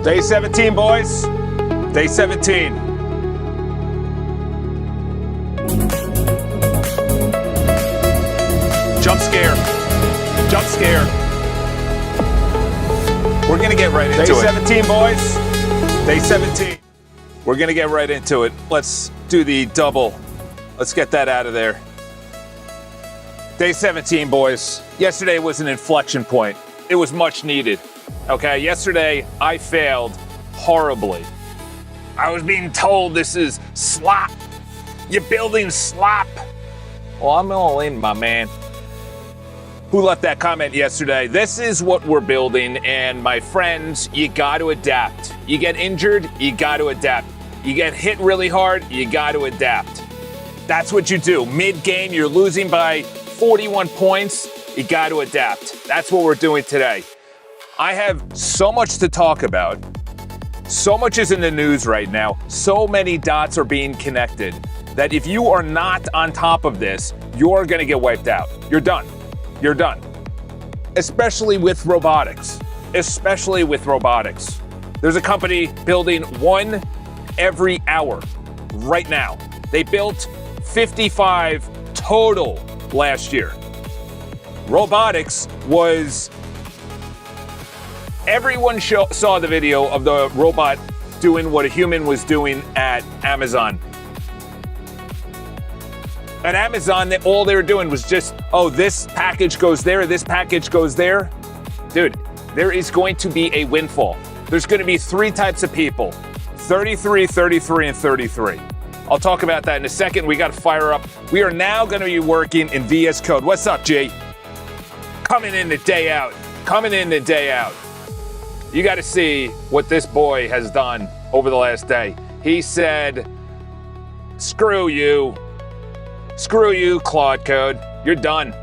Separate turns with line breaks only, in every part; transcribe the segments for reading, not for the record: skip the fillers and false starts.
Day 17, boys. Day 17. Jump scare. Jump scare. We're going to get right into it. Day 17, boys. Day 17. We're going to get right into it. Let's do the double. Let's get that out of there. Day 17, boys. Yesterday was an inflection point. It was much needed. Okay, yesterday I failed horribly. I was being told this is slop. You're building slop. Well, I'm all in, my man. Who left that comment yesterday? This is what we're building, and my friends, you got to adapt. You get injured, you got to adapt. You get hit really hard, you got to adapt. That's what you do. Mid-game, you're losing by 41 points, you got to adapt. That's what we're doing today. I have so much to talk about. So much is in the news right now. So many dots are being connected that if you are not on top of this, you're going to get wiped out. You're done. You're done. Especially with robotics. Especially with robotics. There's a company building one every hour right now. They built 55 total last year. Robotics was... Everyone saw the video of the robot doing what a human was doing at Amazon. At Amazon, all they were doing was just, oh, this package goes there, this package goes there. Dude, there is going to be a windfall. There's going to be three types of people, 33, 33, and 33. I'll talk about that in a second. We got to fire up. We are now going to be working in VS Code. What's up, G? Coming in the day out. Coming in the day out. You got to see what this boy has done over the last day. He said, screw you. Screw you, Claude Code. You're done.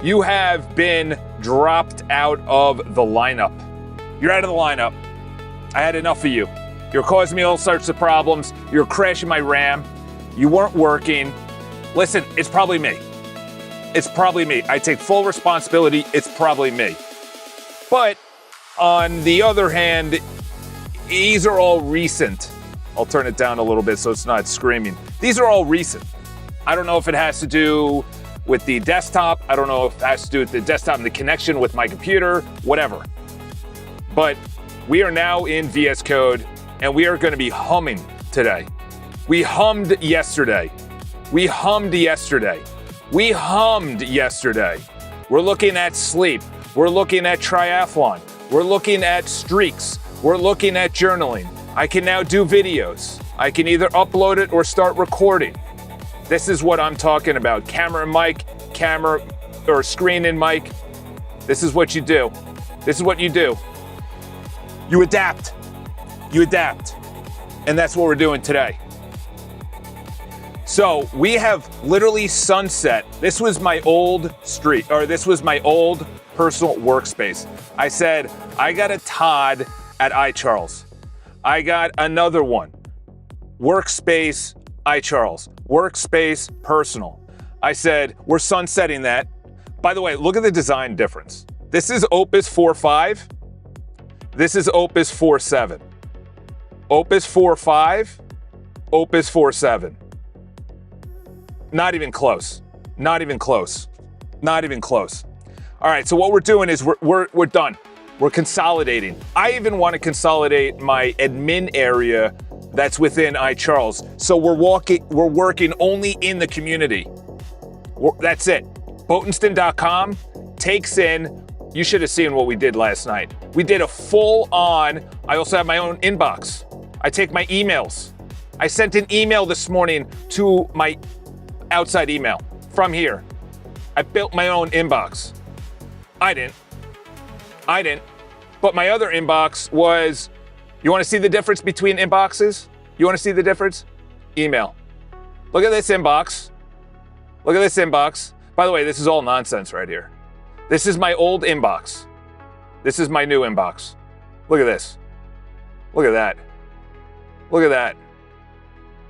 You have been dropped out of the lineup. You're out of the lineup. I had enough of you. You're causing me all sorts of problems. You're crashing my RAM. You weren't working. Listen, it's probably me. It's probably me. I take full responsibility. It's probably me. But on the other hand, these are all recent. I'll turn it down a little bit so it's not screaming. These are all recent. I don't know if it has to do with the desktop. I don't know if it has to do with the desktop and the connection with my computer, whatever. But we are now in VS Code, and we are going to be humming today. We hummed yesterday. We hummed yesterday. We hummed yesterday. We're looking at sleep. We're looking at triathlon. We're looking at streaks. We're looking at journaling. I can now do videos. I can either upload it or start recording. This is what I'm talking about. Camera and mic, camera or screen and mic. This is what you do. This is what you do. You adapt. You adapt. And that's what we're doing today. So we have literally sunset. This was my old street, or this was my old personal workspace. I said, I got a Todd at iCharles. I got another one. Workspace, iCharles. Workspace, personal. I said, we're sunsetting that. By the way, look at the design difference. This is Opus 4.5. This is Opus 4.7. Opus 4.5, Opus 4.7. Not even close. Not even close. Not even close. All right, so what we're doing is we're done. We're consolidating. I even want to consolidate my admin area that's within iCharles. So we're working only in the community. That's it. Botenston.com takes in, you should have seen what we did last night. We did a full on, I also have my own inbox. I take my emails. I sent an email this morning to my outside email from here. I built my own inbox. I didn't. But my other inbox was, you want to see the difference between inboxes? You want to see the difference? Email. Look at this inbox. Look at this inbox. By the way, this is all nonsense right here. This is my old inbox. This is my new inbox. Look at this. Look at that. Look at that.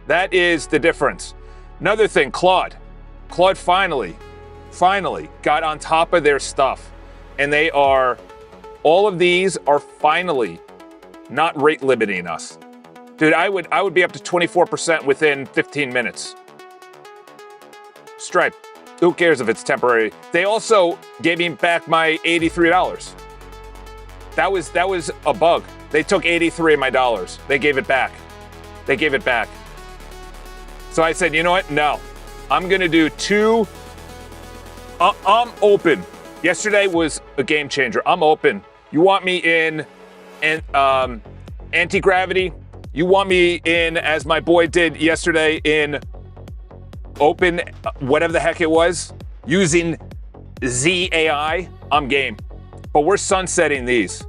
That is the difference. Another thing, Claude. Claude finally finally got on top of their stuff. And all of these are finally not rate limiting us. Dude, I would be up to 24% within 15 minutes. Stripe, who cares if it's temporary? They also gave me back my $83. That was a bug. They took 83 of my dollars. They gave it back. So I said, you know what? No, I'm gonna do two. I'm open. Yesterday was a game changer. I'm open. You want me in anti-gravity? You want me in, as my boy did yesterday, in open, whatever the heck it was, using ZAI? I'm game. But we're sunsetting these.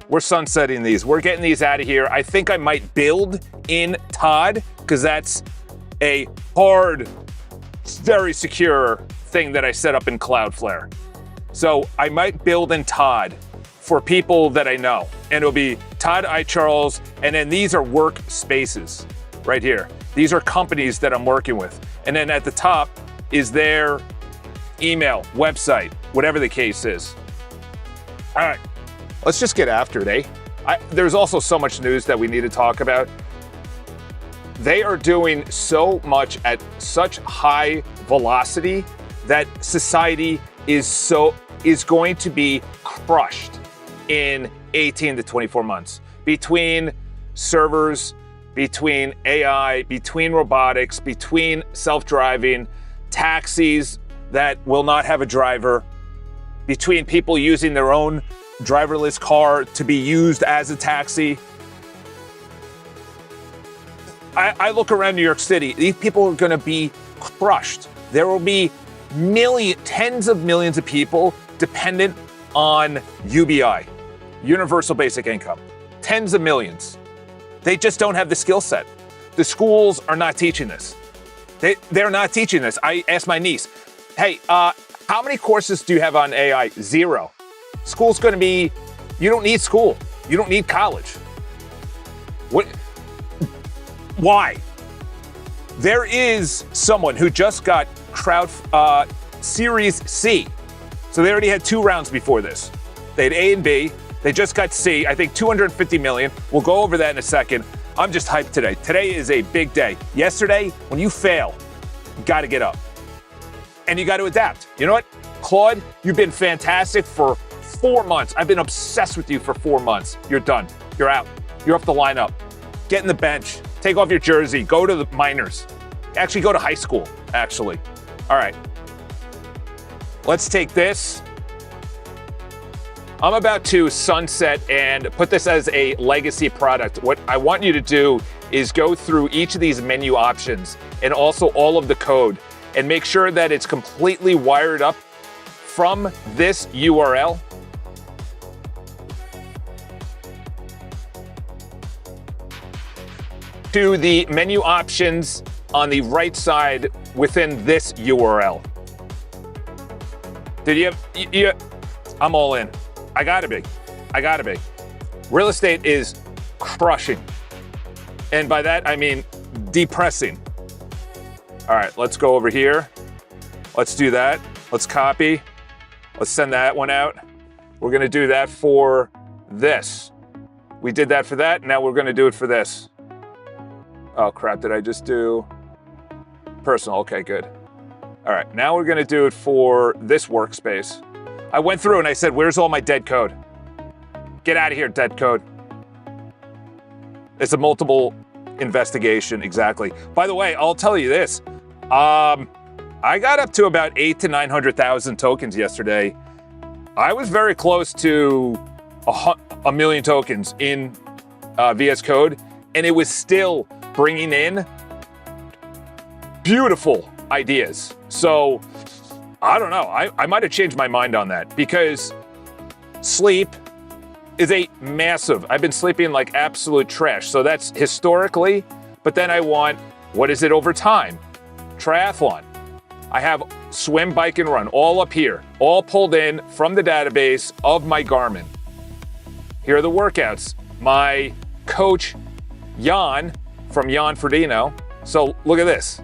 We're getting these out of here. I think I might build in Todd, because that's a hard, very secure thing that I set up in Cloudflare. So I might build in Todd for people that I know. And it'll be Todd I. Charles, and then these are work spaces right here. These are companies that I'm working with. And then at the top is their email, website, whatever the case is. All right, let's just get after it, eh? There's also so much news that we need to talk about. They are doing so much at such high velocity that society is going to be crushed in 18 to 24 months. Between servers, between AI, between robotics, between self-driving, taxis that will not have a driver, between people using their own driverless car to be used as a taxi. I look around New York City, these people are gonna be crushed. There will be tens of millions of people dependent on UBI, Universal Basic Income. Tens of millions. They just don't have the skill set. The schools are not teaching this. They're not teaching this. I asked my niece, hey, how many courses do you have on AI? 0. School's gonna be, you don't need school. You don't need college. Why? There is someone who just got Series C. So they already had 2 rounds before this. They had A and B. They just got C, I think 250 million. We'll go over that in a second. I'm just hyped today. Today is a big day. Yesterday, when you fail, you gotta get up. And you gotta adapt. You know what? Claude, you've been fantastic for 4 months. I've been obsessed with you for 4 months. You're done. You're out. You're off the lineup. Get in the bench. Take off your jersey. Go to the minors. Actually, go to high school, actually. All right. Let's take this. I'm about to sunset and put this as a legacy product. What I want you to do is go through each of these menu options and also all of the code and make sure that it's completely wired up from this URL. To the menu options on the right side within this URL. I'm all in. I gotta be. Real estate is crushing. And by that, I mean depressing. All right, let's go over here. Let's do that. Let's copy. Let's send that one out. We're gonna do that for this. We did that for that, now we're gonna do it for this. Oh crap, did I just do personal? Okay, good. All right, now we're gonna do it for this workspace. I went through and I said, where's all my dead code? Get out of here, dead code. It's a multiple investigation, exactly. By the way, I'll tell you this. I got up to about 800,000 to 900,000 tokens yesterday. I was very close to a million tokens in VS Code, and it was still bringing in beautiful ideas. So I don't know. I might have changed my mind on that because sleep is a massive. I've been sleeping like absolute trash. So that's historically, but then I want, what is it over time? Triathlon. I have swim, bike, and run all up here, all pulled in from the database of my Garmin. Here are the workouts. My coach, Jan, from Jan Ferdino. So look at this.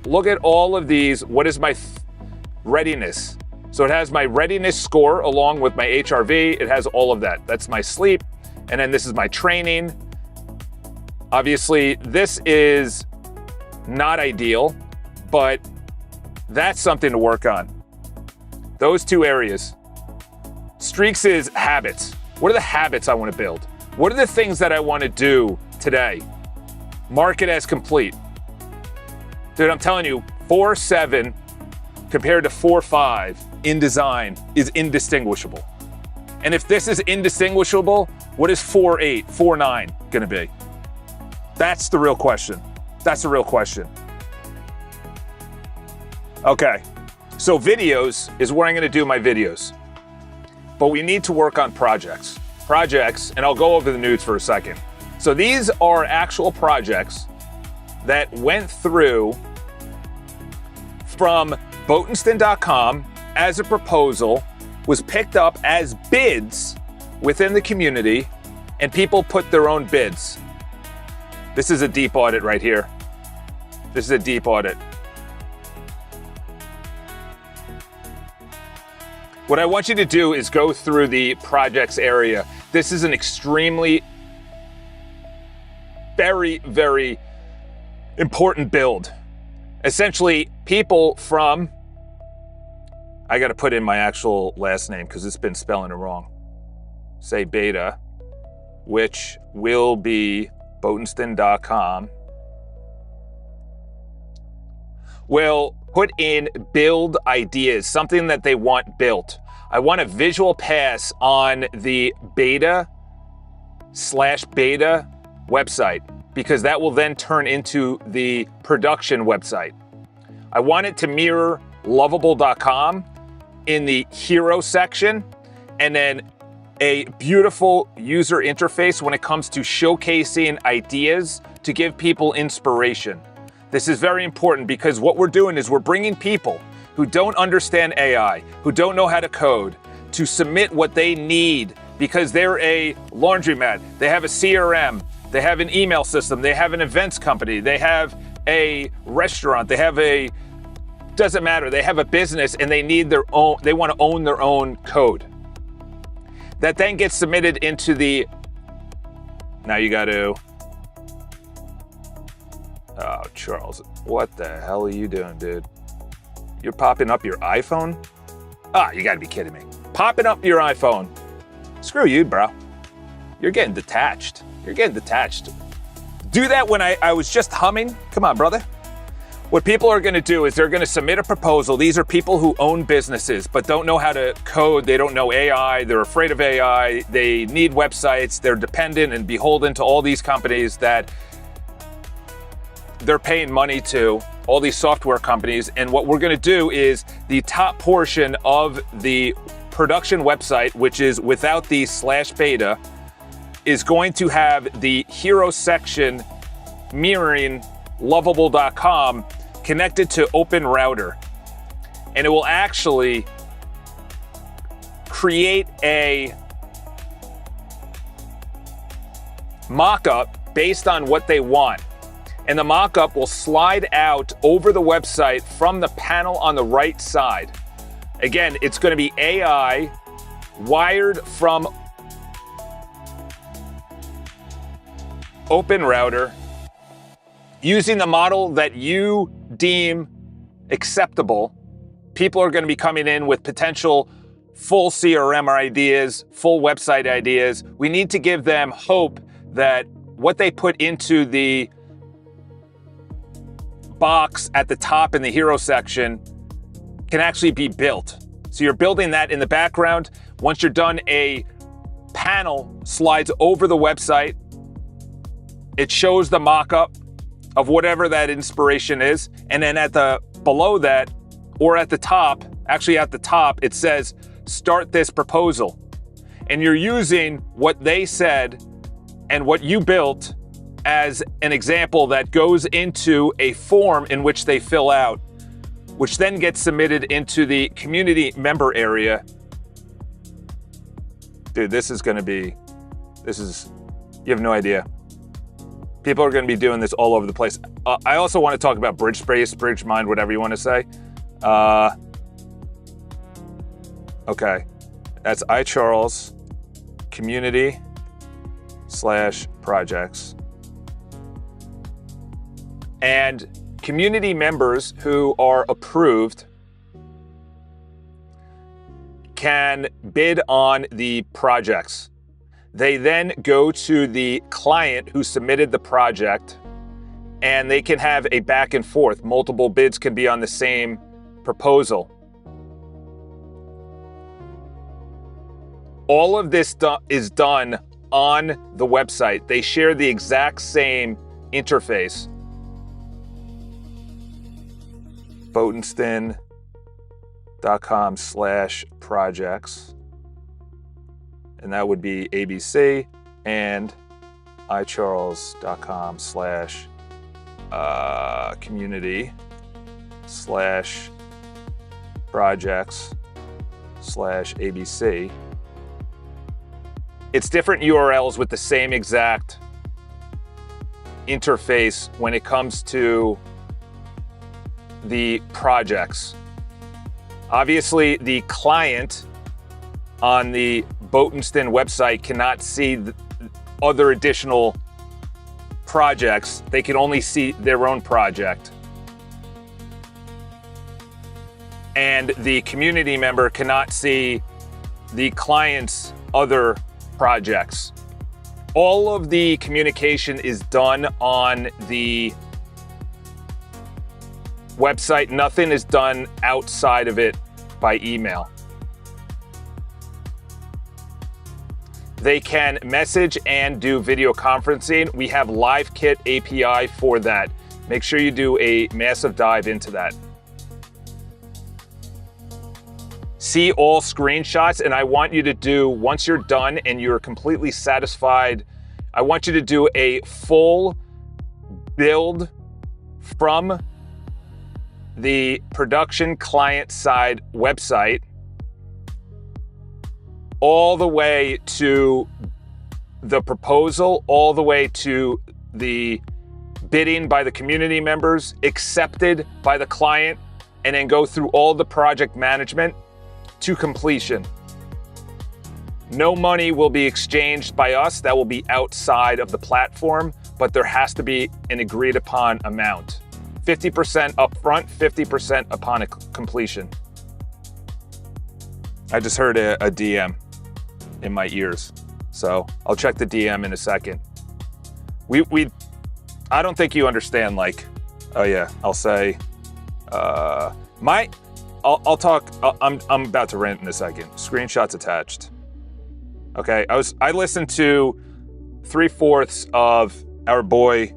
Look at all of these. What is my readiness. So it has my readiness score along with my HRV. It has all of that. That's my sleep. And then this is my training. Obviously, this is not ideal, but that's something to work on. Those two areas. Streaks is habits. What are the habits I want to build? What are the things that I want to do today? Mark it as complete. Dude, I'm telling you, 4.7 compared to 4.5 in design is indistinguishable. And if this is indistinguishable, what is 4.8, 4.9 going to be? That's the real question. That's the real question. Okay, so videos is where I'm going to do my videos. But we need to work on projects. Projects, and I'll go over the nudes for a second. So these are actual projects that went through from Botenstein.com as a proposal, was picked up as bids within the community, and people put their own bids. This is a deep audit right here. This is a deep audit. What I want you to do is go through the projects area. This is an extremely, very, very important build. Essentially, people from, I got to put in my actual last name because it's been spelling it wrong. Say beta, which will be Botenstein.com, will put in build ideas, something that they want built. I want a visual pass on the beta/beta website, because that will then turn into the production website. I want it to mirror lovable.com in the hero section, and then a beautiful user interface when it comes to showcasing ideas to give people inspiration. This is very important because what we're doing is we're bringing people who don't understand AI, who don't know how to code, to submit what they need because they're a laundromat, they have a CRM, they have an email system, they have an events company, they have a restaurant, they have a, doesn't matter, they have a business and they need their own, they want to own their own code. That then gets submitted into the, now you got to, oh, Charles, what the hell are you doing, dude? You're popping up your iPhone? Ah, you gotta be kidding me. Popping up your iPhone. Screw you, bro. You're getting detached. You're getting detached. Do that when I was just humming. Come on, brother. What people are gonna do is they're gonna submit a proposal. These are people who own businesses but don't know how to code. They don't know AI. They're afraid of AI. They need websites. They're dependent and beholden to all these companies that they're paying money to, all these software companies. And what we're gonna do is the top portion of the production website, which is without the /beta, is going to have the hero section mirroring lovable.com connected to Open Router. And it will actually create a mock-up based on what they want. And the mock-up will slide out over the website from the panel on the right side. Again, it's going to be AI wired from Open Router using the model that you deem acceptable. People are going to be coming in with potential full CRM ideas, full website ideas. We need to give them hope that what they put into the box at the top in the hero section can actually be built. So you're building that in the background. Once you're done, a panel slides over the website. It shows the mock-up of whatever that inspiration is. And then at the below that, or at the top, actually at the top, it says, start this proposal. And you're using what they said and what you built as an example that goes into a form in which they fill out, which then gets submitted into the community member area. Dude, this is gonna be, you have no idea. People are gonna be doing this all over the place. I also wanna talk about bridge space, bridge mind, whatever you wanna say. Okay, that's iCharles community/projects. And community members who are approved can bid on the projects. They then go to the client who submitted the project, and they can have a back and forth. Multiple bids can be on the same proposal. All of this is done on the website. They share the exact same interface. Botenston.com/projects. And that would be ABC, and iCharles.com/community/projects/ABC. It's different URLs with the same exact interface when it comes to the projects. Obviously, the client on the Botenston website cannot see the other additional projects. They can only see their own project. And the community member cannot see the client's other projects. All of the communication is done on the website. Nothing is done outside of it by email. They can message and do video conferencing. We have LiveKit API for that. Make sure you do a massive dive into that. See all screenshots, and I want you to do, once you're done and you're completely satisfied, I want you to do a full build from the production client side website all the way to the proposal, all the way to the bidding by the community members, accepted by the client, and then go through all the project management to completion. No money will be exchanged by us. That will be outside of the platform, but there has to be an agreed upon amount. 50% upfront, 50% upon completion. I just heard a DM in my ears, so I'll check the DM in a second. I don't think you understand, like, oh yeah, I'll say, I'll talk, I'm about to rant in a second. Screenshots attached. Okay, I listened to 3/4 of our boy,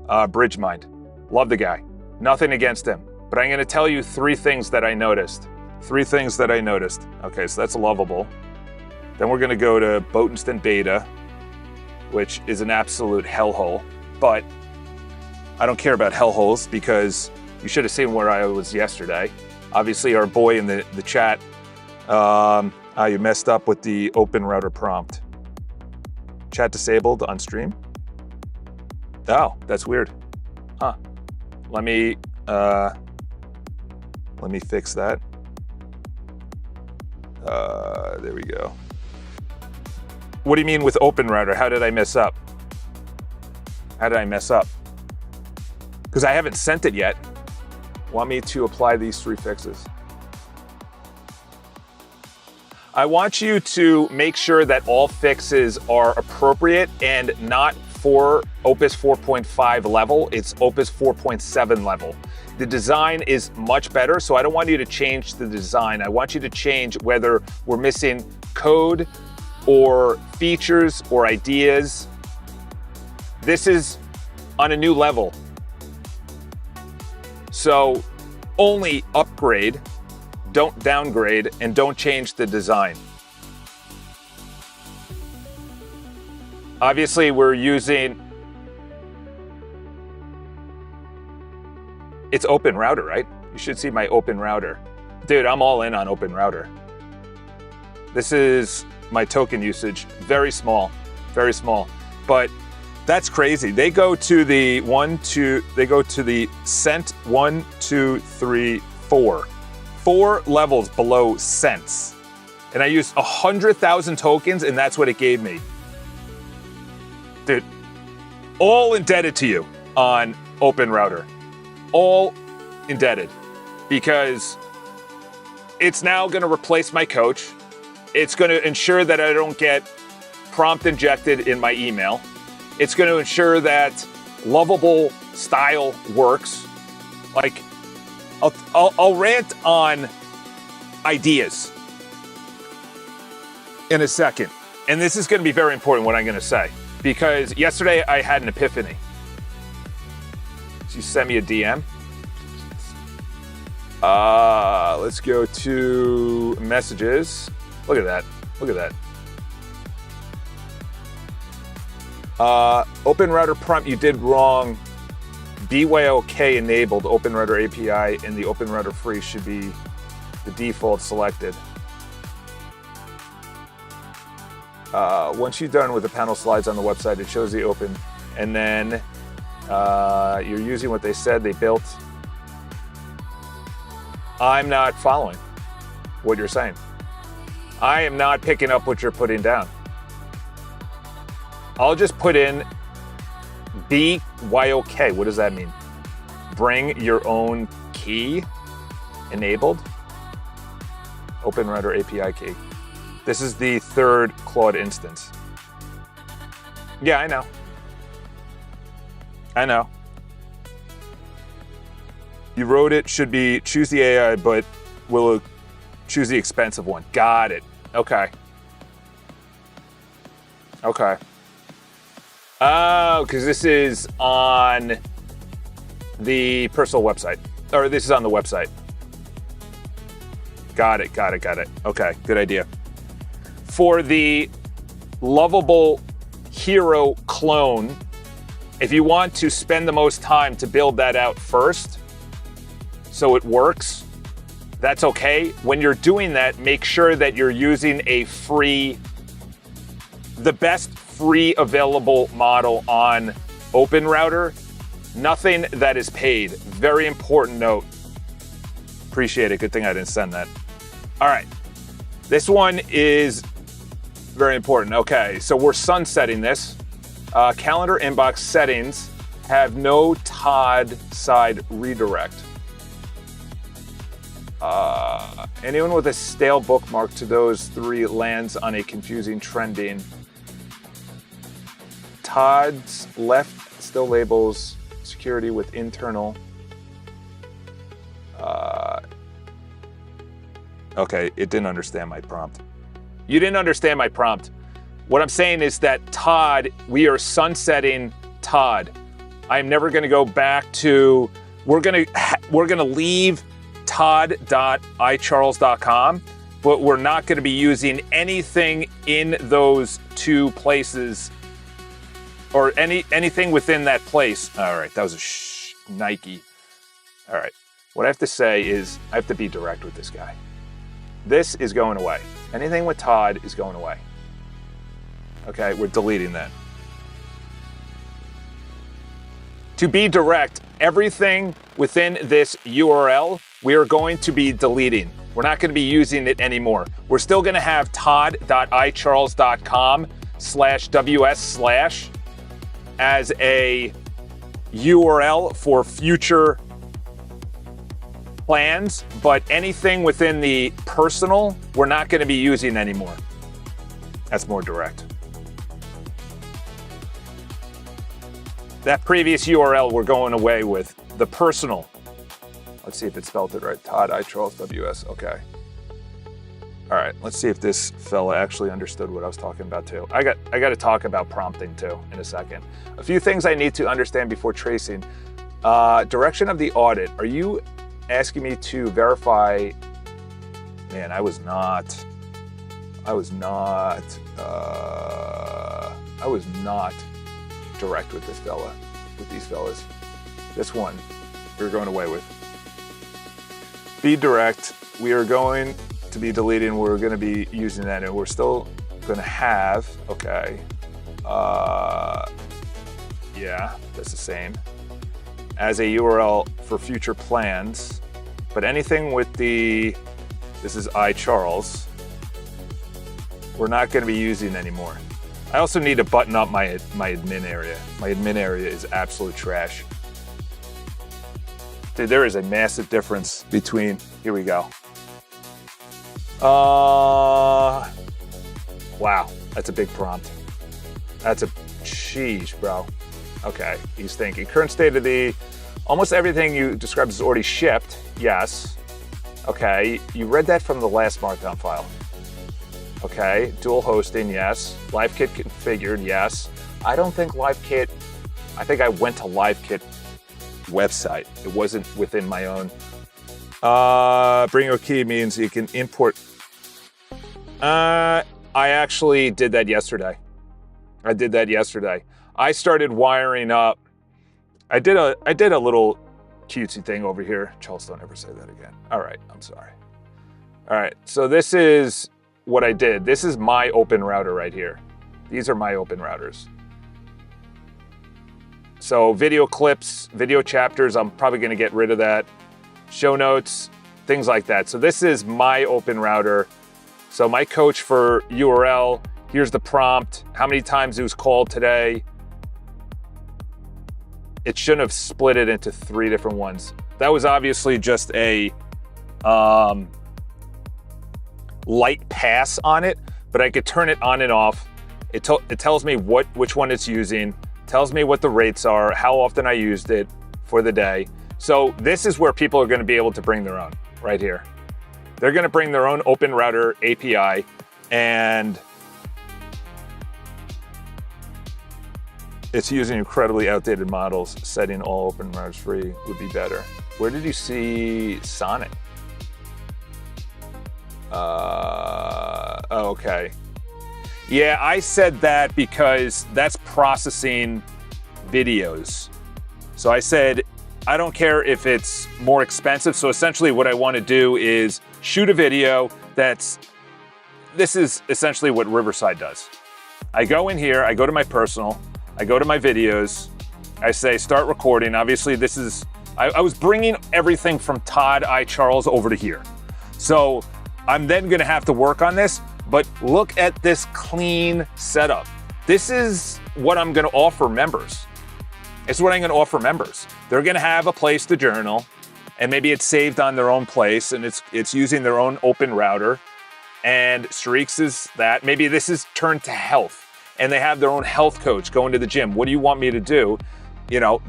Bridgemind. Love the guy. Nothing against him. But I'm gonna tell you 3 things that I noticed. 3 things that I noticed. Okay, so that's lovable. Then we're gonna go to Botenston Beta, which is an absolute hellhole. But I don't care about hellholes because you should have seen where I was yesterday. Obviously, our boy in the chat, you messed up with the open router prompt. Chat disabled on stream? Oh, that's weird. Huh. Let me fix that. There we go. What do you mean with open router? How did I mess up? How did I mess up? Because I haven't sent it yet. Want me to apply these 3 fixes? I want you to make sure that all fixes are appropriate and not for Opus 4.5 level, it's Opus 4.7 level. The design is much better, so I don't want you to change the design. I want you to change whether we're missing code or features or ideas. This is on a new level. So only upgrade, don't downgrade, and don't change the design. Obviously, we're using, it's open router, right? You should see my open router. Dude, I'm all in on open router. This is my token usage, very small, but that's crazy. They go to the cent 1, 2, 3, 4. 4 levels below cents. And I used 100,000 tokens, and that's what it gave me. Dude, all indebted to you on OpenRouter. All indebted. Because it's now going to replace my coach. It's going to ensure that I don't get prompt injected in my email. It's going to ensure that lovable style works. Like, I'll rant on ideas in a second. And this is going to be very important what I'm going to say. Because yesterday I had an epiphany. She sent me a DM. Let's go to messages. Look at that. Look at that. OpenRouter prompt you did wrong. BYOK enabled. OpenRouter API and the OpenRouter free should be the default selected. Once you're done with the panel slides on the website, it shows the open, and then you're using what they said they built. I'm not following what you're saying. I am not picking up what you're putting down. I'll just put in BYOK. What does that mean? Bring your own key enabled. OpenRouter API key. This is the third Claude instance. Yeah, I know. I know. You wrote it, should be choose the AI, but will choose the expensive one. Got it. Okay. Okay. Oh, because this is on the personal website. Or this is on the website. Got it, got it, got it. Okay, good idea. For the lovable hero clone, if you want to spend the most time to build that out first, so it works, that's okay. When you're doing that, make sure that you're using a free, the best free available model on OpenRouter. Nothing that is paid. Very important note. Appreciate it. Good thing I didn't send that. All right. This one is very important. Okay, so we're sunsetting this. Calendar inbox settings have no Todd side redirect. Anyone with a stale bookmark to those three lands on a confusing trending. Todd's left still labels security with internal. Okay, it didn't understand my prompt. You didn't understand my prompt. What I'm saying is that Todd, we are sunsetting Todd. I'm never going to go back to. We're going to leave todd.icharles.com, but we're not going to be using anything in those two places or anything within that place. All right, that was a Nike. All right, what I have to say is I have to be direct with this guy. This is going away. Anything with Todd is going away. Okay, we're deleting that. To be direct, everything within this URL, we are going to be deleting. We're not going to be using it anymore. We're still going to have todd.icharles.com/ws/ as a URL for future plans, but anything within the personal, we're not going to be using anymore. That's more direct. That previous URL we're going away with. The personal. Let's see if it spelled it right. Todd iCharles WS. Okay. All right. Let's see if this fella actually understood what I was talking about too. I got to talk about prompting too in a second. A few things I need to understand before tracing. Direction of the audit. Are you asking me to verify? Man, I was not direct with this fella, with these fellas. This one, we're going away with. Be direct. We are going to be deleting. We're going to be using that, and we're still going to have. Okay. Yeah, that's the same as a URL for future plans. But anything with the, this is iCharles. we're not going to be using anymore. I also need to button up my admin area. My admin area is absolute trash. Dude, there is a massive difference between, here we go. Wow, that's a big prompt. That's a, sheesh, bro. Okay, he's thinking. Current state of the, almost everything you described is already shipped. Yes. Okay, you read that from the last Markdown file. Okay, dual hosting, yes. LiveKit configured, yes. I don't think LiveKit, I think I went to LiveKit website. It wasn't within my own. Bring your key means you can import. I actually did that yesterday. I started wiring up. I did a little cutesy thing over here. Charles, don't ever say that again. All right, I'm sorry. All right, so this is what I did. This is my open router right here. These are my open routers. So video clips, video chapters, I'm probably gonna get rid of that. Show notes, things like that. So this is my open router. So my coach for URL, here's the prompt, how many times it was called today. It shouldn't have split it into 3 different ones. That was obviously just a light pass on it, but I could turn it on and off. It tells me which one it's using, tells me what the rates are, how often I used it for the day. So this is where people are gonna be able to bring their own, right here. They're gonna bring their own open router API, and it's using incredibly outdated models. Setting all open routers free would be better. Where did you see Sonnet? Oh, okay. Yeah, I said that because that's processing videos. So I said, I don't care if it's more expensive. So essentially what I want to do is shoot a video this is essentially what Riverside does. I go in here, I go to my personal, I go to my videos, I say start recording. Obviously this is, I was bringing everything from Todd I. Charles over to here. So I'm then gonna have to work on this, but look at this clean setup. This is what I'm gonna offer members. It's what I'm gonna offer members. They're gonna have a place to journal, and maybe it's saved on their own place, and it's using their own open router, and Streaks is that. Maybe this is turned to health, and they have their own health coach going to the gym. What do you want me to do? You know,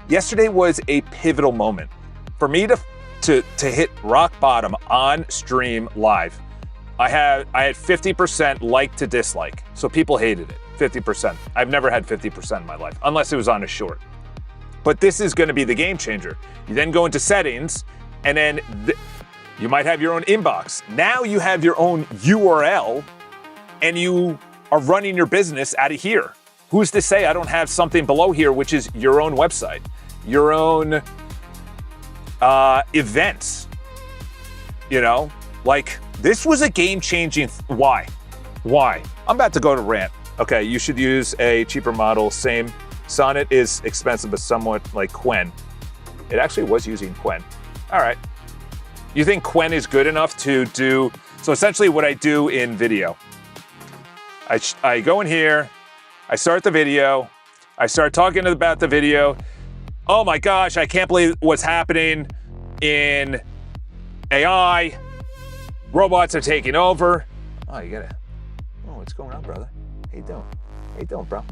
yesterday was a pivotal moment. For me to hit rock bottom on stream live, I had 50% like to dislike. So people hated it, 50%. I've never had 50% in my life, unless it was on a short. But this is gonna be the game changer. You then go into settings, and then you might have your own inbox. Now you have your own URL, and you are running your business out of here. Who's to say I don't have something below here, which is your own website, your own events? You know, like this was a game-changing. Why? I'm about to go to rant. Okay, you should use a cheaper model. Same. Sonnet is expensive, but somewhat like Quen. It actually was using Quen. All right. You think Quen is good enough to do? So essentially, what I do in video, I go in here, I start the video, I start talking about the video. Oh my gosh, I can't believe what's happening in AI. Robots are taking over. Oh, you gotta. Oh, what's going on, brother? How you doing? How you doing, bro?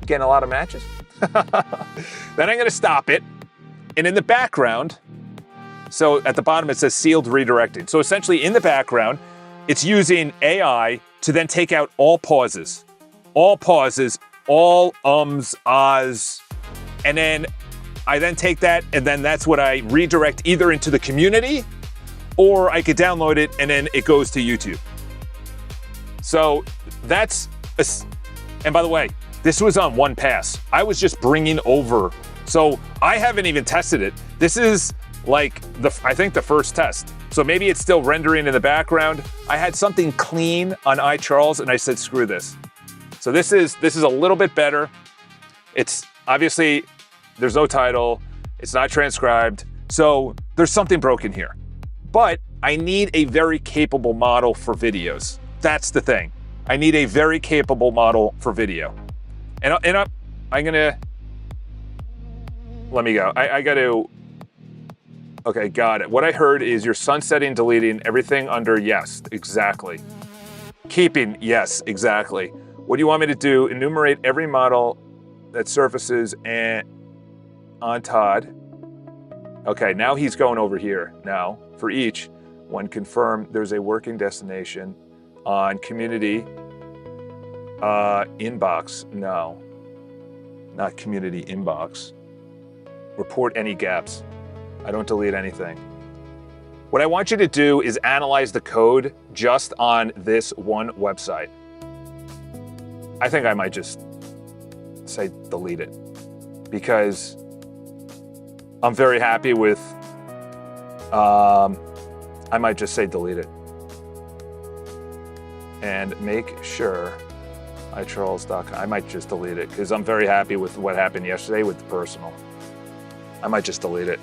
You getting a lot of matches? Then I'm gonna stop it, and in the background, so at the bottom it says sealed redirecting. So essentially, in the background, it's using AI to then take out all pauses, all ums, ahs, and then I then take that, and then that's what I redirect either into the community, or I could download it, and then it goes to YouTube. So that's, and by the way, this was on one pass. I was just bringing over, so I haven't even tested it. This is like I think the first test. So maybe it's still rendering in the background. I had something clean on iCharles, and I said, screw this. So this is a little bit better. It's obviously, there's no title, it's not transcribed, so there's something broken here. But I need a very capable model for videos. That's the thing. I need a very capable model for video. And I'm gonna, let me go. I gotta, okay, got it. What I heard is you're sunsetting, deleting everything under yes, exactly. Keeping, yes, exactly. What do you want me to do? Enumerate every model that surfaces on Todd. Okay, now he's going over here. Now, for each, when confirmed, there's a working destination on community inbox. No, not community inbox. Report any gaps. I don't delete anything. What I want you to do is analyze the code just on this one website. I think I might just say delete it because I'm very happy with, I might just say delete it. And make sure iCharles.com, I might just delete it because I'm very happy with what happened yesterday with the personal. I might just delete it.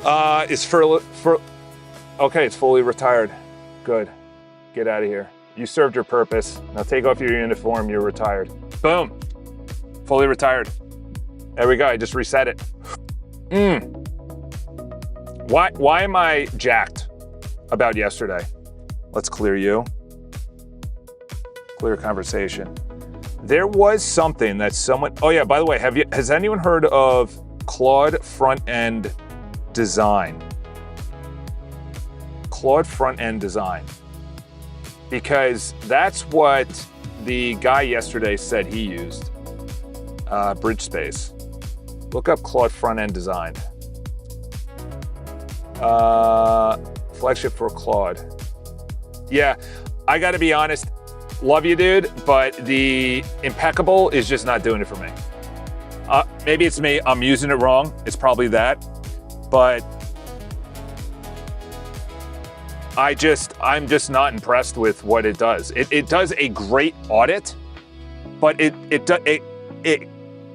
It's okay, it's fully retired. Good. Get out of here. You served your purpose. Now take off your uniform, you're retired. Boom. Fully retired. There we go, I just reset it. Why am I jacked about yesterday? Let's clear you. Clear conversation. There was something that someone, oh yeah, by the way, has anyone heard of Claude front-end design? Claude front-end design. Because that's what the guy yesterday said he used. Bridge space. Look up Claude front-end design. Flagship for Claude. Yeah, I gotta be honest, love you, dude, but the impeccable is just not doing it for me. Maybe it's me, I'm using it wrong, it's probably that, but I'm just not impressed with what it does. It does a great audit, but it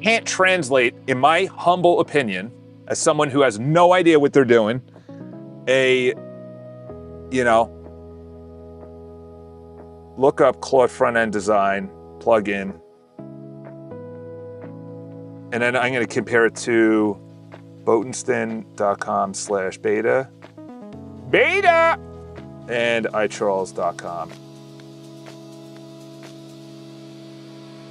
can't translate, in my humble opinion, as someone who has no idea what they're doing, look up Claude front-end design, plug in, and then I'm going to compare it to botenston.com/beta, and iCharles.com.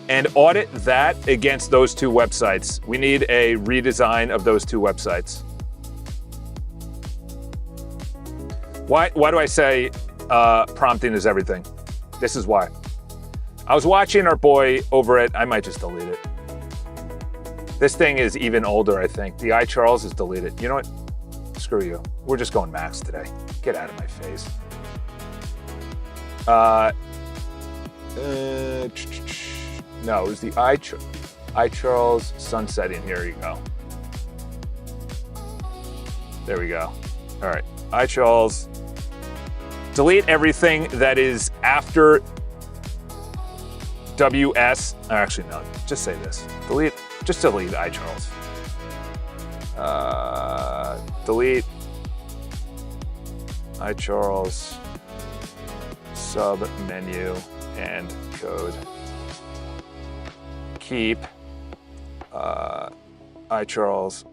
And audit that against those two websites. We need a redesign of those two websites. Why do I say prompting is everything? This is why. I was watching our boy over at, I might just delete it. This thing is even older, I think. The iCharles is deleted. You know what? Screw you. We're just going max today. Get out of my face. No, it was the iCharles sunsetting. Here you go. There we go. All right, iCharles. Delete everything that is after WS. Actually, no, just say this. Just delete iCharles. Delete iCharles sub menu and code. Keep iCharles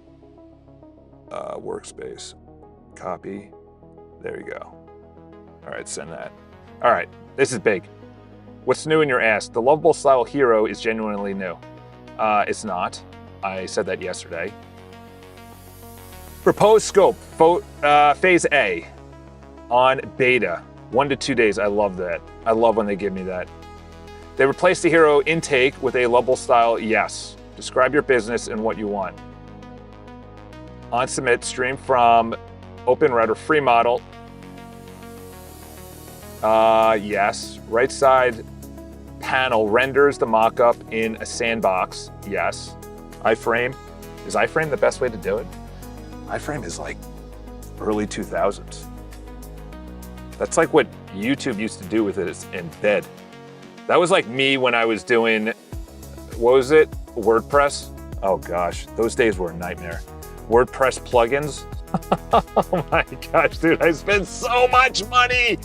workspace. Copy. There you go. All right, send that. All right, this is big. What's new in your ass? The lovable style hero is genuinely new. It's not. I said that yesterday. Proposed scope, phase A on beta. 1 to 2 days, I love that. I love when they give me that. They replaced the hero intake with a lovable style yes. Describe your business and what you want. On submit, stream from OpenRouter free model. Yes. Right side panel renders the mockup in a sandbox. Yes. iframe. Is iframe the best way to do it? iframe is like early 2000s. That's like what YouTube used to do with it, is embed. That was like me when I was doing, what was it? WordPress? Oh gosh, those days were a nightmare. WordPress plugins. Oh my gosh, dude, I spent so much money.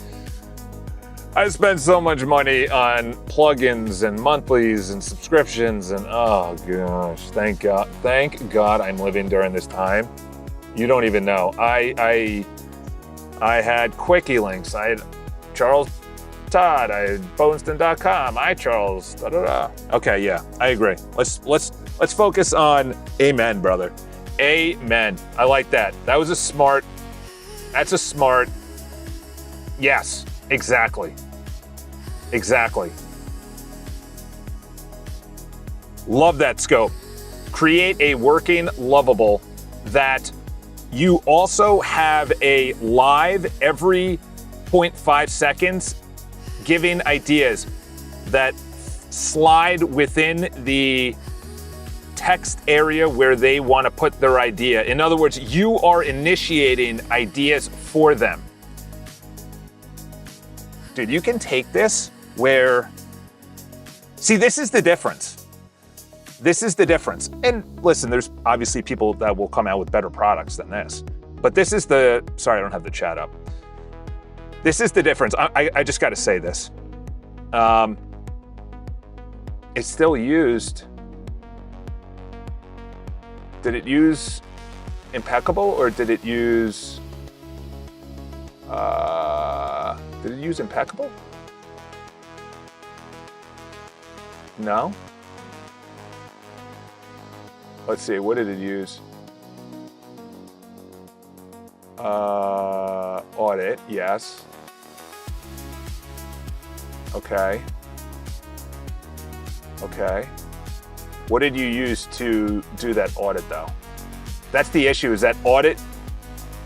I spend so much money on plugins and monthlies and subscriptions and oh gosh, thank God I'm living during this time. You don't even know. I had Quickie links. I had Charles Todd. I had Boneston.com. Charles. Da da da. Okay, yeah, I agree. Let's focus on amen, brother. Amen. I like that. That's a smart. Yes, exactly. Love that scope. Create a working lovable that you also have a live every 0.5 seconds giving ideas that slide within the text area where they want to put their idea. In other words, you are initiating ideas for them. Dude, you can take this where, see, this is the difference. And listen, there's obviously people that will come out with better products than this. But this is sorry, I don't have the chat up. This is the difference. I just got to say this. It's still used. Did it use impeccable or did it use impeccable? No. Let's see, what did it use? Audit, yes. Okay. What did you use to do that audit though? That's the issue, is that audit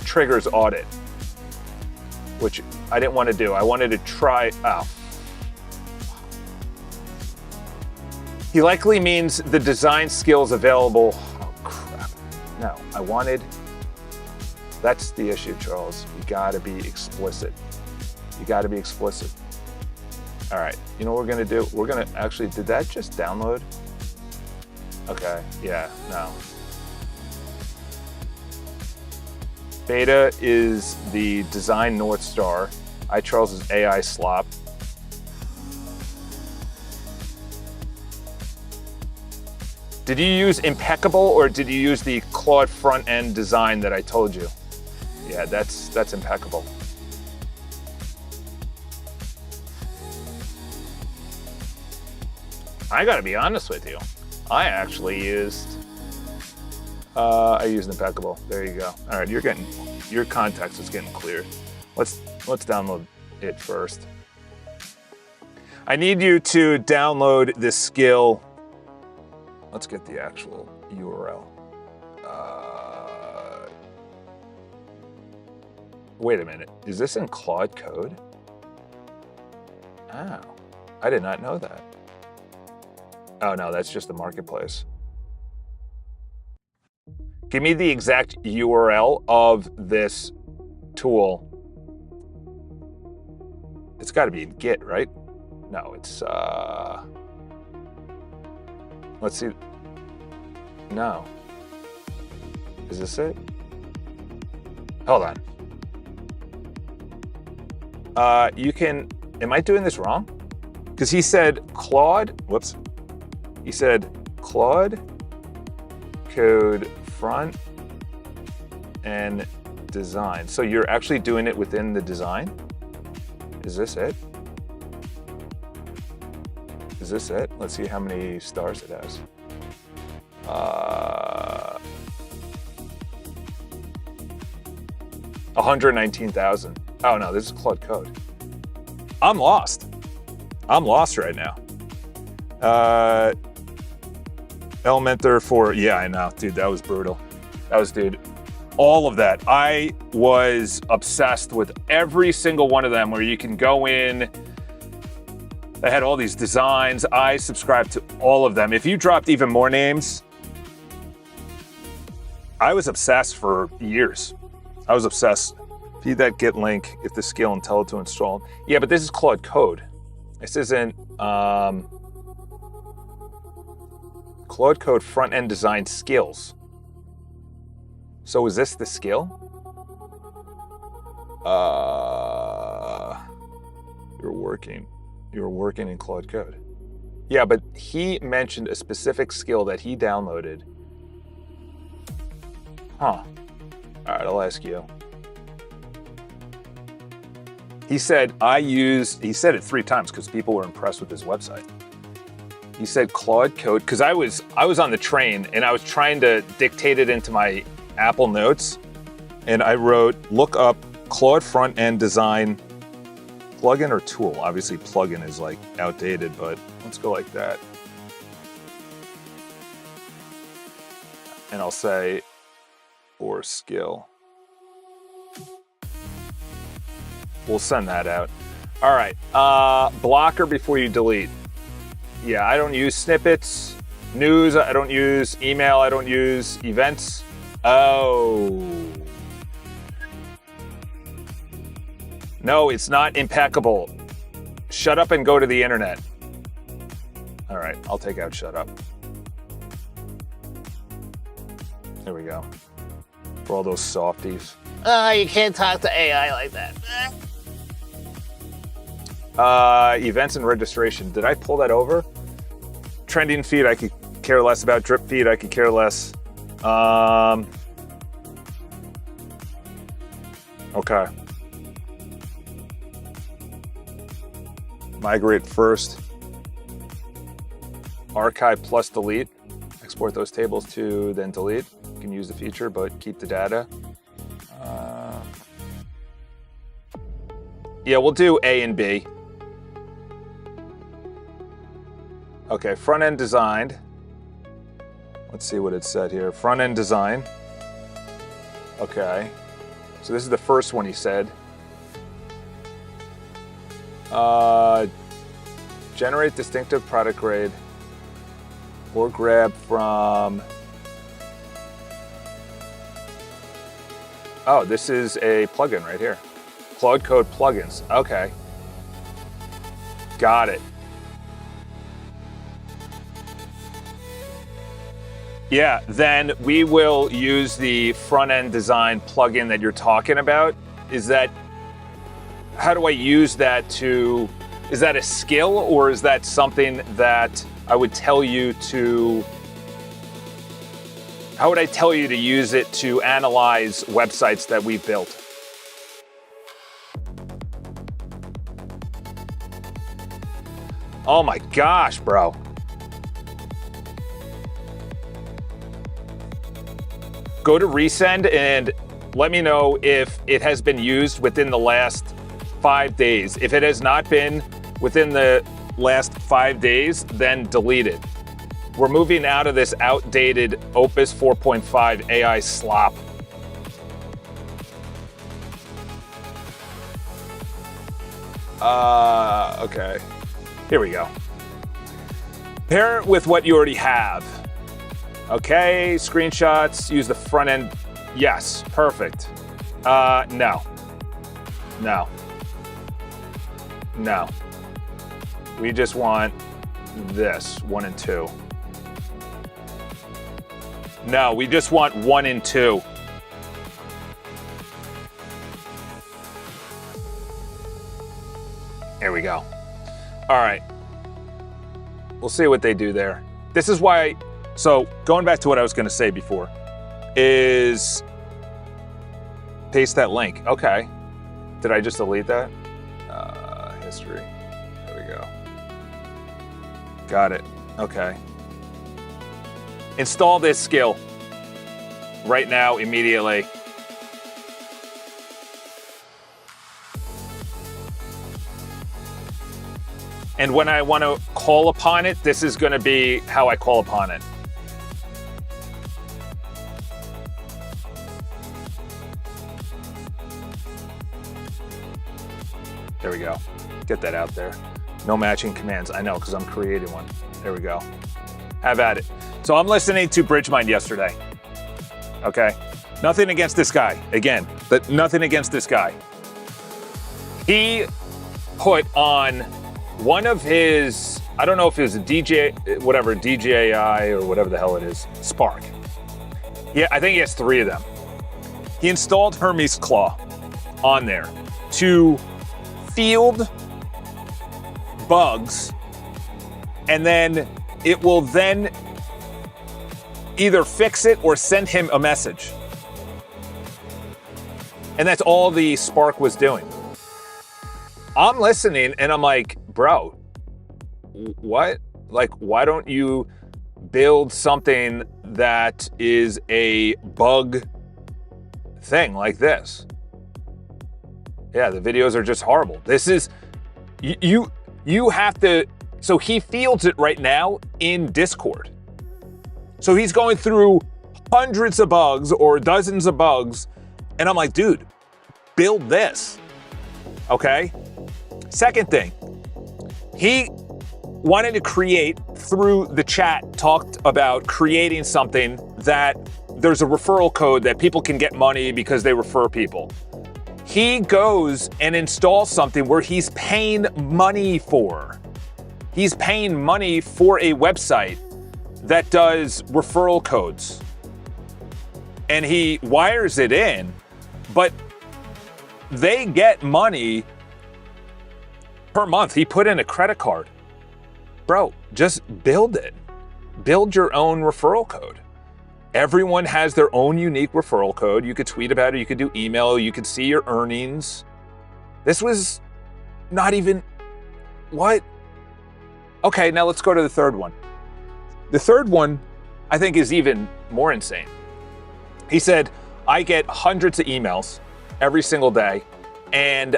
triggers audit, which I didn't want to do. I wanted to try, He likely means the design skills available. Oh crap, no, that's the issue, Charles. You gotta be explicit. All right, you know what we're gonna do? We're gonna actually, did that just download? Okay, yeah, no. Beta is the design North Star. Charles is AI slop. Did you use impeccable or did you use the Claude front end design that I told you? Yeah, that's impeccable. I gotta be honest with you. I actually used, I used impeccable. There you go. All right, your context is getting cleared. Let's download it first. I need you to download this skill. Let's get the actual URL. Wait a minute, is this in Claude Code? Oh, I did not know that. Oh no, that's just the marketplace. Give me the exact URL of this tool. It's gotta be in Git, right? No, it's, let's see. No. Is this it? Hold on. Am I doing this wrong? Because he said Claude, whoops. He said Claude Code front and design. So you're actually doing it within the design? Is this it? Is this it? Let's see how many stars it has. 119,000. Oh no, this is Claude Code. I'm lost right now. Elementor for, yeah, I know, dude, that was brutal. Dude, all of that. I was obsessed with every single one of them where you can go in. They had all these designs. I subscribed to all of them. If you dropped even more names, I was obsessed for years. I was obsessed. Feed that git link if the skill and tell it to install. Yeah, but this is Claude Code. This isn't Claude Code front-end design skills. So is this the skill? You're working in Claude Code. Yeah, but he mentioned a specific skill that he downloaded. Huh. All right, I'll ask you. He said he said it 3 times because people were impressed with his website. He said Claude Code, because I was on the train and I was trying to dictate it into my Apple Notes, and I wrote, look up Claude front-end design plugin or tool. Obviously plugin is like outdated, but let's go like that. And I'll say, or skill. We'll send that out. All right, blocker before you delete. Yeah, I don't use snippets, news, I don't use email, I don't use events. Oh. No, it's not impeccable. Shut up and go to the internet. All right, I'll take out shut up. There we go. For all those softies.
You can't talk to AI like that.
Events and registration. Did I pull that over? Trending feed, I could care less about. Drip feed, I could care less. Okay. Migrate first. Archive plus delete. Export those tables to then delete. You can use the feature, but keep the data. Yeah, we'll do A and B. Okay, front-end designed. Let's see what it said here. Front-end design. Okay. So this is the first one he said. Generate distinctive product grade or grab from... Oh, this is a plugin right here. Claude Code plugins. Okay. Got it. Yeah, then we will use the front-end design plugin that you're talking about. How do I use that to, is that a skill or is that something that I would tell you to, how would I tell you to use it to analyze websites that we've built? Oh my gosh, bro. Go to resend and let me know if it has been used within the last 5 days. If it has not been within the last 5 days, then delete it. We're moving out of this outdated Opus 4.5 AI slop. Okay. Here we go. Pair it with what you already have. Okay, screenshots, use the front end. Yes, perfect. No. No. No. We just want this, 1 and 2. No, we just want 1 and 2. There we go. All right. We'll see what they do there. This is why, so going back to what I was going to say before, is paste that link. Okay. Did I just delete that? History. There we go. Got it. Okay. Install this skill right now, immediately. And when I want to call upon it, this is going to be how I call upon it. There we go. Get that out there. No matching commands. I know, because I'm creating one. There we go. Have at it. So I'm listening to Bridgemind yesterday. Okay? Nothing against this guy. Again, but nothing against this guy. He put on one of his, I don't know if it was a DJ, whatever, DJI or whatever the hell it is, Spark. Yeah, I think he has 3 of them. He installed Hermes Claw on there to field bugs, and then it will then either fix it or send him a message. And that's all the Spark was doing. I'm listening and I'm like, bro, what? Like, why don't you build something that is a bug thing like this? Yeah, the videos are just horrible. This is, you have to, so he fields it right now in Discord. So he's going through hundreds of bugs or dozens of bugs, and I'm like, dude, build this, okay? Second thing, he wanted to create, through the chat, talked about creating something that there's a referral code that people can get money because they refer people. He goes and installs something where he's paying money for. He's paying money for a website that does referral codes. And he wires it in, but they get money per month. He put in a credit card. Bro, just build it. Build your own referral code. Everyone has their own unique referral code. You could tweet about it, you could do email, you could see your earnings. This was not even, what? Okay, now let's go to the third one. The third one, I think, is even more insane. He said, I get hundreds of emails every single day, and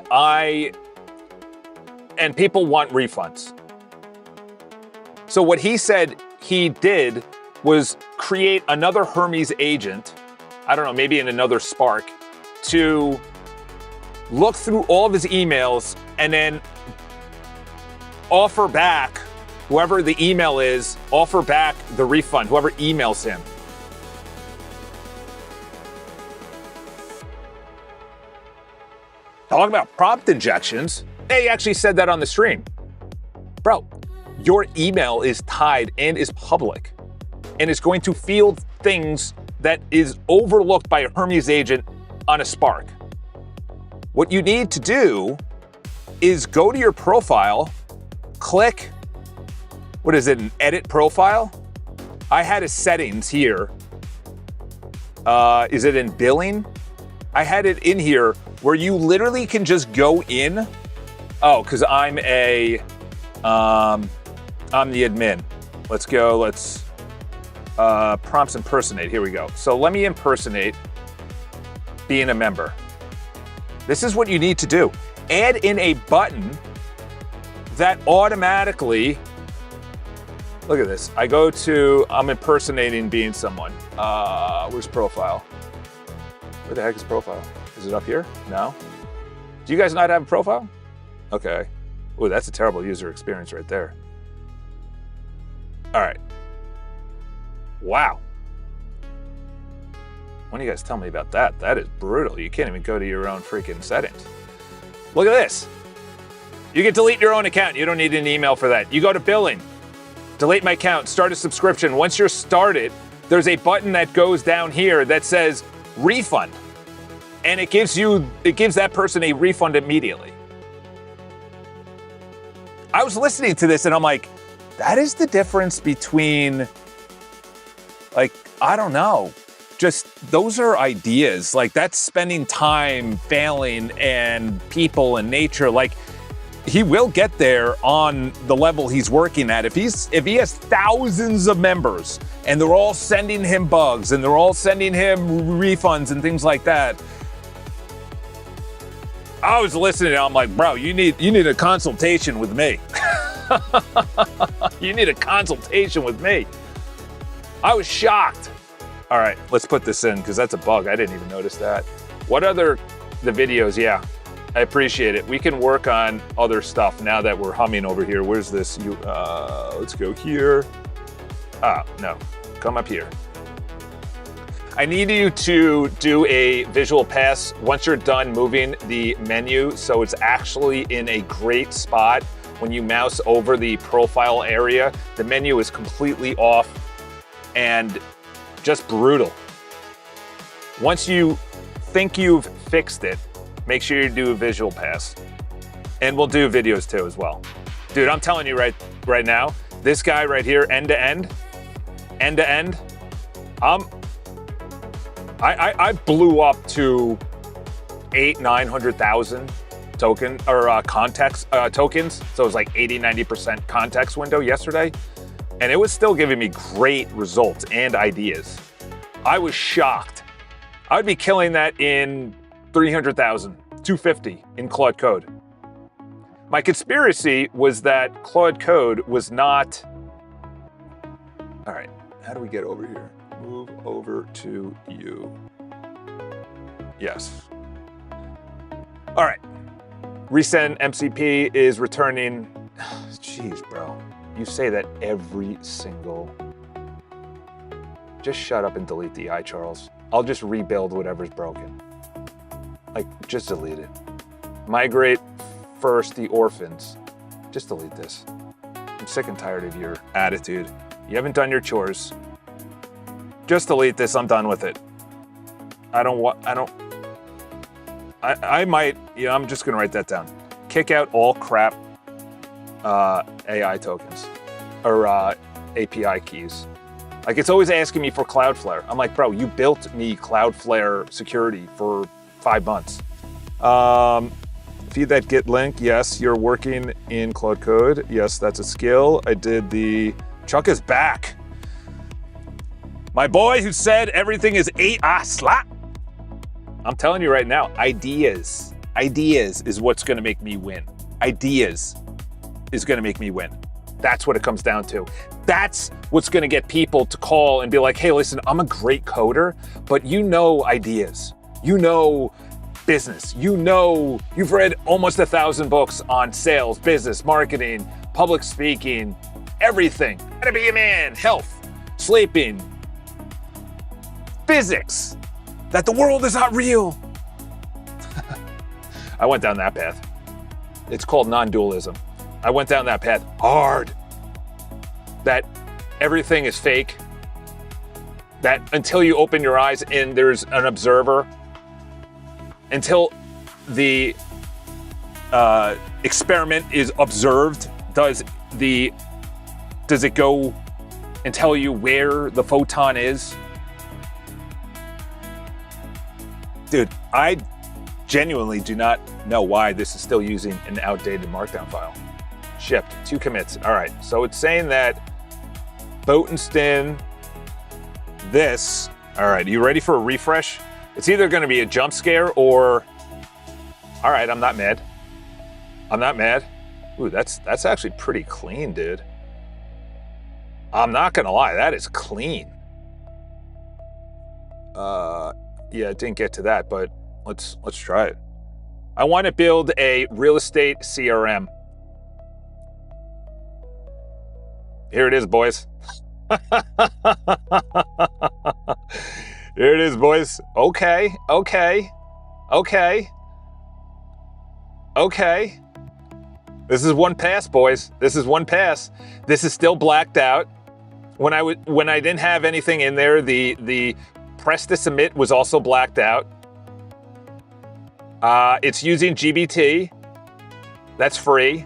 people want refunds. So what he said he did was create another Hermes agent, I don't know, maybe in another Spark, to look through all of his emails and then offer back, whoever the email is, offer back the refund, whoever emails him. Talking about prompt injections, they actually said that on the stream. Bro, your email is tied and is public and is going to field things that is overlooked by a Hermes agent on a Spark. What you need to do is go to your profile, click, what is it, an edit profile? I had a settings here. Is it in billing? I had it in here where you literally can just go in. Oh, because I'm the admin. Let's go, prompts impersonate, here we go. So let me impersonate being a member. This is what you need to do. Add in a button that automatically, look at this. I'm impersonating being someone. Where's profile? Where the heck is profile? Is it up here? No? Do you guys not have a profile? Okay. Oh, that's a terrible user experience right there. All right. Wow. Why don't you guys tell me about that? That is brutal. You can't even go to your own freaking settings. Look at this. You can delete your own account. You don't need an email for that. You go to billing, delete my account, start a subscription. Once you're started, there's a button that goes down here that says refund. And it gives that person a refund immediately. I was listening to this and I'm like, that is the difference between, like, I don't know, just those are ideas. Like, that's spending time failing and people and nature. Like, he will get there on the level he's working at. If he has thousands of members and they're all sending him bugs and they're all sending him refunds and things like that, I was listening and I'm like, bro, you need a consultation with me. You need a consultation with me. I was shocked. All right, let's put this in because that's a bug. I didn't even notice that. What other, the videos, yeah, I appreciate it. We can work on other stuff now that we're humming over here. Where's this? Let's go here. No, come up here. I need you to do a visual pass once you're done moving the menu so it's actually in a great spot. When you mouse over the profile area, the menu is completely off and just brutal. Once you think you've fixed it, make sure you do a visual pass. And we'll do videos too as well. Dude, I'm telling you right now, this guy right here, end to end, I blew up to 900,000 token or context tokens. So it was like 90% context window yesterday. And it was still giving me great results and ideas. I was shocked. I would be killing that in 300,000, 250 in Claude Code. My conspiracy was that Claude Code was not... All right, how do we get over here? Move over to you. Yes. All right. Resend MCP is returning. Jeez, bro. You say that every single... Just shut up and delete the Charles. I'll just rebuild whatever's broken. Like, just delete it. Migrate first the orphans. Just delete this. I'm sick and tired of your attitude. You haven't done your chores. Just delete this. I'm done with it. I might, I'm just gonna write that down. Kick out all crap AI tokens or API keys. Like, it's always asking me for Cloudflare. I'm like, bro, you built me Cloudflare security for 5 months. Feed that Git link. Yes, you're working in Claude Code. Yes, that's a skill. I did the... Chuck is back. My boy who said everything is slap. I'm telling you right now, ideas is what's gonna make me win. Ideas is gonna make me win. That's what it comes down to. That's what's gonna get people to call and be like, hey, listen, I'm a great coder, but you know ideas. You know business. You know, you've read almost 1,000 books on sales, business, marketing, public speaking, everything. How to be a man, health, sleeping, physics, that the world is not real. I went down that path. It's called non-dualism. I went down that path hard. That everything is fake. That until you open your eyes and there's an observer, until the experiment is observed, does it go and tell you where the photon is? Dude, I genuinely do not know why this is still using an outdated markdown file. Shipped, 2 commits. All right, so it's saying that Botenstein, this. All right, you ready for a refresh? It's either gonna be a jump scare or, all right, I'm not mad. I'm not mad. Ooh, that's actually pretty clean, dude. I'm not gonna lie, that is clean. Yeah, it didn't get to that, but let's try it. I want to build a real estate CRM. Here it is, boys. Here it is, boys. Okay. This is one pass, boys. This is one pass. This is still blacked out. When I didn't have anything in there, the press to submit was also blacked out. It's using GBT. That's free.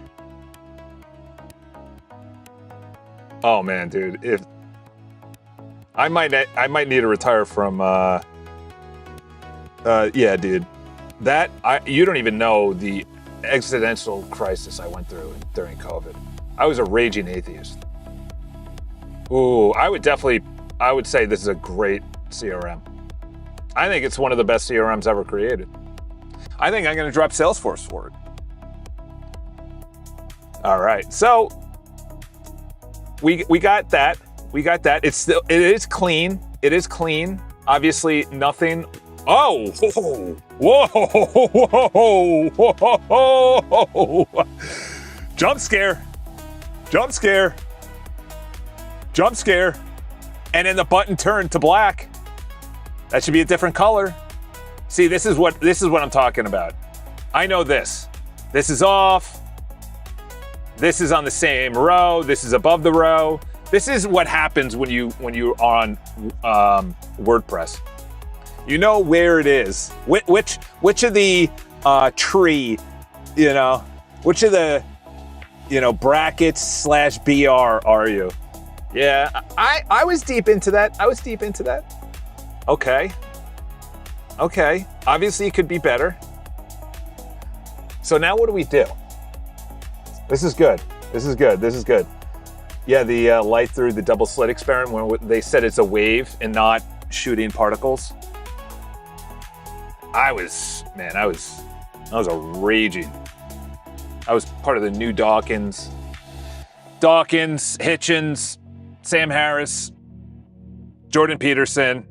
Oh man, dude, if I might need to retire from yeah, dude. You don't even know the existential crisis I went through during COVID. I was a raging atheist. Ooh, I would say this is a great CRM. I think it's one of the best CRMs ever created. I think I'm gonna drop Salesforce for it. All right, so we got that. We got that. It is clean. It is clean. Obviously, nothing. Oh, whoa, whoa, whoa, whoa. Jump scare. Jump scare. Jump scare. And then the button turned to black. That should be a different color. See, this is what I'm talking about. I know this. This is off. This is on the same row. This is above the row. This is what happens when you're on WordPress. You know where it is. Which of the tree, which of the brackets / BR, are you? Yeah, I was deep into that. Okay. Obviously, it could be better. So now what do we do? This is good. Yeah, the light through the double slit experiment when they said it's a wave and not shooting particles. I was a raging. I was part of the new Dawkins, Hitchens, Sam Harris, Jordan Peterson.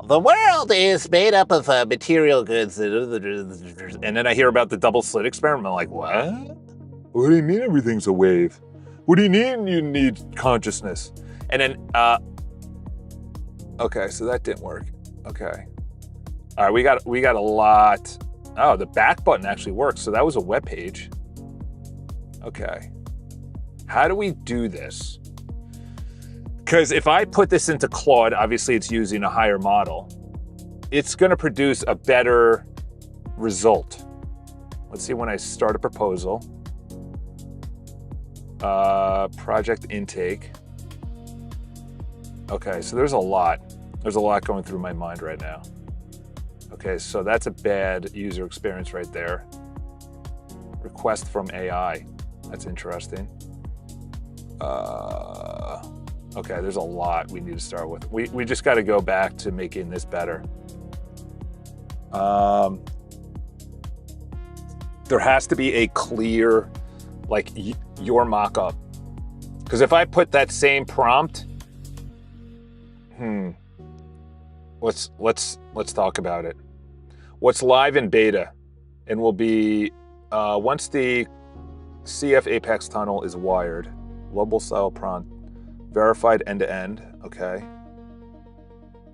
The world is made up of material goods.
And then I hear about the double slit experiment. I'm like, what? What do you mean everything's a wave? What do you mean you need consciousness? And then, okay, so that didn't work. Okay. All right, we got a lot. Oh, the back button actually works. So that was a web page. Okay. How do we do this? Because if I put this into Claude, obviously it's using a higher model. It's going to produce a better result. Let's see when I start a proposal. Project intake. Okay, so there's a lot. There's a lot going through my mind right now. Okay, so that's a bad user experience right there. Request from AI. That's interesting. Okay, there's a lot we need to start with. We just got to go back to making this better. There has to be a clear, like, your mock-up. Because if I put that same prompt, let's talk about it. What's live in beta and will be once the CF Apex tunnel is wired, global style prompt, verified end-to-end, okay.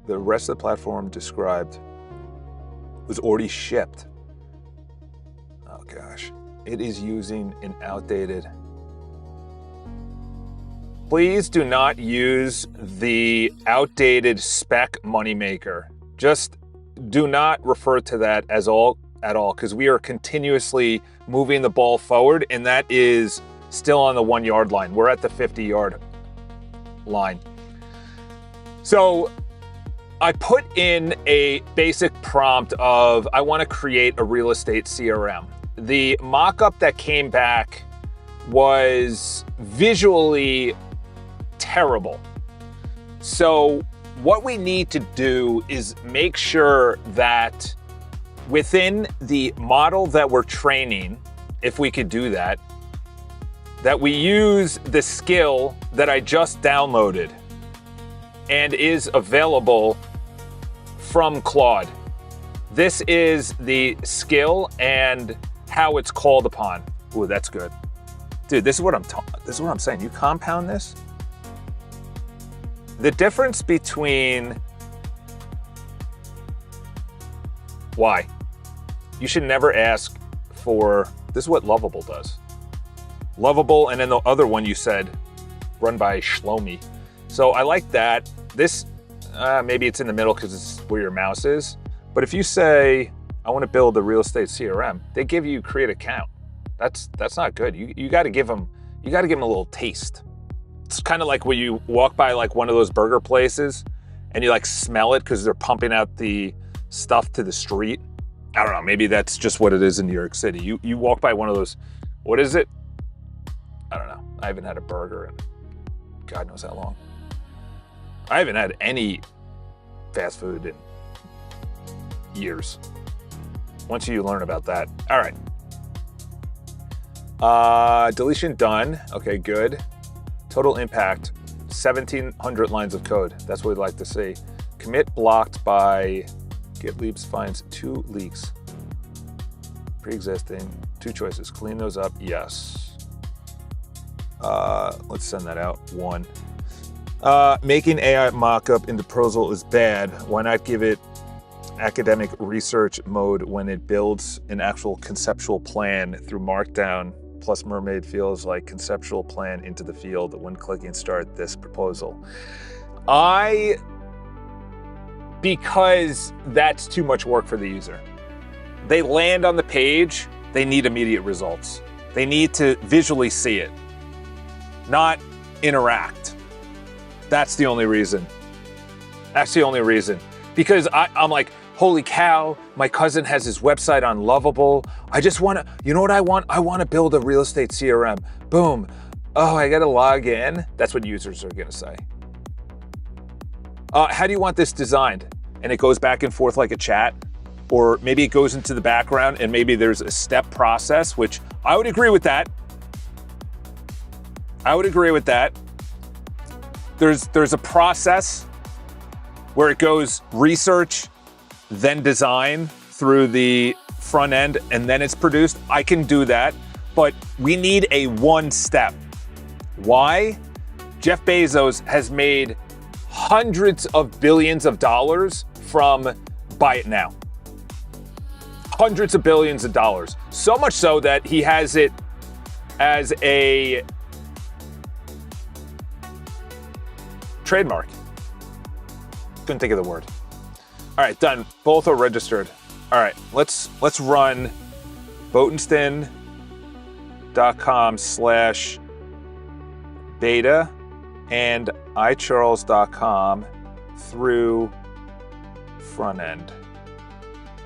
The rest of the platform described was already shipped. Oh gosh, it is using an outdated. Please do not use the outdated spec moneymaker. Just do not refer to that at all, because we are continuously moving the ball forward, and that is still on the 1 yard line. We're at the 50-yard line. So I put in a basic prompt of, I want to create a real estate CRM. The mock-up that came back was visually terrible. So what we need to do is make sure that within the model that we're training, if we could do that, that we use the skill that I just downloaded and is available from Claude. This is the skill and how it's called upon. Ooh, that's good. Dude, this is what I'm saying. You compound this. The difference between why? You should never ask for, this is what Lovable does. Lovable, and then the other one you said, run by Shlomi. So I like that. This, maybe it's in the middle because it's where your mouse is. But if you say, I want to build a real estate CRM, they give you create account. That's not good. You got to give them a little taste. It's kind of like when you walk by like one of those burger places and you like smell it because they're pumping out the stuff to the street. I don't know, maybe that's just what it is in New York City. You walk by one of those, what is it? I don't know. I haven't had a burger in God knows how long. I haven't had any fast food in years. Once you learn about that. All right. Deletion done. Okay, good. Total impact, 1,700 lines of code. That's what we'd like to see. Commit blocked by GitLeaps finds 2 leaks. Pre-existing, 2 choices. Clean those up, yes. Let's send that out, 1. Making AI mockup into Prozl is bad. Why not give it academic research mode when it builds an actual conceptual plan through Markdown? Plus Mermaid feels like conceptual plan into the field when clicking start this proposal. Because that's too much work for the user. They land on the page, they need immediate results. They need to visually see it, not interact. That's the only reason. That's the only reason. Because I'm like, holy cow, my cousin has his website on Lovable. I just want to, you know what I want? I want to build a real estate CRM. Boom. Oh, I got to log in. That's what users are going to say. How do you want this designed? And it goes back and forth like a chat. Or maybe it goes into the background and maybe there's a step process, which I would agree with that. I would agree with that. There's a process where it goes research, then design through the front end, and then it's produced. I can do that, but we need a one step. Why? Jeff Bezos has made hundreds of billions of dollars from Buy It Now. Hundreds of billions of dollars. So much so that he has it as a trademark. Couldn't think of the word. All right, done. Both are registered. All right, let's run botenston.com/beta and iCharles.com through front end.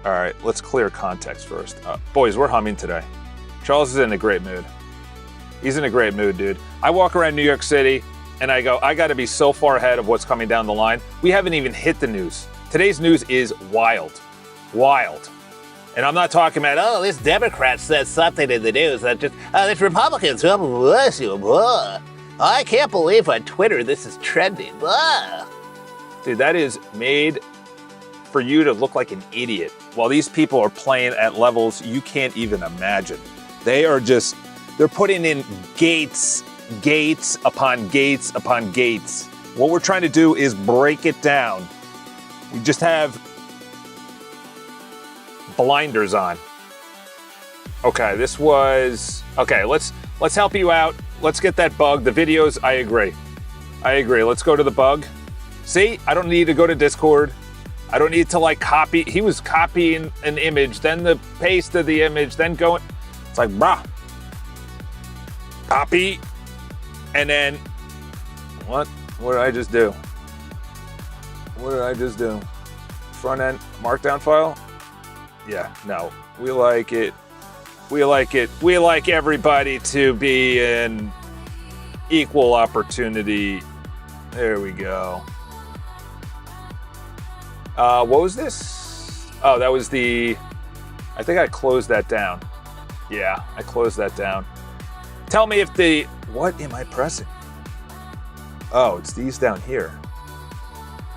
All right, let's clear context first. Boys, we're humming today. Charles is in a great mood. He's in a great mood, dude. I walk around New York City and I go, I gotta be so far ahead of what's coming down the line. We haven't even hit the news. Today's news is wild. Wild. And I'm not talking about,
Oh, this Democrat says something in the news that just, this Republicans, oh, bless you, I can't believe on Twitter this is trending.
dude, that is made for you to look like an idiot while these people are playing at levels you can't even imagine. They're putting in gates upon gates upon gates. What we're trying to do is break it down. We just have blinders on. Okay, let's help you out. Let's get that bug. The videos, I agree. Let's go to the bug. See, I don't need to go to Discord. I don't need to copy. He was copying an image, then the paste of the image, then going. It's like, brah. Copy. And then, what did I just do? Front end markdown file? Yeah, no, we like it. We like everybody to be an equal opportunity. There we go. What was this? Oh, that was I think I closed that down. Yeah, I closed that down. Tell me if what am I pressing? Oh, it's these down here.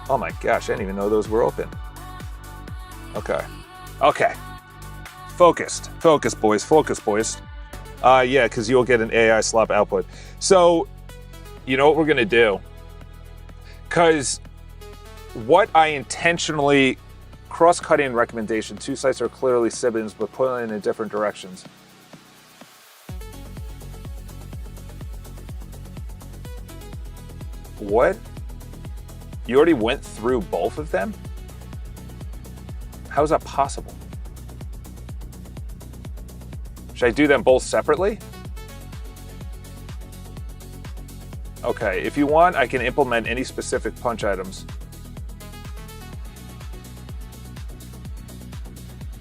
Oh my gosh, I didn't even know those were open. Okay. Focus, boys. Yeah, because you'll get an AI slop output. So, you know what we're gonna do? Because what I intentionally cross-cutting recommendation, two sites are clearly siblings but pulling in different directions. What? You already went through both of them? How is that possible? Should I do them both separately? Okay, if you want, I can implement any specific punch items.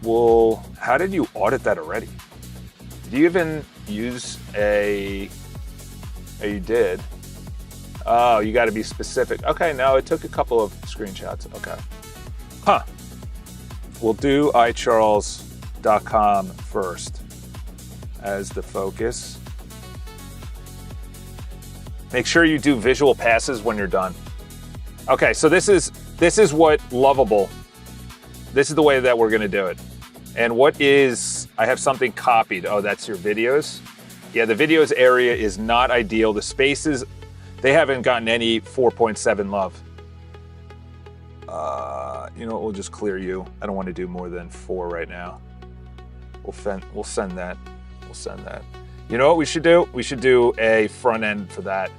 Well, how did you audit that already? Did you even use Oh, you did. Oh, you got to be specific. Okay, no, it took a couple of screenshots. Okay. Huh. We'll do iCharles.com first as the focus. Make sure you do visual passes when you're done. Okay, so this is what Lovable. This is the way that we're going to do it. And I have something copied. Oh, that's your videos? Yeah, the videos area is not ideal. The spaces, they haven't gotten any 4.7 love. You know what, we'll just clear you. I don't want to do more than 4 right now. We'll send that. You know what we should do? We should do a front end for that.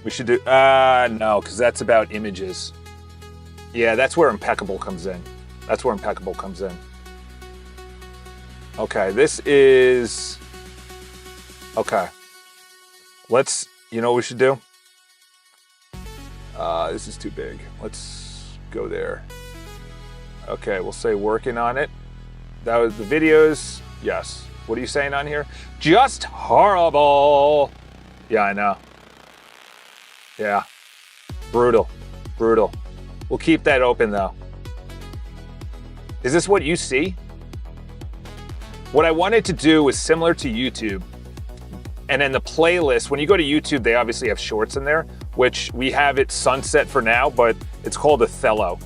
We should do, no, because that's about images. Yeah, that's where Impeccable comes in. Okay, this is... Okay. You know what we should do? This is too big. Let's go there. Okay, we'll say working on it. That was the videos. Yes. What are you saying on here? Just horrible. Yeah, I know. Yeah. Brutal. Brutal. We'll keep that open though. Is this what you see? What I wanted to do was similar to YouTube. And then the playlist, when you go to YouTube, they obviously have shorts in there, which we have it sunset for now, but it's called Othello.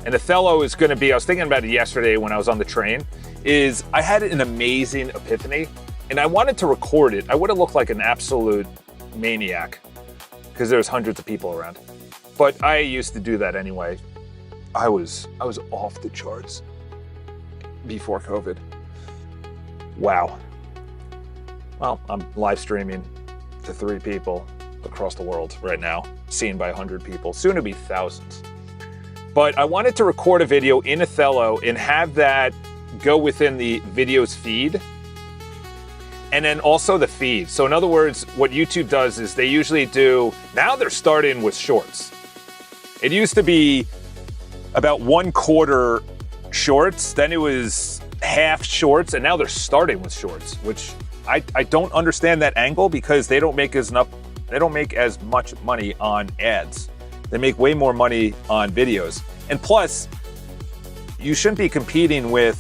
And Othello is gonna be, I was thinking about it yesterday when I was on the train, is I had an amazing epiphany and I wanted to record it. I would have looked like an absolute maniac because there's hundreds of people around. But I used to do that anyway. I was off the charts before COVID. Wow. Well, I'm live streaming to 3 people across the world right now, seen by 100 people, soon to be thousands. But I wanted to record a video in Othello and have that go within the videos feed and then also the feed. So in other words, what YouTube does is they usually do, now they're starting with shorts. It used to be about 1/4 shorts, then it was half shorts, and now they're starting with shorts, which I don't understand that angle because they don't make as much money on ads. They make way more money on videos. And plus, you shouldn't be competing with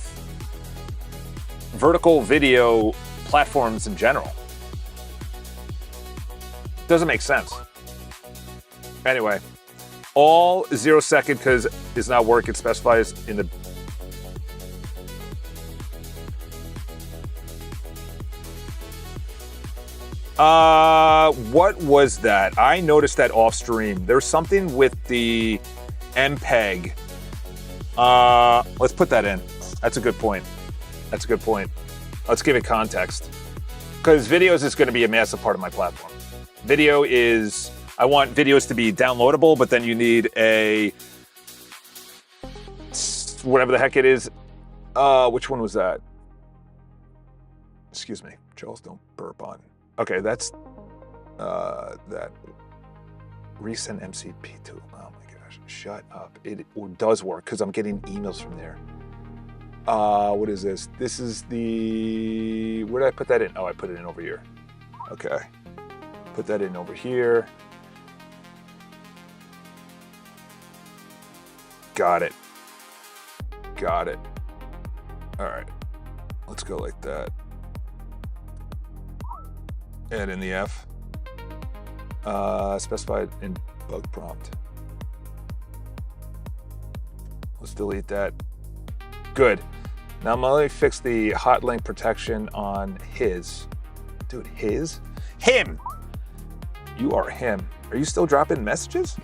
vertical video platforms in general. Doesn't make sense. Anyway, all 0 second because it's not working, specifies in the... What was that? I noticed that off stream. There's something with the MPEG. Let's put that in. That's a good point. That's a good point. Let's give it context. Because videos is going to be a massive part of my platform. Video is, I want videos to be downloadable, but then you need a, whatever the heck it is. Which one was that? Excuse me. Charles, don't burp on. Okay, that's that recent MCP2. Oh my gosh, shut up. It does work because I'm getting emails from there. What is this? This is the, where did I put that in? Oh, I put it in over here. Okay, put that in over here. Got it. Got it. All right, let's go like that. Add in the F. Specified in bug prompt. Let's delete that. Good. Now I'm gonna fix the hot link protection on his. Dude, his? Him! You are him. Are you still dropping messages?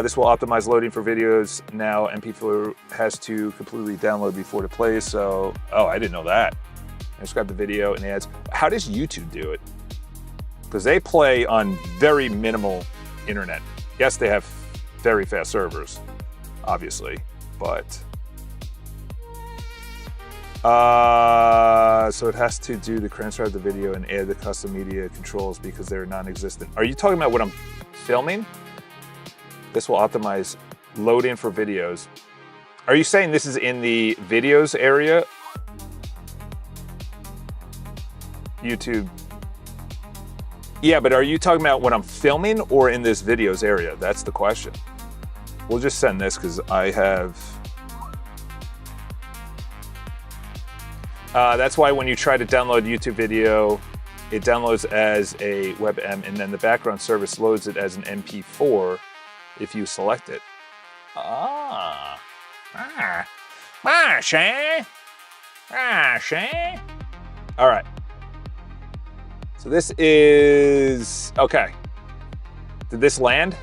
This will optimize loading for videos. Now MP4 has to completely download before it plays, so... Oh, I didn't know that. I just grab the video and adds. How does YouTube do it? Because they play on very minimal internet. Yes, they have very fast servers, obviously, but... so it has to do to transcribe the video and add the custom media controls because they're non-existent. Are you talking about what I'm filming? This will optimize loading for videos. Are you saying this is in the videos area? YouTube. Yeah, but are you talking about when I'm filming or in this videos area? That's the question. We'll just send this because I have... that's why when you try to download YouTube video, it downloads as a WebM and then the background service loads it as an MP4 if you select it. All right. So this is, okay. Did this land?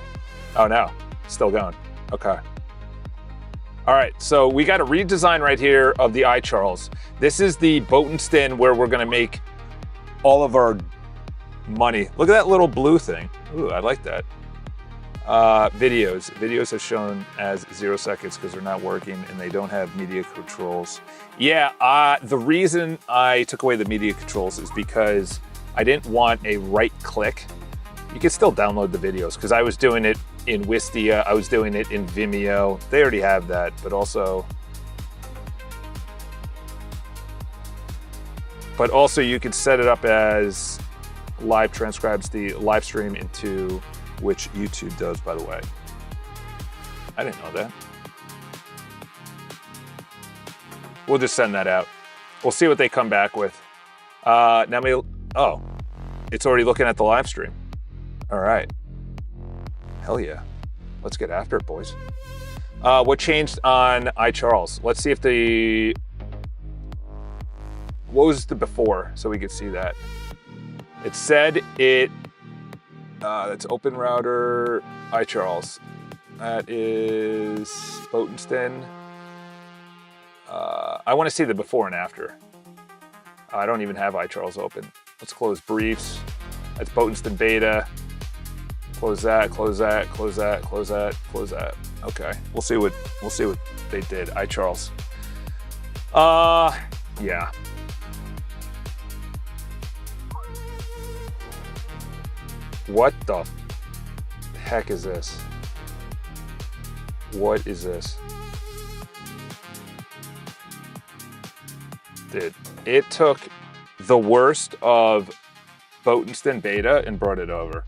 Oh no, still going. Okay. All right, so we got a redesign right here of the iCharles. This is the Boatenston where we're gonna make all of our money. Look at that little blue thing. Ooh, I like that. Videos are shown as 0 seconds because they're not working and they don't have media controls. Yeah, the reason I took away the media controls is because I didn't want a right click. You can still download the videos because I was doing it in Wistia, I was doing it in Vimeo. They already have that, but also you could set it up as live transcribes the live stream into, which YouTube does, by the way. I didn't know that. We'll just send that out. We'll see what they come back with. Oh, it's already looking at the live stream. All right. Hell yeah. Let's get after it, boys. What changed on iCharles? Let's see if what was the before so we could see that. It said that's Open Router iCharles. That is Boatenston. I want to see the before and after. I don't even have iCharles open. Let's close briefs. That's Boatenston beta. Close that, close that, close that, close that, close that. Okay, we'll see what they did. iCharles. Yeah. What the heck is this? What is this? Dude, it took the worst of Boatenston beta and brought it over.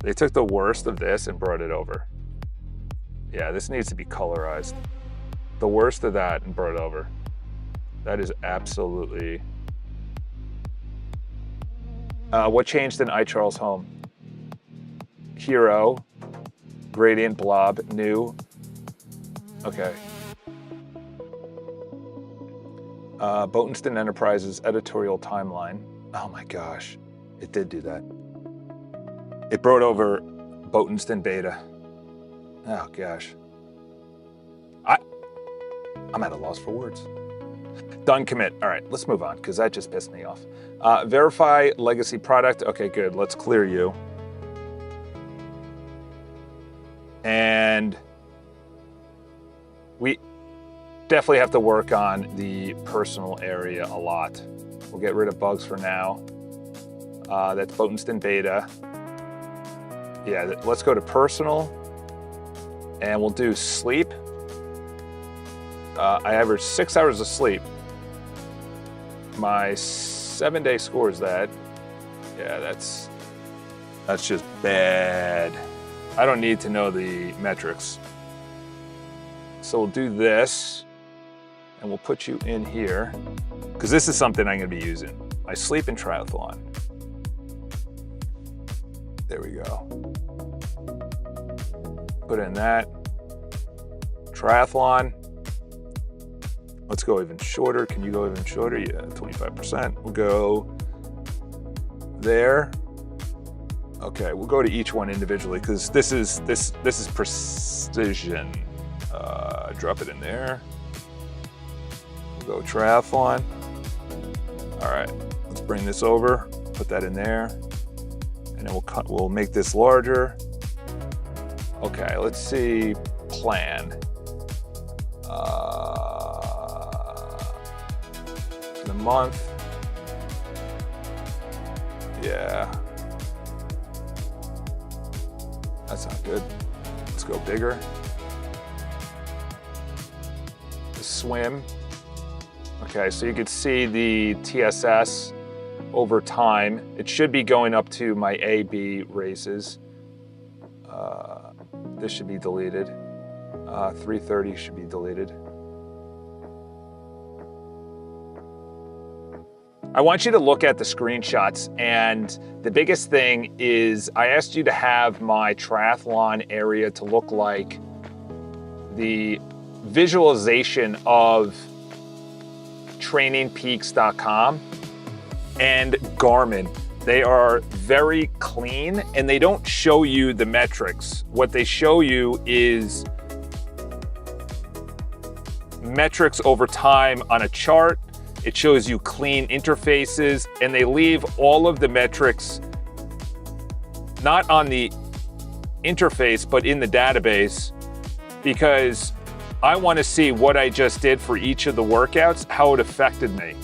They took the worst of this and brought it over. Yeah, this needs to be colorized. The worst of that and brought it over. That is absolutely... what changed in iCharles Home? Hero, Gradient, Blob, New. Okay. Boatenston Enterprises editorial timeline. Oh my gosh, it did do that. It brought over Boatenston beta. Oh gosh. I'm at a loss for words. Done commit. All right, let's move on because that just pissed me off. Verify legacy product. Okay, good. Let's clear you. And we definitely have to work on the personal area a lot. We'll get rid of bugs for now. That's Boatenston beta. Yeah, let's go to personal and we'll do sleep. I average 6 hours of sleep. My 7-day score is that. Yeah, that's just bad. I don't need to know the metrics. So we'll do this and we'll put you in here because this is something I'm going to be using. I sleep in triathlon. There we go. Put in that. Triathlon. Let's go even shorter. Can you go even shorter? Yeah, 25%. We'll go there. Okay, we'll go to each one individually because this is precision. Drop it in there. We'll go triathlon. All right, let's bring this over. Put that in there, and then we'll make this larger. Okay, let's see plan. The month. Yeah. That's not good. Let's go bigger. The swim. Okay, so you can see the TSS over time. It should be going up to my A-B races. This should be deleted. 330 should be deleted. I want you to look at the screenshots, and the biggest thing is I asked you to have my triathlon area to look like the visualization of trainingpeaks.com and Garmin. They are very clean and they don't show you the metrics. What they show you is metrics over time on a chart. It shows you clean interfaces, and they leave all of the metrics not on the interface, but in the database, because I want to see what I just did for each of the workouts, how it affected me.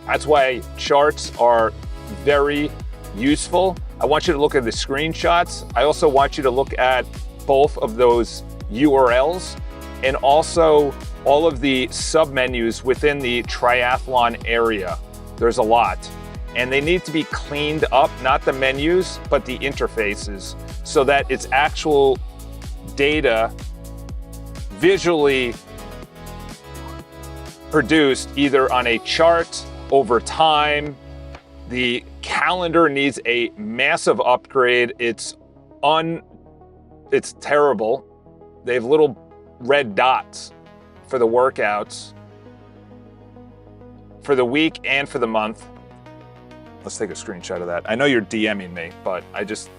That's why charts are very useful. I want you to look at the screenshots. I also want you to look at both of those URLs and also all of the submenus within the triathlon area. There's a lot. And they need to be cleaned up, not the menus, but the interfaces, so that it's actual data visually produced either on a chart over time. The calendar needs a massive upgrade. It's terrible. They have little red dots for the workouts for the week and for the month. Let's take a screenshot of that. I know you're DMing me, but I just,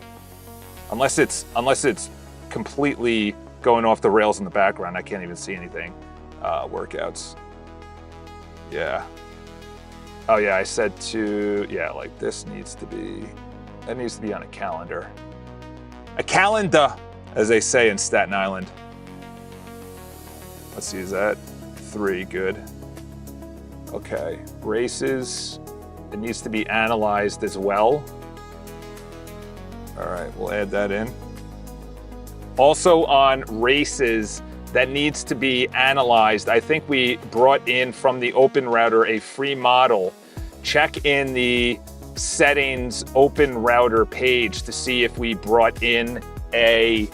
unless it's completely going off the rails in the background, I can't even see anything. Workouts. Yeah. Oh yeah, I said like this needs to be on a calendar. A calendar, as they say in Staten Island. Let's see, is that 3? Good. Okay, races, it needs to be analyzed as well. All right, we'll add that in. Also on races, that needs to be analyzed. I think we brought in from the Open Router a free model. Check in the settings Open Router page to see if we brought in a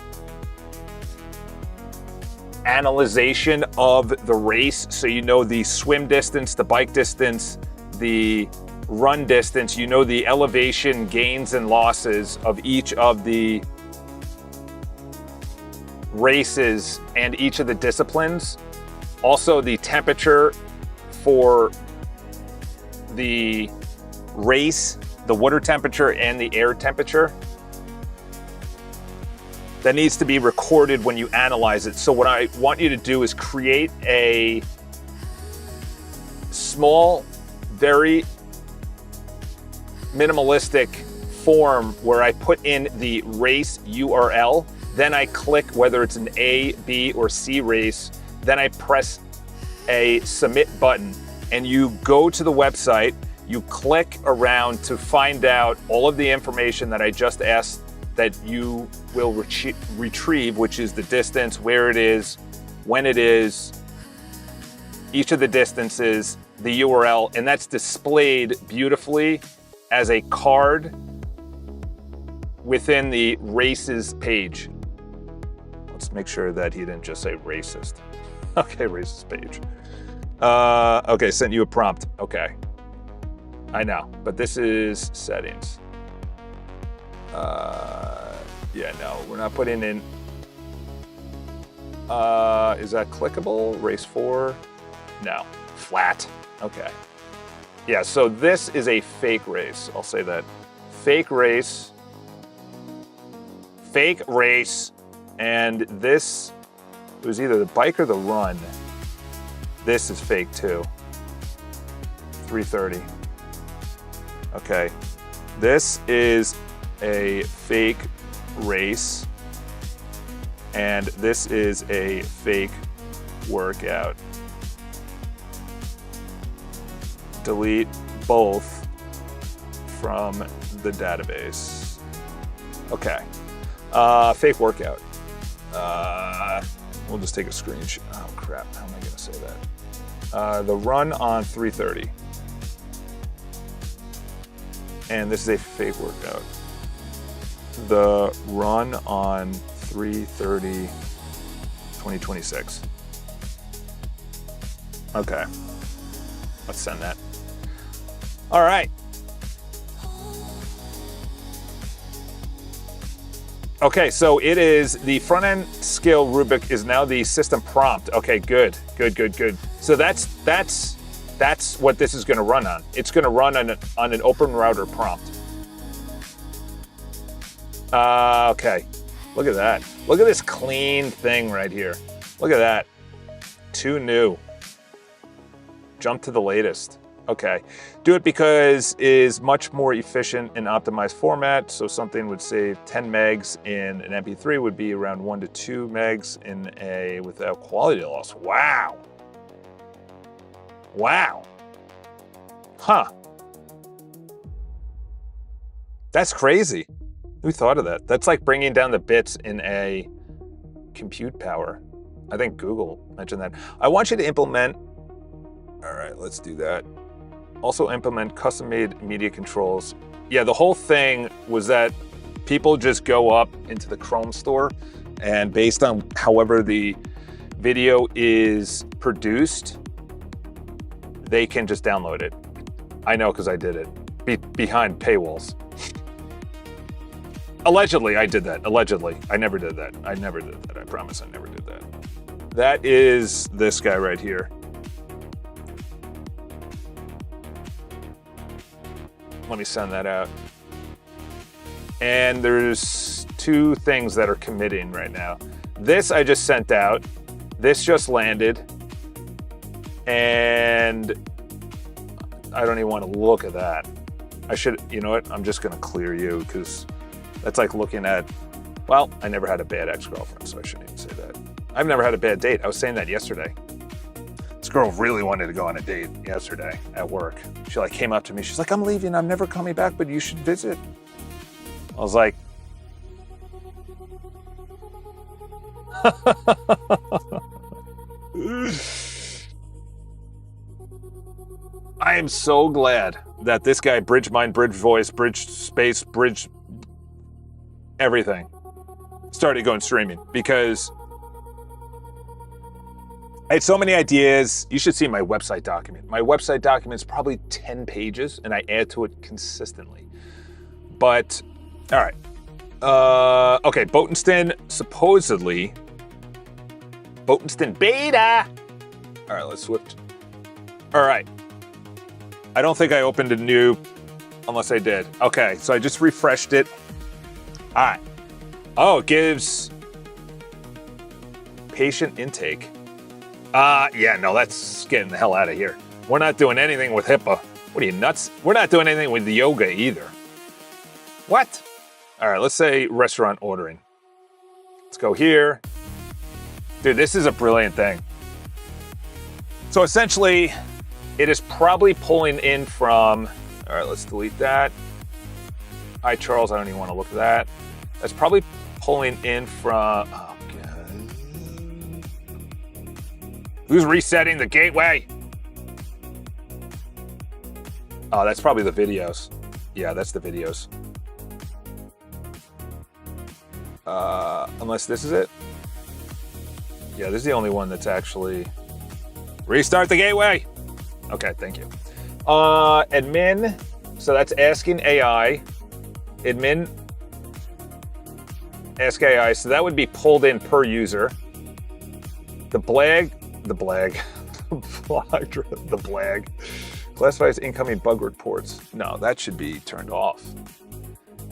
analyzation of the race, so you know the swim distance, the bike distance, the run distance, you know the elevation gains and losses of each of the races and each of the disciplines. Also the temperature for the race, the water temperature and the air temperature. That needs to be recorded when you analyze it. So what I want you to do is create a small, very minimalistic form where I put in the race URL. Then I click whether it's an A, B, or C race. Then I press a submit button and you go to the website, you click around to find out all of the information that I just asked that you will retrieve, which is the distance, where it is, when it is, each of the distances, the URL, and that's displayed beautifully as a card within the races page. Let's make sure that he didn't just say racist. Okay, racist page. Okay, sent you a prompt. Okay. I know, but this is settings. Yeah, no, we're not putting in. Is that clickable? Race 4? No. Flat. Okay. Yeah, so this is a fake race. I'll say that. Fake race. Fake race. And this was either the bike or the run. This is fake too. 3:30. Okay. This is a fake race, and this is a fake workout. Delete both from the database. Okay. Fake workout. We'll just take a screenshot. Oh crap, how am I gonna say that? The run on 3:30. And this is a fake workout. The run on 3:30, 2026. Okay. Let's send that. All right. Okay, so it is the front end skill rubric is now the system prompt. Okay, good. So that's what this is going to run on. It's going to run on an Open Router prompt. Okay, look at that. Look at this clean thing right here. Look at that. Too new. Jump to the latest. Okay. Do it because is much more efficient in optimized format. So something would save 10 megs in an MP3 would be around 1 to 2 megs in a without quality loss. Wow. Wow. Huh. That's crazy. Who thought of that? That's like bringing down the bits in a compute power. I think Google mentioned that. I want you to implement, all right, let's do that. Also implement custom-made media controls. Yeah, the whole thing was that people just go up into the Chrome store and based on however the video is produced, they can just download it. I know because I did it behind paywalls. Allegedly, I did that. Allegedly. I never did that. I never did that. I promise I never did that. That is this guy right here. Let me send that out. And there's 2 things that are committing right now. This I just sent out. This just landed. And I don't even want to look at that. I should, you know what? I'm just going to clear you because that's like looking at, well, I never had a bad ex-girlfriend, so I shouldn't even say that. I've never had a bad date. I was saying that yesterday. This girl really wanted to go on a date yesterday at work. She like came up to me. She's like, I'm leaving. I'm never coming back, but you should visit. I was like, I am so glad that this guy, bridge mind, bridge voice, bridge space, bridge everything, started going streaming because I had so many ideas. You should see my website document. My website document is probably 10 pages and I add to it consistently. But, all right. Okay, Botenstein supposedly, Botenstein beta. All right, let's switch. All right. I don't think I opened a new, unless I did. Okay, so I just refreshed it. All right. Oh, it gives patient intake. Yeah, no, that's getting the hell out of here. We're not doing anything with HIPAA. What are you, nuts? We're not doing anything with yoga either. What? All right, let's say restaurant ordering. Let's go here. Dude, this is a brilliant thing. So essentially, it is probably pulling in from, all right, let's delete that. Hi, Charles, I don't even want to look at that. That's probably pulling in from, oh, God. Who's resetting the gateway? Oh, that's probably the videos. Yeah, that's the videos. Unless this is it. Yeah, this is the only one that's actually, restart the gateway. Okay, thank you. Admin, so that's asking AI. Admin, ask AI, so that would be pulled in per user. The blag, classifies incoming bug reports. No, that should be turned off.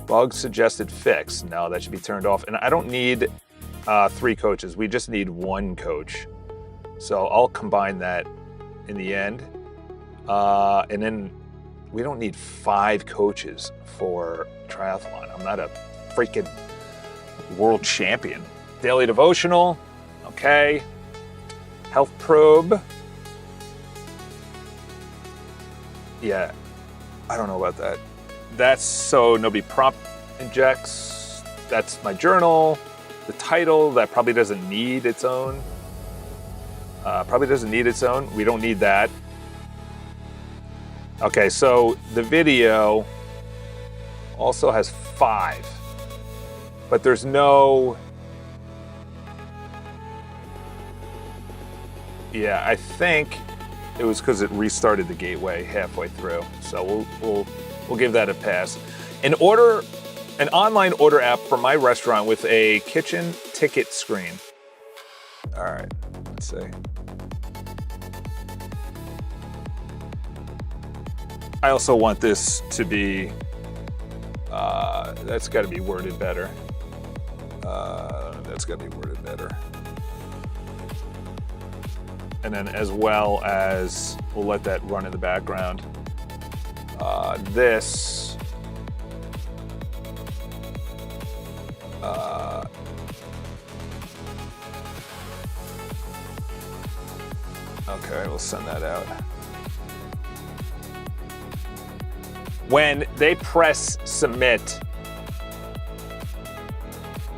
Bug suggested fix. No, that should be turned off. And I don't need 3 coaches. We just need 1 coach. So I'll combine that in the end. And then we don't need 5 coaches for triathlon. I'm not a freaking world champion. Daily devotional. Okay. Health probe. Yeah, I don't know about that. That's so nobody prompt injects. That's my journal. The title, that probably doesn't need its own. We don't need that. Okay, so the video also has 5, but there's no. Yeah, I think it was because it restarted the gateway halfway through. So we'll give that a pass. An online order app for my restaurant with a kitchen ticket screen. All right, let's see. I also want this to be, that's got to be worded better. And then as well as, we'll let that run in the background. This. Okay, we'll send that out. When they press submit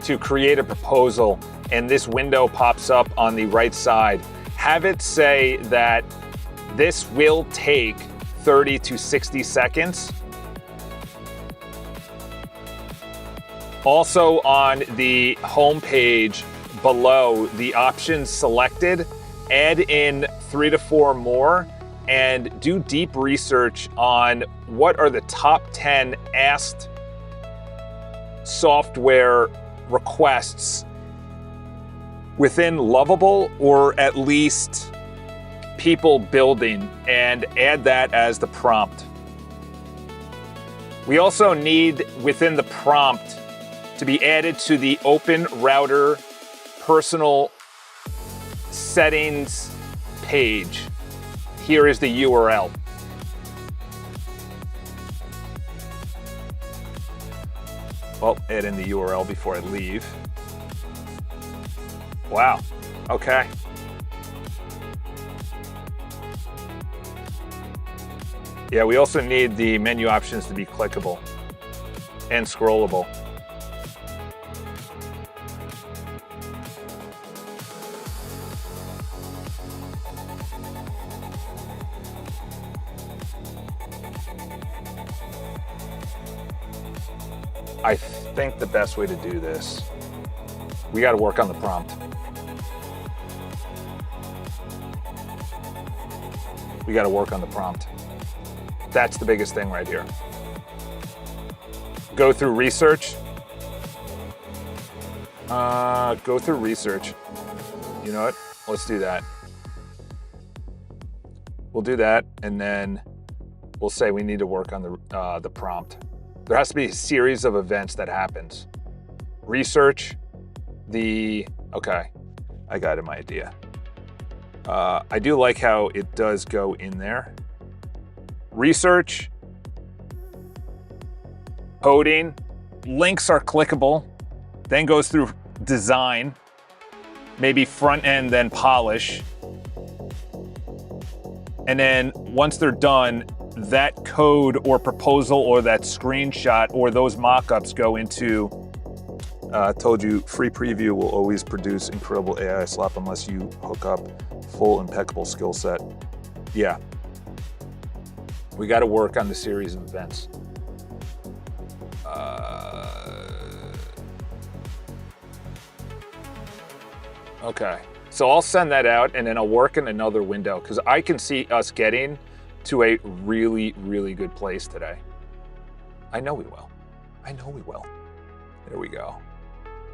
to create a proposal and this window pops up on the right side, have it say that this will take 30 to 60 seconds. Also on the home page below, the options selected, add in 3 to 4 more and do deep research on what are the top 10 asked software requests within Lovable, or at least people building, and add that as the prompt. We also need within the prompt to be added to the Open Router personal settings page. Here is the URL. Well, add in the URL before I leave. Wow, okay. Yeah, we also need the menu options to be clickable and scrollable. I think the best way to do this, we got to work on the prompt. We got to work on the prompt. That's the biggest thing right here. Go through research. Go through research. You know what? Let's do that. We'll do that, and then we'll say we need to work on the prompt. There has to be a series of events that happens. Research, okay, I got my idea. I do like how it does go in there. Research, coding, links are clickable, then goes through design, maybe front end, then polish. And then once they're done, that code or proposal or that screenshot or those mock-ups go into, told you, free preview will always produce incredible AI slop unless you hook up full impeccable skill set. Yeah. We got to work on the series of events. Okay, so I'll send that out and then I'll work in another window because I can see us getting to a really, really good place today. I know we will. I know we will. There we go.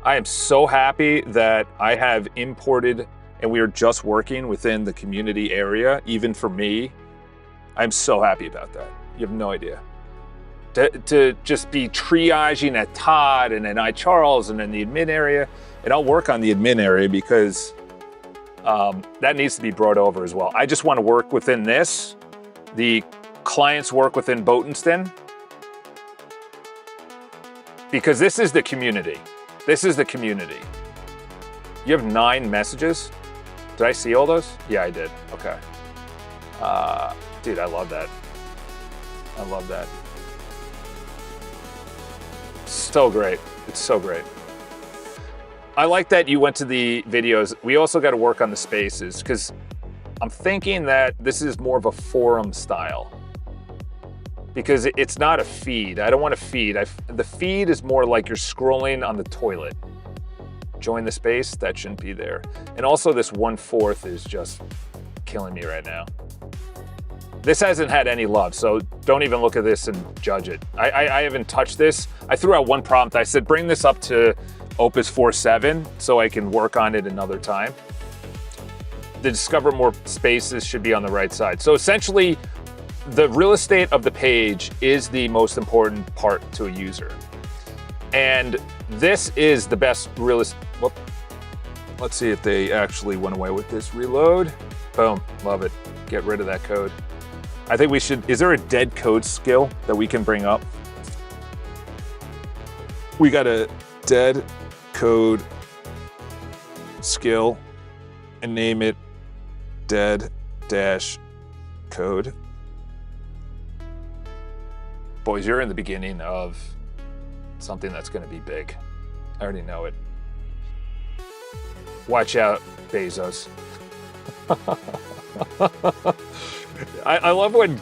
I am so happy that I have imported and we are just working within the community area, even for me. I'm so happy about that. You have no idea. To just be triaging at Todd and then Charles and then the admin area, and I'll work on the admin area because that needs to be brought over as well. I just want to work within this. The clients work within Botenston because this is the community. This is the community. You have 9 messages. Did I see all those? Yeah, I did. Okay. Dude, I love that. I love that. So great. It's so great. I like that you went to the videos. We also got to work on the spaces because I'm thinking that this is more of a forum style because it's not a feed. I don't want a feed. The feed is more like you're scrolling on the toilet. Join the space, that shouldn't be there. And also this 1/4 is just killing me right now. This hasn't had any love, so don't even look at this and judge it. I haven't touched this. I threw out one prompt. I said, bring this up to Opus 4.7 so I can work on it another time. The discover more spaces should be on the right side. So essentially, the real estate of the page is the most important part to a user. And this is the best real estate. Let's see if they actually went away with this. Reload. Boom, love it. Get rid of that code. I think we should, is there a dead code skill that we can bring up? We got a dead code skill and name it dead dash code. Boys, you're in the beginning of something that's going to be big. I already know it. Watch out, Bezos. I love when.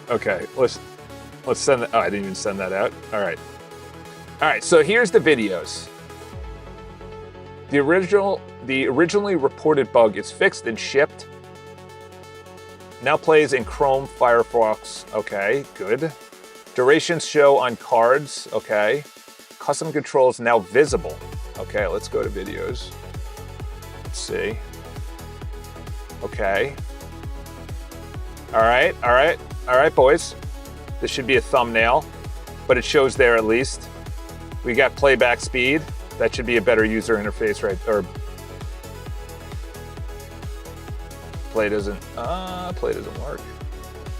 Okay, let's send that. Oh, I didn't even send that out. All right. So here's the videos. The originally reported bug is fixed and shipped. Now plays in Chrome, Firefox. Okay, good. Durations show on cards. Okay. Custom controls now visible. Okay, let's go to videos. Let's see. Okay. All right, boys. This should be a thumbnail, but it shows there at least. We got playback speed. That should be a better user interface, right? Or play doesn't work.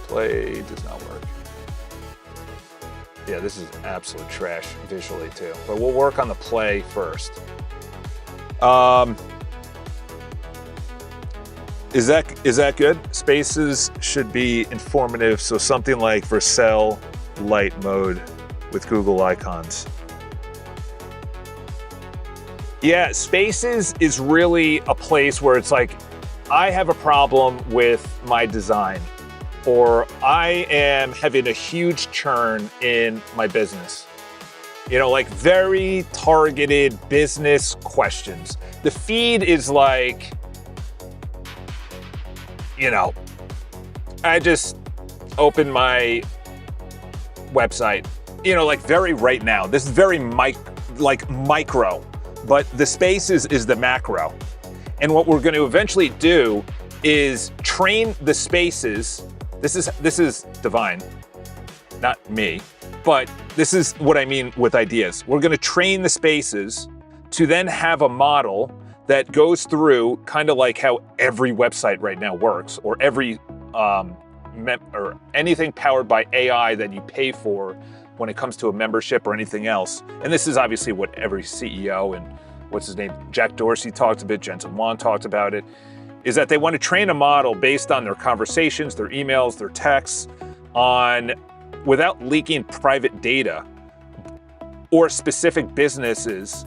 Play does not work. Yeah, this is absolute trash visually too. But we'll work on the play first. Is that good? Spaces should be informative, so something like Vercel light mode with Google icons. Yeah, Spaces is really a place where it's like, I have a problem with my design, or I am having a huge churn in my business. You know, like very targeted business questions. The feed is like, you know, I just opened my website, you know, like very right now. This is very micro, but the Spaces is the macro. And what we're going to eventually do is train the Spaces. This is divine, not me, but this is what I mean with ideas. We're going to train the Spaces to then have a model that goes through kind of like how every website right now works, or every or anything powered by AI that you pay for when it comes to a membership or anything else. And this is obviously what every CEO and what's his name, Jack Dorsey talked about, Jensen Huang talked about it, is that they want to train a model based on their conversations, their emails, their texts, without leaking private data or specific businesses.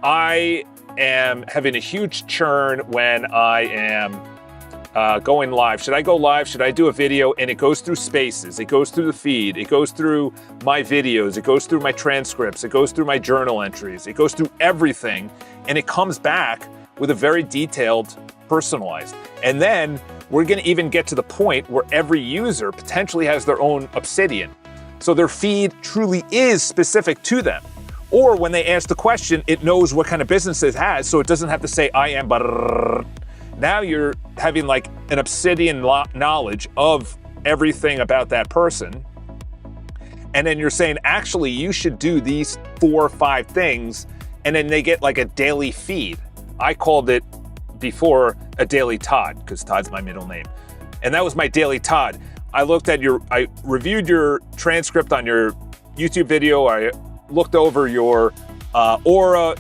I am having a huge churn when I am going live. Should I go live? Should I do a video? And it goes through Spaces. It goes through the feed. It goes through my videos. It goes through my transcripts. It goes through my journal entries. It goes through everything. And it comes back with a very detailed, personalized. And then we're going to even get to the point where every user potentially has their own Obsidian. So their feed truly is specific to them. Or when they ask the question, it knows what kind of business it has, so it doesn't have to say, I am, but now you're having like an Obsidian knowledge of everything about that person. And then you're saying, actually, you should do these 4 or 5 things. And then they get like a daily feed. I called it before a daily Todd, because Todd's my middle name. And that was my daily Todd. I reviewed your transcript on your YouTube video. I looked over your Aura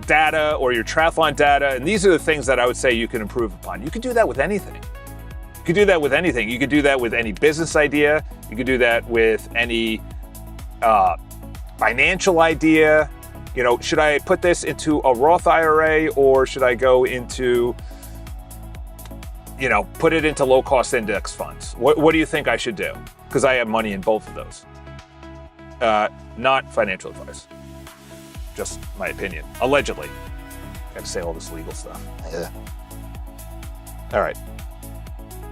data or your triathlon data, and these are the things that I would say you can improve upon. You could do that with anything. You could do that with anything. You could do that with any business idea. You could do that with any financial idea. You know, should I put this into a Roth IRA, or should I go into, you know, put it into low-cost index funds? What do you think I should do? Because I have money in both of those. Not financial advice. Just my opinion. Allegedly. Got to say all this legal stuff.
Yeah.
All right.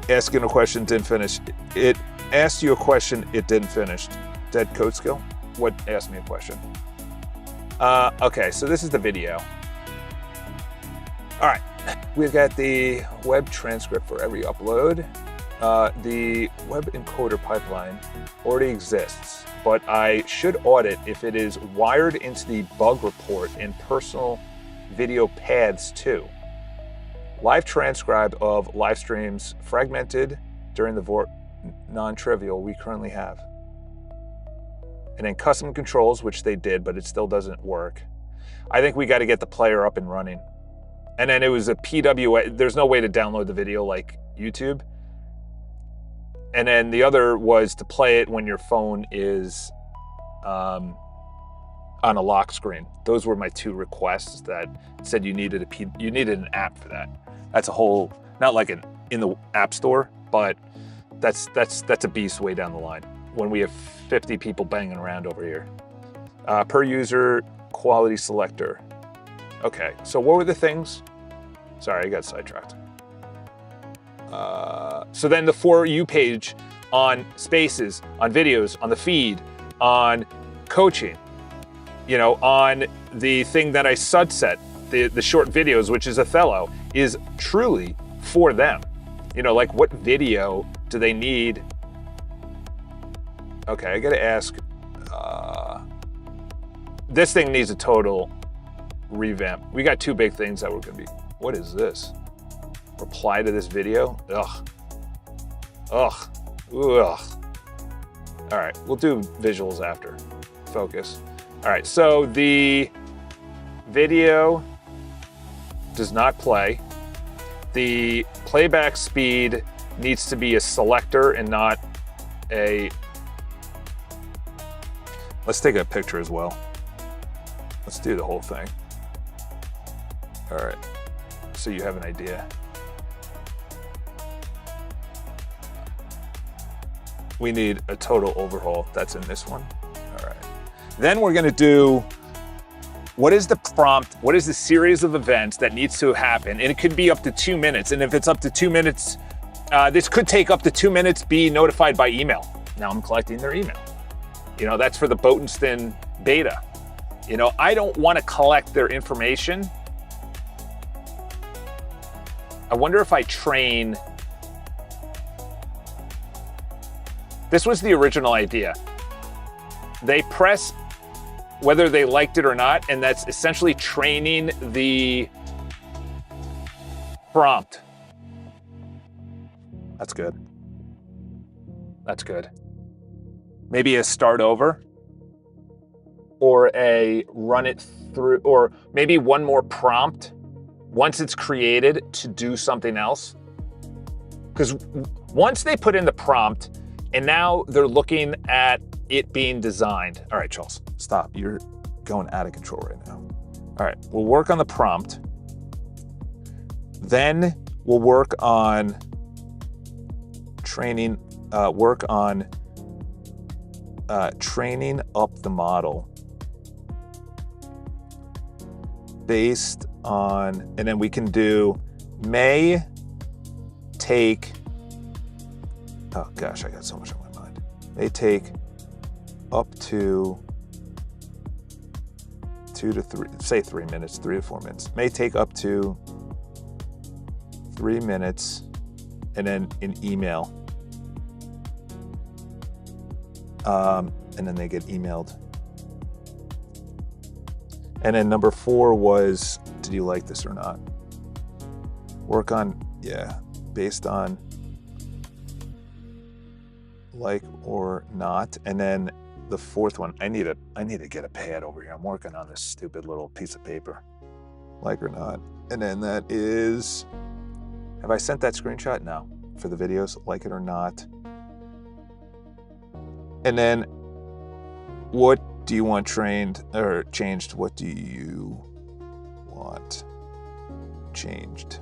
Asking a question, didn't finish. It asked you a question, it didn't finish. Dead code skill? What asked me a question? Okay, so this is the video. All right. We've got the web transcript for every upload. The web encoder pipeline already exists, but I should audit if it is wired into the bug report in personal video paths too. Live transcribe of live streams fragmented during the non-trivial we currently have. And then custom controls, which they did, but it still doesn't work. I think we got to get the player up and running. And then it was a PWA. There's no way to download the video like YouTube. And then the other was to play it when your phone is on a lock screen. Those were my two requests that said you needed an app for that. That's a whole, not like in the app store, but that's a beast way down the line when we have 50 people banging around over here. Per user quality selector. Okay, so what were the things? Sorry, I got sidetracked. So then the For You page on Spaces, on videos, on the feed, on coaching, on the thing that I sunset, the short videos, which is Othello, is truly for them. Like what video do they need? Okay, I gotta ask, this thing needs a total revamp. We got two big things that we're gonna be, what is this? Reply to this video? Ugh. Ugh. Ugh. All right, we'll do visuals after. Focus. All right, so the video does not play. The playback speed needs to be a selector and not a... Let's take a picture as well. Let's do the whole thing. All right, so you have an idea. We need a total overhaul. That's in this one. All right. Then we're gonna do, what is the prompt? What is the series of events that needs to happen? And it could be up to 2 minutes. And if it's up to 2 minutes, this could take up to 2 minutes, be notified by email. Now I'm collecting their email. That's for the Botenston beta. I don't wanna collect their information. I wonder if I train. This was the original idea. They press whether they liked it or not, and that's essentially training the prompt. That's good. That's good. Maybe a start over, or a run it through, or maybe one more prompt once it's created to do something else. Because once they put in the prompt, and now they're looking at it being designed. All right, Charles, stop. You're going out of control right now. All right, we'll work on the prompt. Then we'll work on training, training up the model based on, and then we can do may take, oh gosh, I got so much on my mind. May take up to 2 to 3, say 3 minutes, 3 to 4 minutes. May take up to 3 minutes, and then an email. And then they get emailed. And then number 4 was, did you like this or not? Work on, yeah, based on like or not. And then the 4th one, I need to get a pad over here. I'm working on this stupid little piece of paper. Like or not. And then that is, have I sent that screenshot? No. For the videos, like it or not. And then what do you want trained or changed? What do you want changed?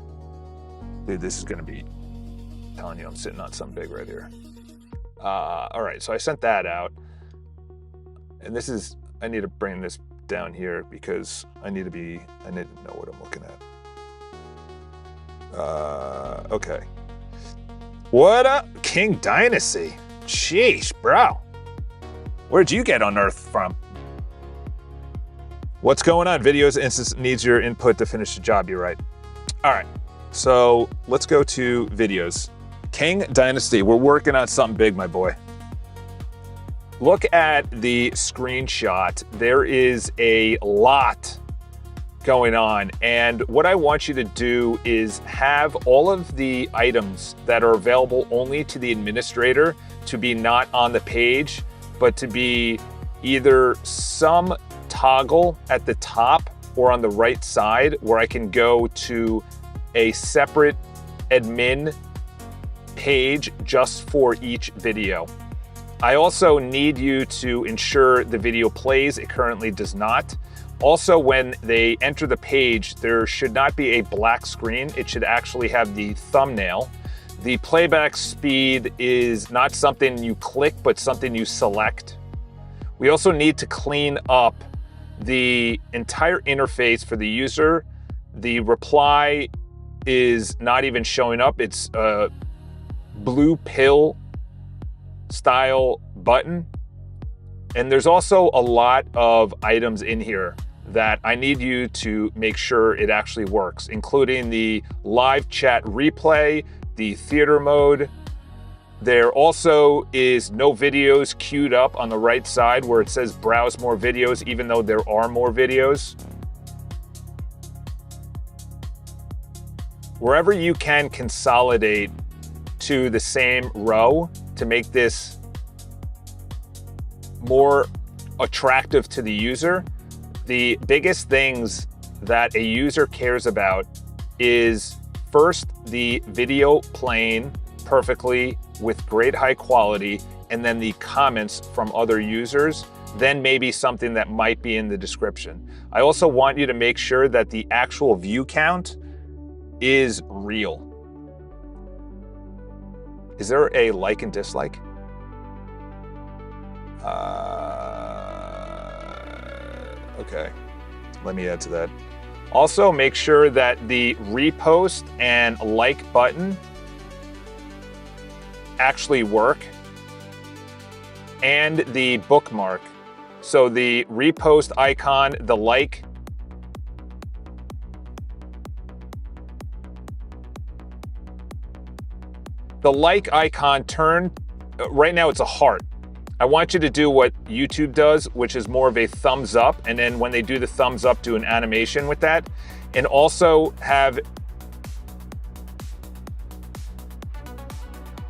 Dude, this is gonna be, I'm telling you, I'm sitting on something big right here. All right, so I sent that out. And this is, I need to bring this down here because I need to know what I'm looking at. Okay. What up, King Dynasty? Sheesh, bro. Where'd you get unearthed from? What's going on? Videos instance needs your input to finish the job, you're right. All right, so let's go to videos. King Dynasty, we're working on something big, my boy. Look at the screenshot. There is a lot going on. And what I want you to do is have all of the items that are available only to the administrator to be not on the page, but to be either some toggle at the top or on the right side where I can go to a separate admin page just for each video. I also need you to ensure the video plays. It currently does not. Also, when they enter the page, there should not be a black screen. It should actually have the thumbnail. The playback speed is not something you click, but something you select. We also need to clean up the entire interface for the user. The reply is not even showing up. It's a blue pill style button. And there's also a lot of items in here that I need you to make sure it actually works, including the live chat replay, the theater mode. There also is no videos queued up on the right side where it says browse more videos, even though there are more videos. Wherever you can consolidate to the same row to make this more attractive to the user, the biggest things that a user cares about is first the video playing perfectly with great high quality, and then the comments from other users, then maybe something that might be in the description. I also want you to make sure that the actual view count is real. Is there a like and dislike? Okay, let me add to that. Also, make sure that the repost and like button actually work, and the bookmark. So the repost icon, the like icon right now it's a heart. I want you to do what YouTube does, which is more of a thumbs up, and then when they do the thumbs up, do an animation with that, and also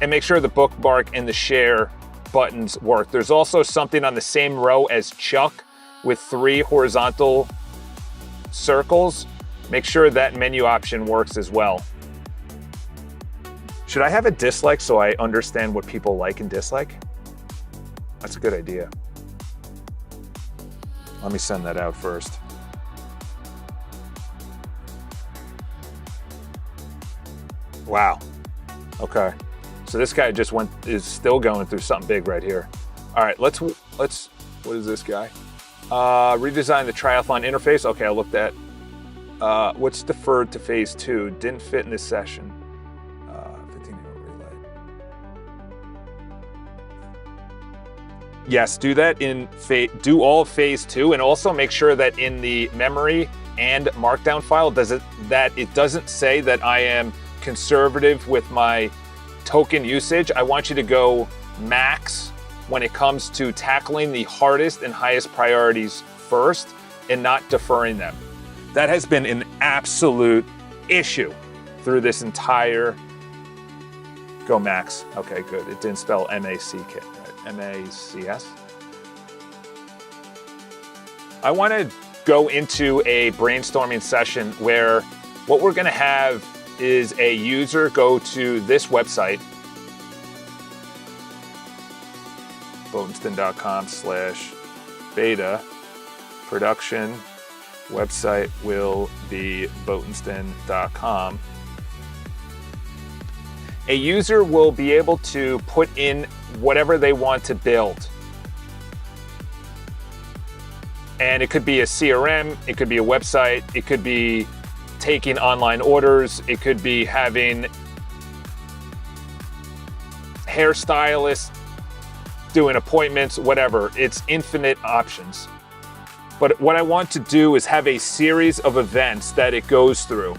make sure the bookmark and the share buttons work. There's also something on the same row as Chuck with 3 horizontal circles. Make sure that menu option works as well. Should I have a dislike so I understand what people like and dislike? That's a good idea. Let me send that out first. Wow. Okay. So this guy is still going through something big right here. All right, let's, what is this guy? Redesign the triathlon interface. Okay, I looked at, what's deferred to phase 2? Didn't fit in this session. 15-year-old relay. Yes, do that do all of phase 2, and also make sure that in the memory and markdown file, it doesn't say that I am conservative with my token usage. I want you to go max when it comes to tackling the hardest and highest priorities first and not deferring them. That has been an absolute issue through this entire go max. Okay, good. It didn't spell M-A-C-K, right? M-A-C-S. I want to go into a brainstorming session where what we're going to have is a user go to this website, botenston.com/beta. Production website will be botenston.com. A user will be able to put in whatever they want to build. And it could be a CRM, it could be a website, it could be taking online orders, it could be having hairstylists doing appointments, whatever. It's infinite options. But what I want to do is have a series of events that it goes through.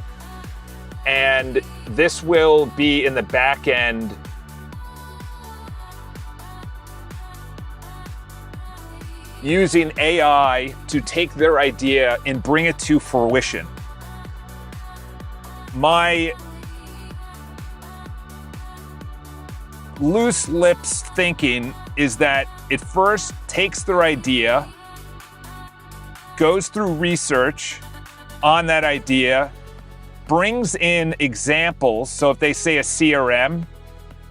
And this will be in the back end. using AI to take their idea and bring it to fruition. My loose lips thinking is that it first takes their idea, goes through research on that idea, brings in examples. So if they say a CRM,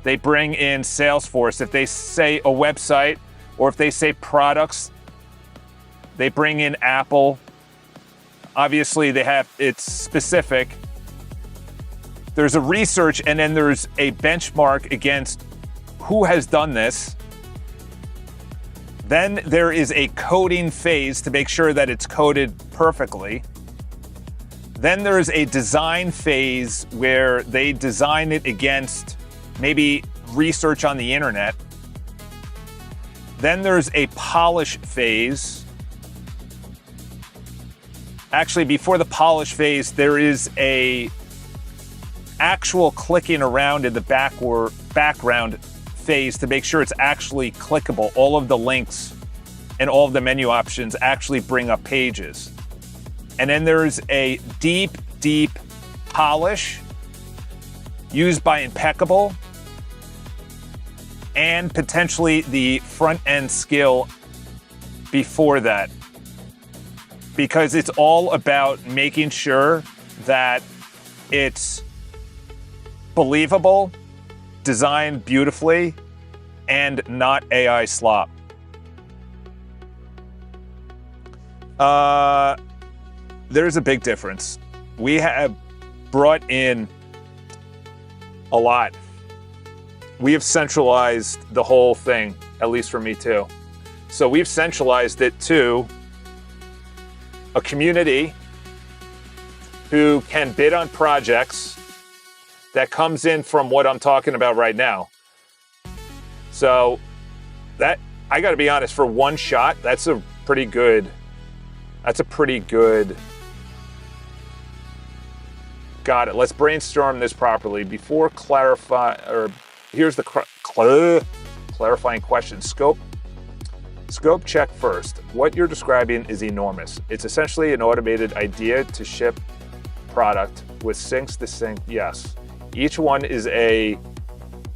they bring in Salesforce. If they say a website, or if they say products, they bring in Apple. Obviously, it's specific. There's a research, and then there's a benchmark against who has done this. Then there is a coding phase to make sure that it's coded perfectly. Then there's a design phase where they design it against maybe research on the internet. Then there's a polish phase. Actually, before the polish phase, there is a actual clicking around in the background phase to make sure it's actually clickable. All of the links and all of the menu options actually bring up pages. And then there's a deep, deep polish used by Impeccable, and potentially the front-end skill before that. Because it's all about making sure that it's believable, designed beautifully, and not AI slop. There's a big difference. We have brought in a lot. We have centralized the whole thing, at least for me too. So we've centralized it to a community who can bid on projects that comes in from what I'm talking about right now. So that, I gotta be honest, for one shot, that's a pretty good. Got it. Let's brainstorm this properly before here's the clarifying question. Scope check first. What you're describing is enormous. It's essentially an automated idea to ship product with syncs to sync. Yes. Each one is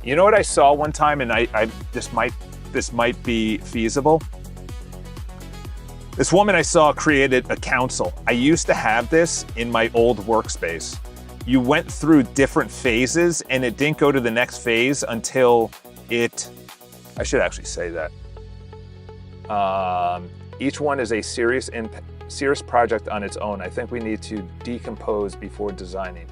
you know what I saw one time, and this might be feasible. This woman I saw created a council. I used to have this in my old workspace. You went through different phases, and it didn't go to the next phase until I should actually say that. Each one is a serious project on its own. I think we need to decompose before designing.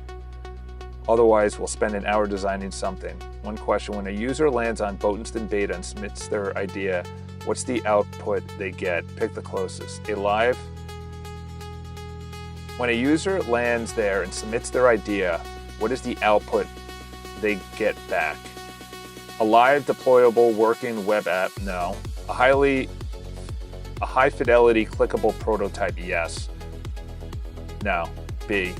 Otherwise, we'll spend an hour designing something. One question: when a user lands on Boatenston Beta and submits their idea, what's the output they get? Pick the closest. When a user lands there and submits their idea, what is the output they get back? A live deployable working web app? No. A high fidelity clickable prototype? Yes. No. B.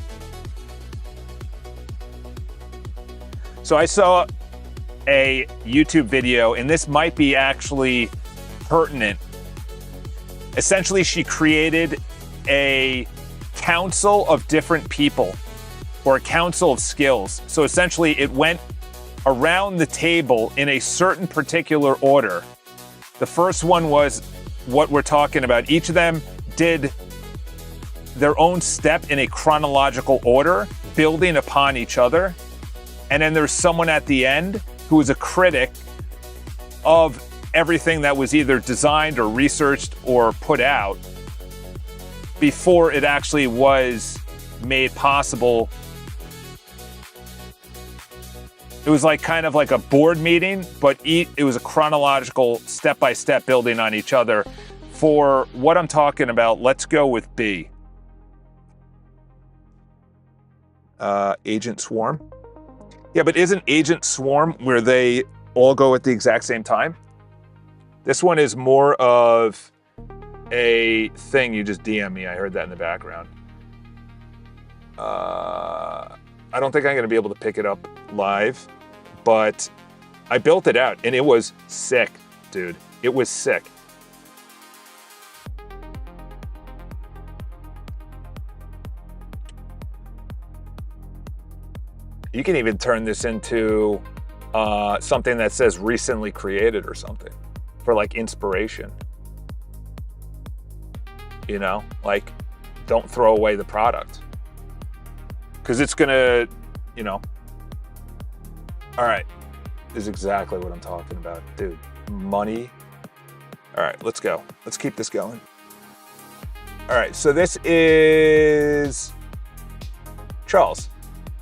So I saw a YouTube video, and this might be actually pertinent. Essentially, she created a council of different people, or a council of skills. So essentially, it went around the table in a certain particular order. The first one was what we're talking about. Each of them did their own step in a chronological order, building upon each other. And then there's someone at the end who is a critic of everything that was either designed or researched or put out before it actually was made possible. It was like kind of like a board meeting, but it was a chronological step-by-step building on each other. For what I'm talking about, let's go with B. Agent Swarm. Yeah, but isn't Agent Swarm where they all go at the exact same time? This one is more of a thing you just DM me. I heard that in the background. I don't think I'm going to be able to pick it up live, but I built it out, and it was sick, dude. It was sick. You can even turn this into something that says recently created or something for like inspiration. You know, like don't throw away the product because it's gonna, you know. All right, this is exactly what I'm talking about, dude. Money. All right, let's go. Let's keep this going. All right, so this is Charles.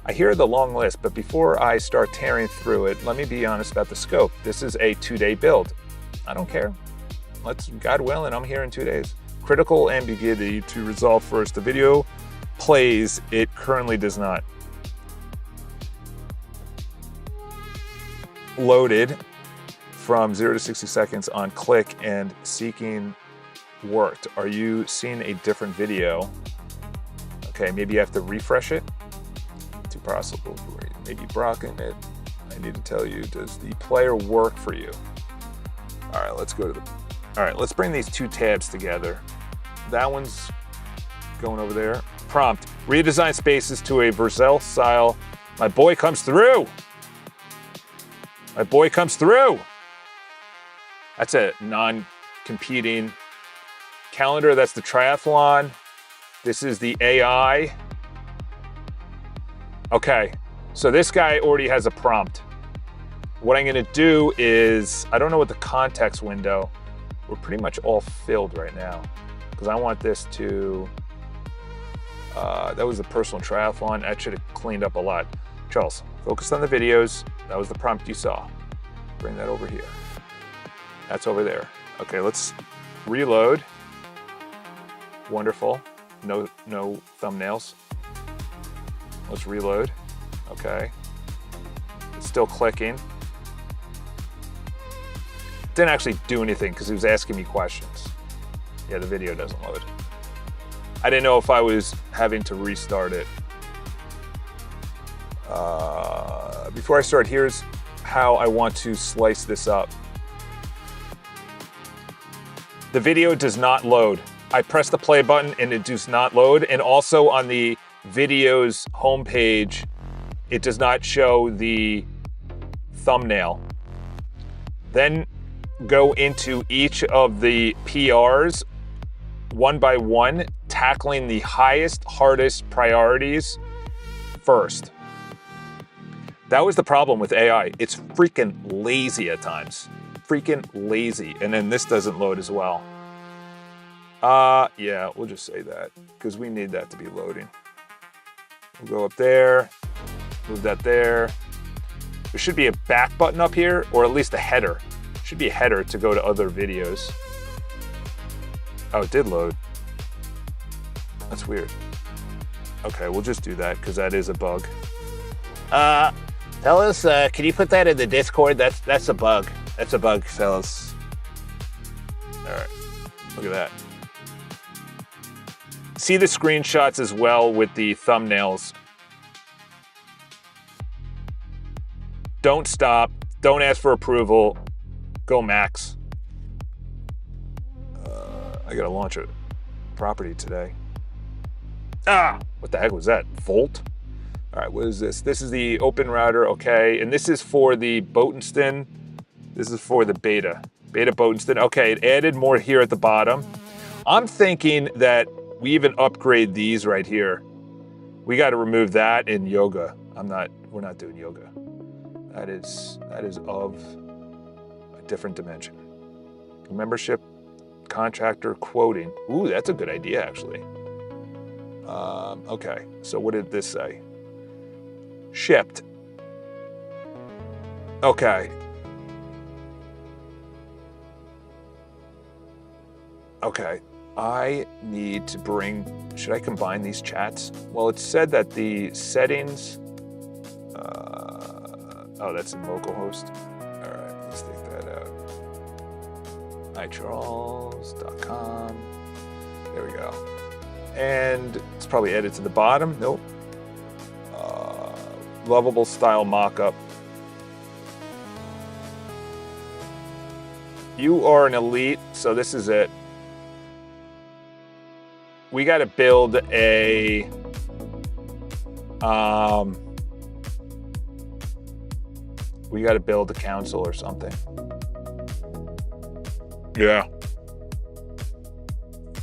I hear the long list, but before I start tearing through it, let me be honest about the scope. This is a 2-day build. I don't care. God willing, I'm here in 2 days. Critical ambiguity to resolve first. The video plays, it currently does not. Loaded from 0 to 60 seconds on click and seeking worked. Are you seeing a different video? Okay, maybe you have to refresh it. Too possible. Maybe blocking it. I need to tell you, does the player work for you? All right, let's go to the, all right, let's bring these two tabs together. That one's going over there. Prompt, redesign spaces to a Vercel style. My boy comes through. My boy comes through. That's a non-competing calendar. That's the triathlon. This is the AI. Okay, so this guy already has a prompt. What I'm gonna do is, I don't know what the context window, we're pretty much all filled right now because I want this to, that was the personal triathlon. That should have cleaned up a lot. Charles, focus on the videos. That was the prompt you saw. Bring that over here. That's over there. Okay, let's reload. Wonderful. No thumbnails. Let's reload. Okay. It's still clicking. Didn't actually do anything because he was asking me questions. Yeah, the video doesn't load. I didn't know if I was having to restart it. Before I start, here's how I want to slice this up. The video does not load. I press the play button and it does not load. And also on the video's homepage, it does not show the thumbnail. Then go into each of the PRs one by one, tackling the highest, hardest priorities first. That was the problem with AI. It's freaking lazy at times. Freaking lazy. And then this doesn't load as well. Yeah, we'll just say that because we need that to be loading. We'll go up there, move that there. There should be a back button up here, or at least a header. Should be a header to go to other videos. Oh, it did load. That's weird. Okay, we'll just do that because that is a bug.
Tell us, can you put that in the Discord? That's a bug. That's a bug, fellas.
All right, look at that. See the screenshots as well with the thumbnails. Don't stop. Don't ask for approval. Go max. I gotta launch a property today. Ah, what the heck was that? Volt? All right, what is this? This is the open router, okay. And this is for the Botenstein. This is for the beta Botenstein. Okay, it added more here at the bottom. I'm thinking that we even upgrade these right here. We got to remove that in yoga. We're not doing yoga. That is of a different dimension. Membership, contractor quoting. Ooh, that's a good idea, actually. Okay, so what did this say? Shipped. Okay. Okay, I need to bring, should I combine these chats? Well, it said that the settings, oh, that's in localhost. All right, let's take that out. iCharles.com. There we go. And it's probably added to the bottom. Nope. Lovable style mockup. You are an elite, so this is it. We got to build a We got to build a council or something. Yeah.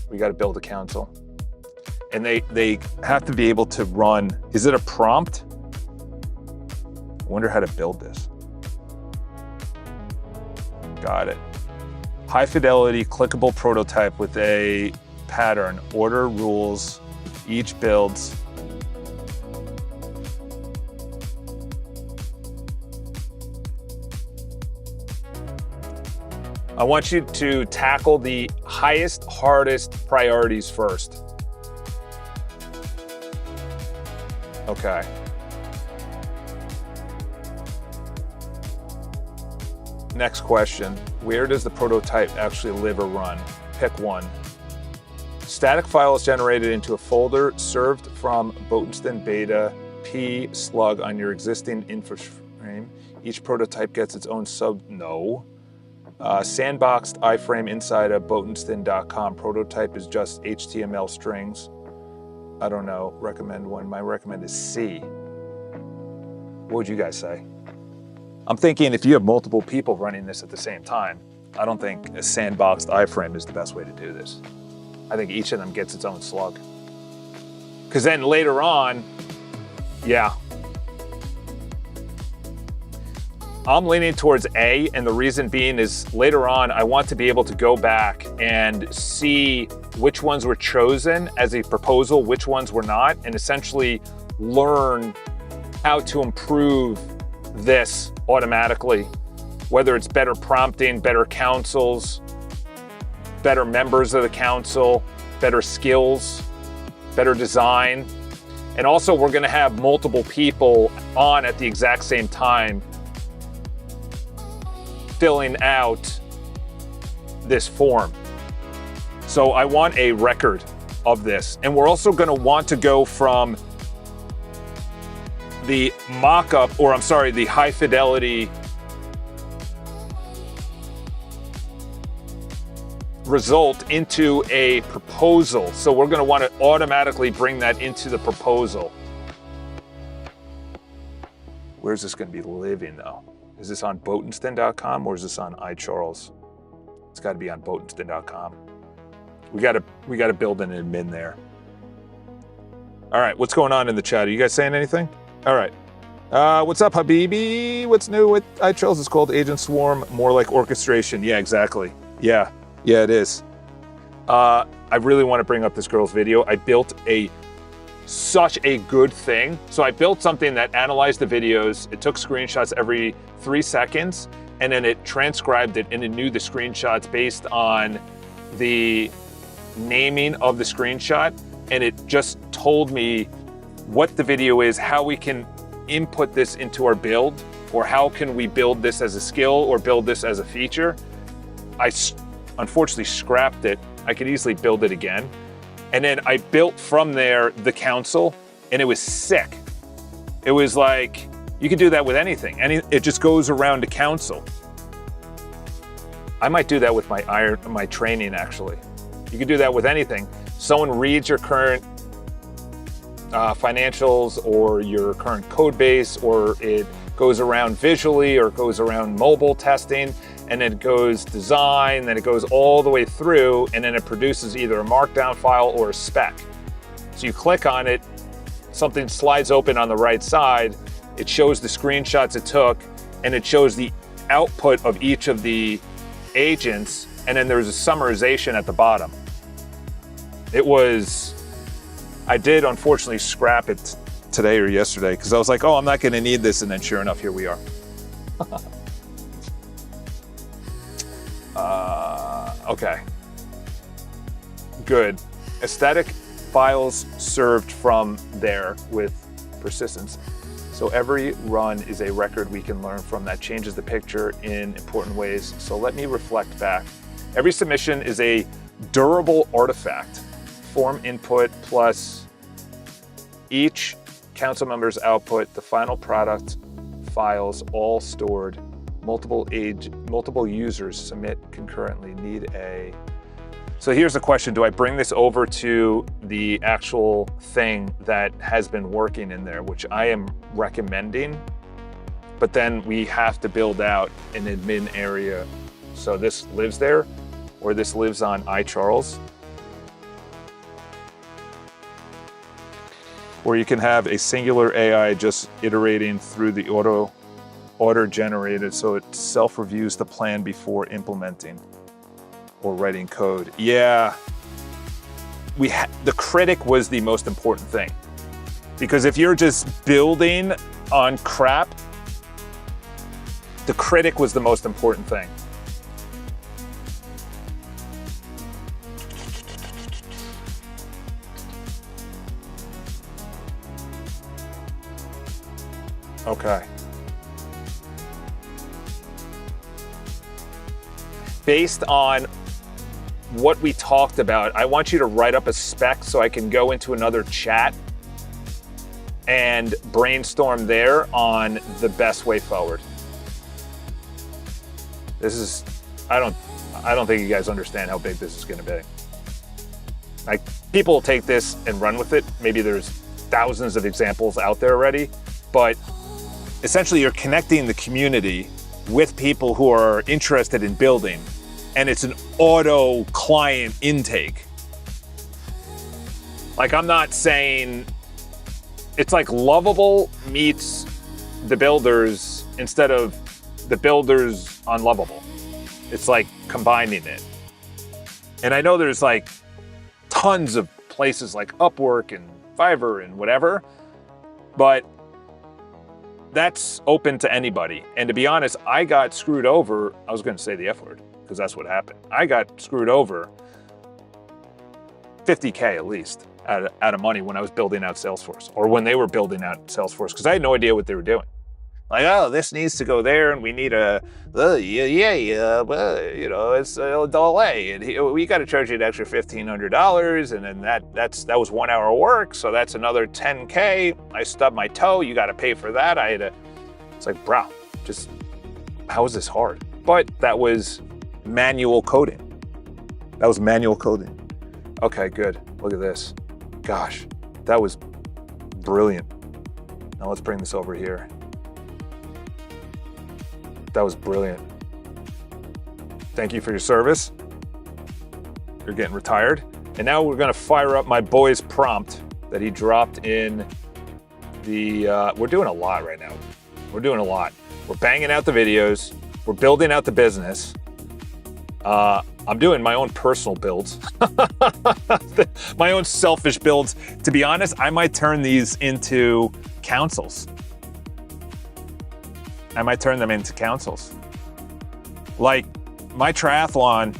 We got to build a council. And they have to be able to run. Is it a prompt? I wonder how to build this. Got it. High fidelity, clickable prototype with a pattern. Order rules, each builds. I want you to tackle the highest, hardest priorities first. Okay. Next question. Where does the prototype actually live or run? Pick one. Static file is generated into a folder served from Botenstein Beta P slug on your existing infra frame. Each prototype gets its own no. Sandboxed iframe inside of botenstein.com. Prototype is just HTML strings. I don't know. Recommend one. My recommend is C. What would you guys say? I'm thinking if you have multiple people running this at the same time, I don't think a sandboxed iframe is the best way to do this. I think each of them gets its own slug. Because then later on, yeah. I'm leaning towards A, and the reason being is later on, I want to be able to go back and see which ones were chosen as a proposal, which ones were not, and essentially learn how to improve this automatically, whether it's better prompting, better councils, better members of the council, better skills, better design. And also we're gonna have multiple people on at the exact same time filling out this form. So I want a record of this. And we're also gonna want to go from the mock-up, or I'm sorry, the high fidelity result into a proposal. So we're gonna wanna automatically bring that into the proposal. Where's this gonna be living though? Is this on Botenstein.com or is this on iCharles? It's gotta be on Botenstein.com. We gotta build an admin there. All right, what's going on in the chat? Are you guys saying anything? All right. What's up, Habibi? What's new with iCharles? It's called Agent Swarm, more like orchestration. Yeah, exactly. Yeah, it is. I really want to bring up this girl's video. I built such a good thing. So I built something that analyzed the videos. It took screenshots every 3 seconds, and then it transcribed it, and it knew the screenshots based on the naming of the screenshot, and it just told me what the video is, how we can input this into our build, or how can we build this as a skill or build this as a feature. I unfortunately scrapped it. I could easily build it again. And then I built from there the council, and it was sick. It was like, you could do that with anything. It just goes around to council. I might do that with my training, actually. You could do that with anything. Someone reads your current financials or your current code base, or it goes around visually, or it goes around mobile testing, and it goes design, then it goes all the way through, and then it produces either a markdown file or a spec. So you click on it, something slides open on the right side, it shows the screenshots it took, and it shows the output of each of the agents, and then there's a summarization at the bottom. I did unfortunately scrap it today or yesterday because I was like, oh, I'm not going to need this, and then sure enough, here we are. Okay. Good. Aesthetic files served from there with persistence. So every run is a record we can learn from that changes the picture in important ways. So let me reflect back. Every submission is a durable artifact. Form input plus each council member's output, the final product files all stored. Multiple users submit concurrently. So here's the question. Do I bring this over to the actual thing that has been working in there, which I am recommending, but then we have to build out an admin area. So this lives there, or this lives on iCharles. Or you can have a singular AI just iterating through the order generated, so it self-reviews the plan before implementing or writing code. Yeah, the critic was the most important thing. Because if you're just building on crap, the critic was the most important thing. Okay. Based on what we talked about, I want you to write up a spec so I can go into another chat and brainstorm there on the best way forward. This is, I don't think you guys understand how big this is going to be. Like, people will take this and run with it. Maybe there's thousands of examples out there already, but essentially you're connecting the community with people who are interested in building, and it's an auto client intake. Like, I'm not saying, it's like Lovable meets the builders instead of the builders on Lovable. It's like combining it. And I know there's like tons of places like Upwork and Fiverr and whatever, but that's open to anybody. And to be honest, I got screwed over. I was going to say the F word because that's what happened. I got screwed over $50K at least out of money when I was building out Salesforce, or when they were building out Salesforce, because I had no idea what they were doing. Like, oh, this needs to go there, and we need it's a delay, and we got to charge you an extra $1,500, and then that was 1 hour of work, so that's another $10K. I stubbed my toe. You got to pay for that. It's like, bro, just how is this hard? But that was manual coding. Okay, good. Look at this. Gosh, that was brilliant. Now let's bring this over here. That was brilliant. Thank you for your service. You're getting retired. And now we're gonna fire up my boy's prompt that he dropped in the, we're doing a lot right now. We're doing a lot. We're banging out the videos. We're building out the business. I'm doing my own personal builds, my own selfish builds. To be honest, I might turn these into councils. Like my triathlon,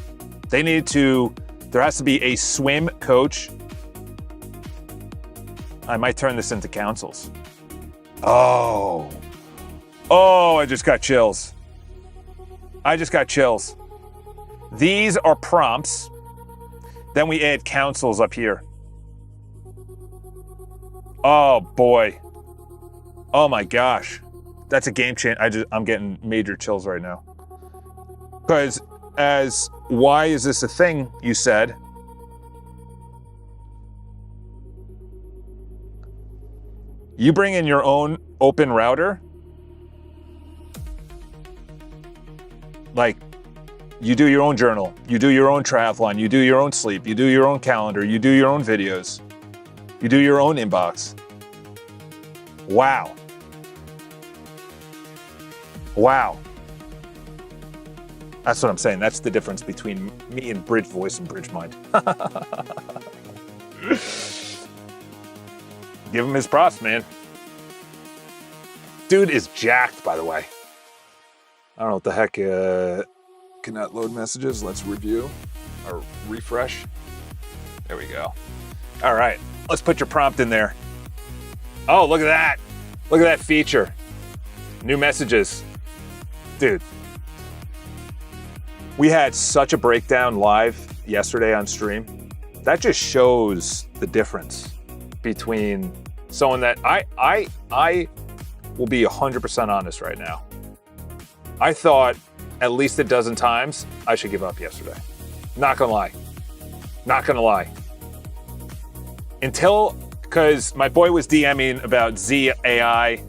there has to be a swim coach. I might turn this into councils. Oh, I just got chills. These are prompts. Then we add councils up here. Oh boy. Oh my gosh. That's a game changer. I'm getting major chills right now. Because why is this a thing, you said? You bring in your own open router? Like, you do your own journal, you do your own triathlon, you do your own sleep, you do your own calendar, you do your own videos, you do your own inbox. Wow. That's what I'm saying. That's the difference between me and Bridge Voice and Bridge Mind. Give him his props, man. Dude is jacked, by the way. I don't know what the heck. Cannot load messages. Let's review or refresh. There we go. All right, let's put your prompt in there. Oh, look at that. Look at that feature. New messages. Dude, we had such a breakdown live yesterday on stream. That just shows the difference between someone that I will be 100% honest right now. I thought at least a dozen times I should give up yesterday. Not gonna lie. Because my boy was DMing about Z AI,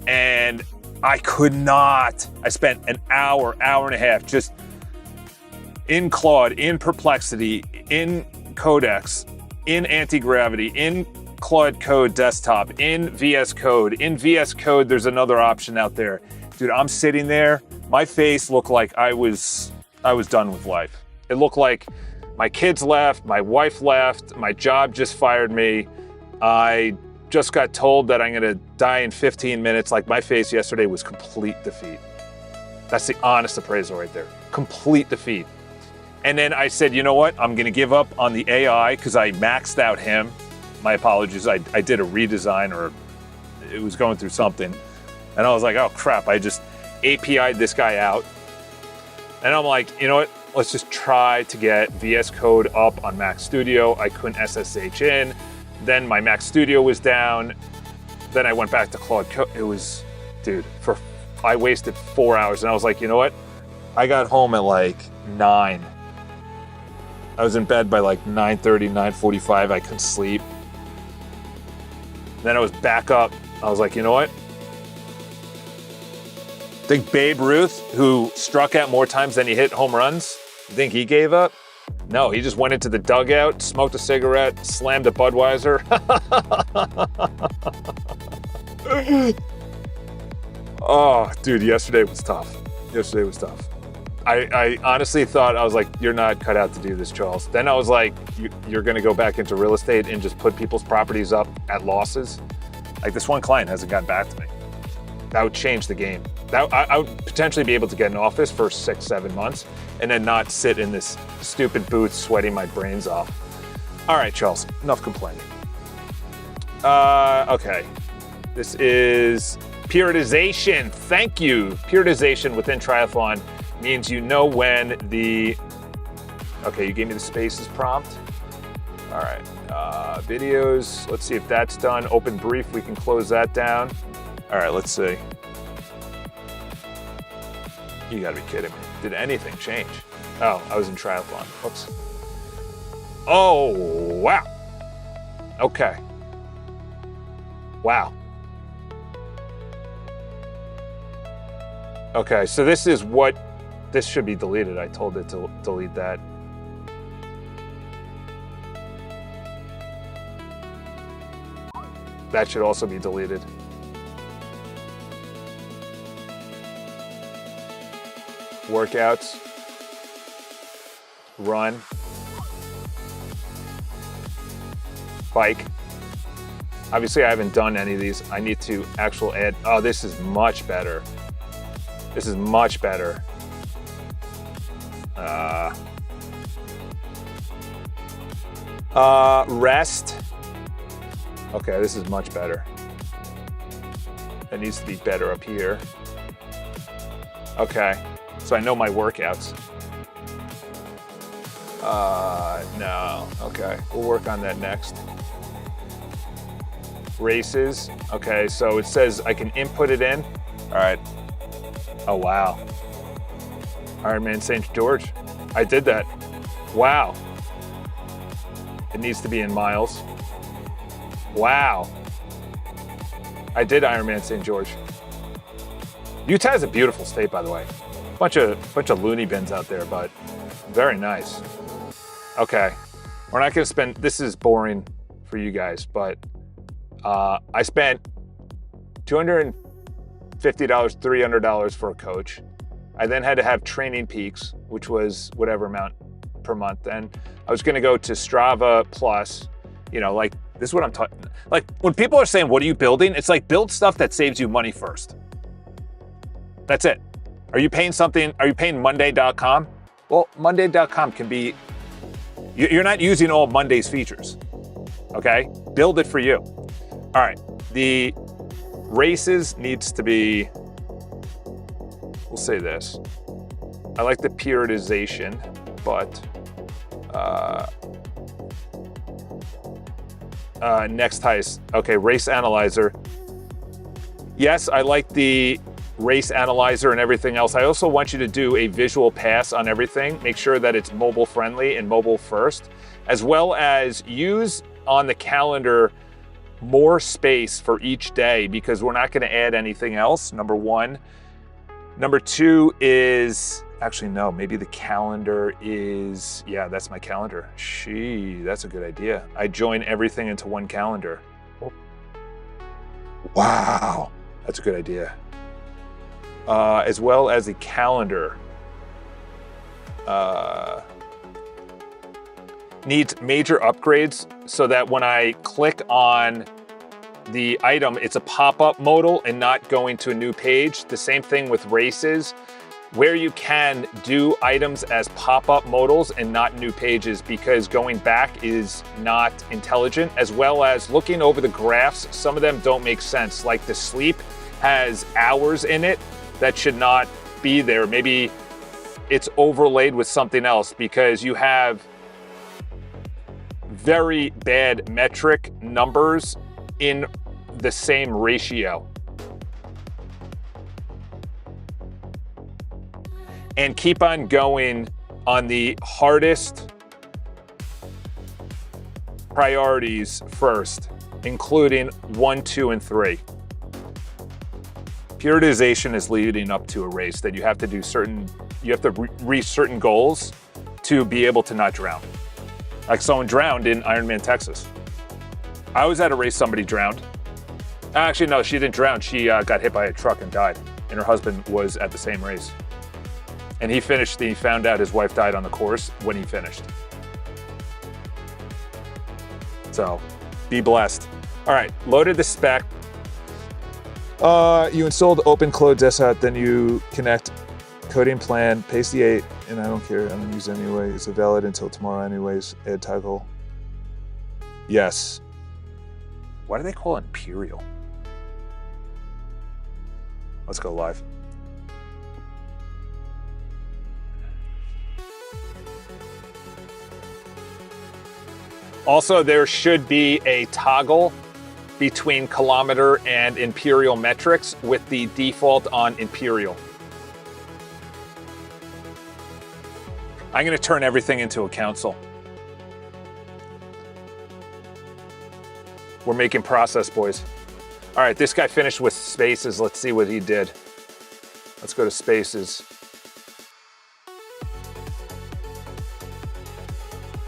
and I could not. I spent an hour and a half just in Claude, in Perplexity, in Codex, in Anti-Gravity, in Claude Code Desktop, in VS Code. In VS Code, there's another option out there. Dude, I'm sitting there. My face looked like I was done with life. It looked like my kids left, my wife left, my job just fired me. I just got told that I'm gonna die in 15 minutes. Like, my face yesterday was complete defeat. That's the honest appraisal right there. Complete defeat. And then I said, you know what? I'm gonna give up on the AI because I maxed out him. My apologies, I did a redesign, or it was going through something. And I was like, oh crap, I just API'd this guy out. And I'm like, you know what? Let's just try to get VS Code up on Mac Studio. I couldn't SSH in. Then my Mac Studio was down. Then I went back to Claude Code. It was, dude, I wasted 4 hours. And I was like, you know what? I got home at like 9. I was in bed by like 9:30, 9:45. I couldn't sleep. Then I was back up. I was like, you know what? Think Babe Ruth, who struck out more times than he hit home runs, you think he gave up? No, he just went into the dugout, smoked a cigarette, slammed a Budweiser. Oh, dude, yesterday was tough. Yesterday was tough. I honestly thought, I was like, you're not cut out to do this, Charles. Then I was like, you're gonna go back into real estate and just put people's properties up at losses? Like, this one client hasn't gotten back to me. That would change the game. I would potentially be able to get an office for 6-7 months and then not sit in this stupid booth sweating my brains off. All right, Charles, enough complaining. Okay, this is periodization. Thank you. Periodization within triathlon means you know when the, okay, you gave me the spaces prompt. All right, videos, let's see if that's done. Open brief, we can close that down. All right, let's see. You gotta be kidding me. Did anything change? Oh, I was in triathlon. Whoops. Oh, wow. Okay. Wow. Okay, so this is what, this should be deleted. I told it to delete that. That should also be deleted. Workouts, run, bike. Obviously, I haven't done any of these. I need to actually add, oh, this is much better. This is much better. Rest. Okay, this is much better. It needs to be better up here. Okay. So I know my workouts. No, okay, we'll work on that next. Races, okay, so it says I can input it in. All right, oh wow. Ironman St. George, I did that. Wow. It needs to be in miles. Wow. I did Ironman St. George. Utah is a beautiful state, by the way. Bunch of loony bins out there, but very nice. Okay, we're not gonna spend, this is boring for you guys, but I spent $250, $300 for a coach. I then had to have Training Peaks, which was whatever amount per month. Then I was gonna go to Strava Plus, you know, like, this is what I'm talking, like, when people are saying, what are you building? It's like, build stuff that saves you money first. That's it. Are you paying something? Are you paying Monday.com? Well, Monday.com can be, you're not using all Monday's features, okay? Build it for you. All right, the races needs to be, we'll say this. I like the periodization, but next heist, okay, race analyzer. Yes, I like the race analyzer and everything else. I also want you to do a visual pass on everything. Make sure that it's mobile friendly and mobile first, as well as use on the calendar more space for each day because we're not going to add anything else, number one. Number two is, actually, no, maybe the calendar is, yeah, that's my calendar. That's a good idea. I join everything into one calendar. Wow, that's a good idea. As well as a calendar. Needs major upgrades so that when I click on the item, it's a pop-up modal and not going to a new page. The same thing with races, where you can do items as pop-up modals and not new pages, because going back is not intelligent, as well as looking over the graphs. Some of them don't make sense, like the sleep has hours in it that should not be there. Maybe it's overlaid with something else because you have very bad metric numbers in the same ratio. And keep on going on the hardest priorities first, including 1, 2, and 3. Periodization is leading up to a race that you have to do you have to reach certain goals to be able to not drown. Like someone drowned in Ironman Texas. I was at a race, somebody drowned. Actually, no, she didn't drown. She got hit by a truck and died. And her husband was at the same race. And he finished, he found out his wife died on the course when he finished. So, be blessed. All right, loaded the spec. You installed OpenCloudDesktop, then you connect coding plan, paste the 8, and I don't care, I'm gonna use it anyway. It's valid until tomorrow anyways. Add toggle. Yes. Why do they call it Imperial? Let's go live. Also, there should be a toggle between kilometer and imperial metrics with the default on imperial. I'm going to turn everything into a council. We're making process, boys. All right, this guy finished with spaces. Let's see what he did. Let's go to spaces.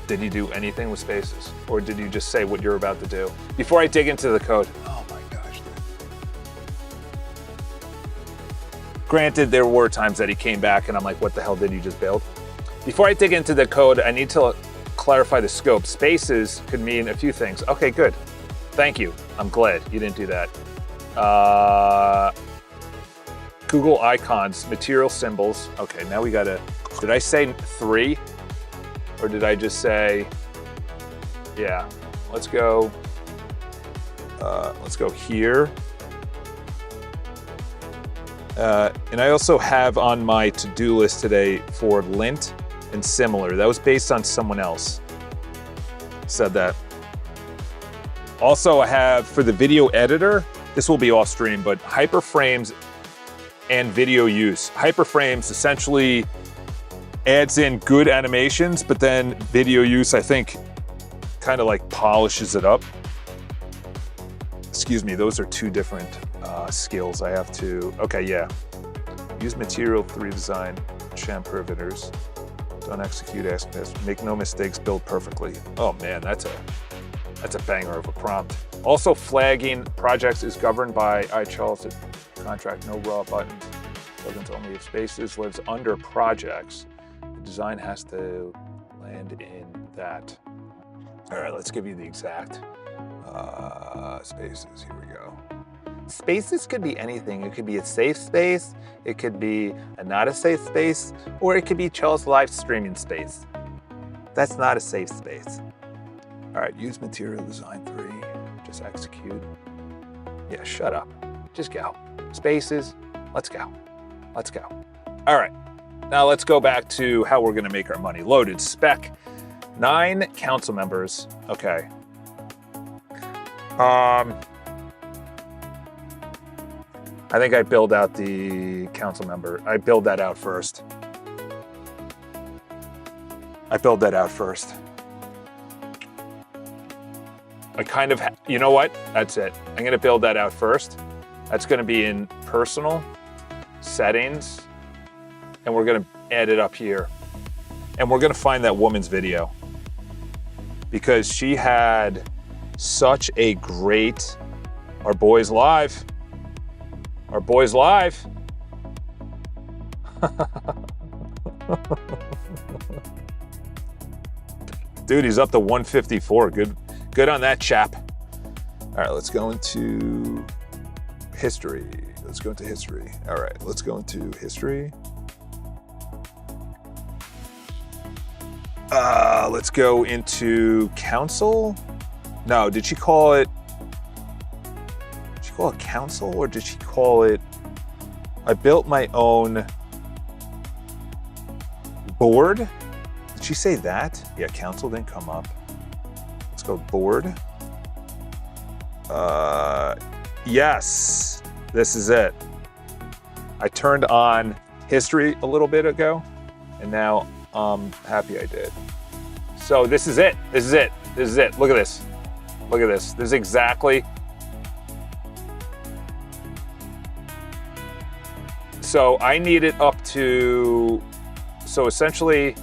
Did he do anything with spaces? Or did you just say what you're about to do? Before I dig into the code. Oh my gosh. Granted, there were times that he came back and I'm like, what the hell did you just build? Before I dig into the code, I need to clarify the scope. Spaces could mean a few things. Okay, good. Thank you. I'm glad you didn't do that. Google icons, material symbols. Okay, now we gotta, did I say 3? Or did I just say, yeah, let's go here. And I also have on my to-do list today for lint and similar. That was based on someone else said that. Also, I have for the video editor, this will be off stream, but hyperframes and video use. Hyperframes essentially adds in good animations, but then video use, I think, kind of like polishes it up. Excuse me, those are two different skills I have to, okay, yeah. Use material 3 design, sham parameters. Don't execute, ask this. Make no mistakes, build perfectly. Oh man, that's a banger of a prompt. Also, flagging projects is governed by iCharles contract, no raw buttons. Buttons only if spaces lives under projects. The design has to land in that. All right, let's give you the exact spaces. Here we go. Spaces could be anything. It could be a safe space, it could be a not a safe space, or it could be Charles' live streaming space. That's not a safe space. All right, use material design 3, just execute. Yeah, shut up, just go. Spaces, let's go, let's go. All right, now let's go back to how we're gonna make our money. Loaded spec, 9 council members, okay. I think I build out the council member. I build that out first. I kind of, you know what? That's it. I'm going to build that out first. That's going to be in personal settings, and we're going to add it up here. And we're going to find that woman's video because she had such a great, our boys live. Our boys live. Dude, he's up to 154. Good on that chap. All right, let's go into history. Let's go into history. All right, let's go into history. Let's go into council. No, did she call it council or did she call it, I built my own board? Did she say that? Yeah, council didn't come up. Let's go board. Yes, this is it. I turned on history a little bit ago, and now I'm happy I did. So this is it. This is it. This is it. Look at this. Look at this. This is exactly. So I need it up to, so essentially,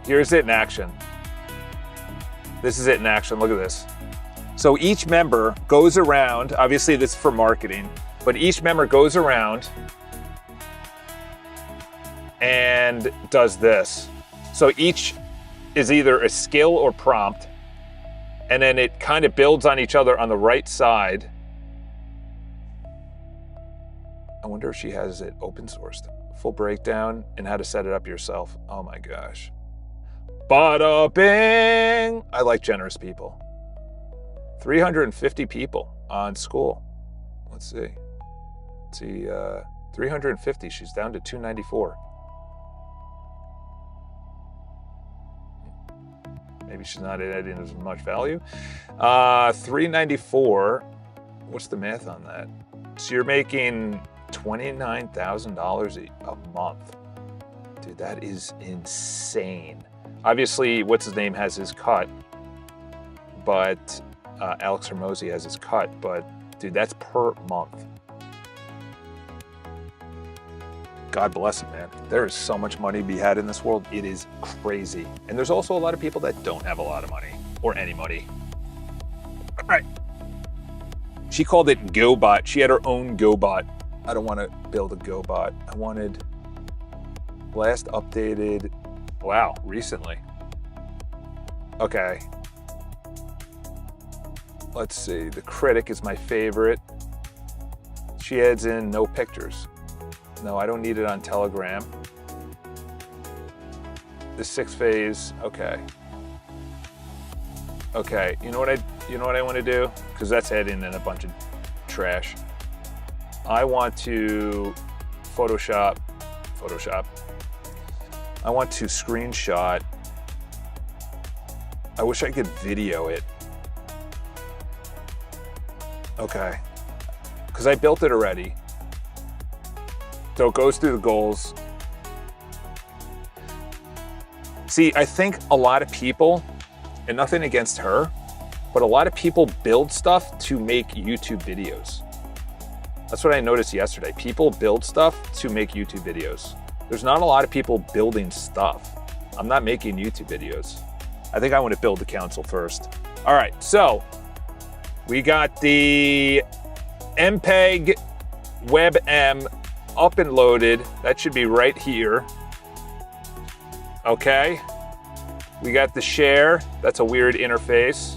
here's it in action. This is it in action. Look at this. So each member goes around, obviously this is for marketing, but each member goes around and does this. So each is either a skill or prompt, and then it kind of builds on each other on the right side. I wonder if she has it open sourced. Full breakdown and how to set it up yourself. Oh my gosh. Bada bing! I like generous people. 350 people on school. Let's see. 350. She's down to 294. Maybe she's not adding as much value. 394. What's the math on that? So you're making $29,000 a month. Dude, that is insane. Obviously, what's his name has his cut, but Alex Hermosi has his cut, but dude, that's per month. God bless him, man. There is so much money to be had in this world. It is crazy. And there's also a lot of people that don't have a lot of money or any money. All right. She called it GoBot. She had her own GoBot. I don't want to build a GoBot. I wanted last updated, wow, recently. Okay. Let's see, the critic is my favorite. She adds in no pictures. No, I don't need it on Telegram. The 6-phase, okay. Okay, you know what I want to do? Because that's adding in a bunch of trash. I want to Photoshop. I want to screenshot. I wish I could video it. Okay, because I built it already. So it goes through the goals. See, I think a lot of people, and nothing against her, but a lot of people build stuff to make YouTube videos. That's what I noticed yesterday. People build stuff to make YouTube videos. There's not a lot of people building stuff. I'm not making YouTube videos. I think I want to build the council first. All right, so we got the MPEG WebM up and loaded. That should be right here. Okay. We got the share. That's a weird interface.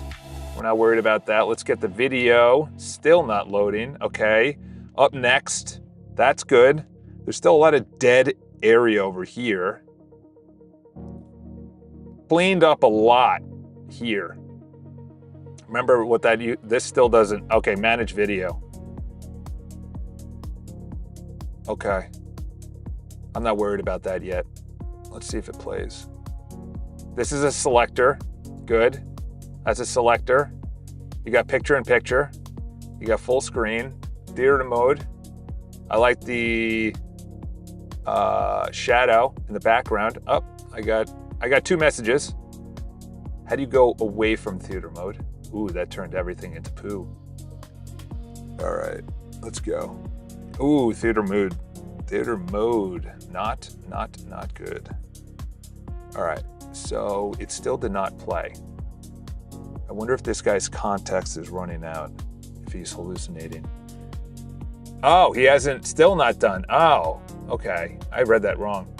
We're not worried about that. Let's get the video. Still not loading. Okay. Up next. That's good. There's still a lot of dead area over here. Cleaned up a lot here. Remember what that, this still doesn't, okay, manage video. Okay. I'm not worried about that yet. Let's see if it plays. This is a selector. Good. That's a selector. You got picture in picture. You got full screen. Theater mode. I like the shadow in the background. Oh, I got two messages. How do you go away from theater mode? Ooh, that turned everything into poo. All right, let's go. Ooh, theater mode. Theater mode, not good. All right, so it still did not play. I wonder if this guy's context is running out, if he's hallucinating. Oh, he hasn't, still not done. Oh, okay, I read that wrong.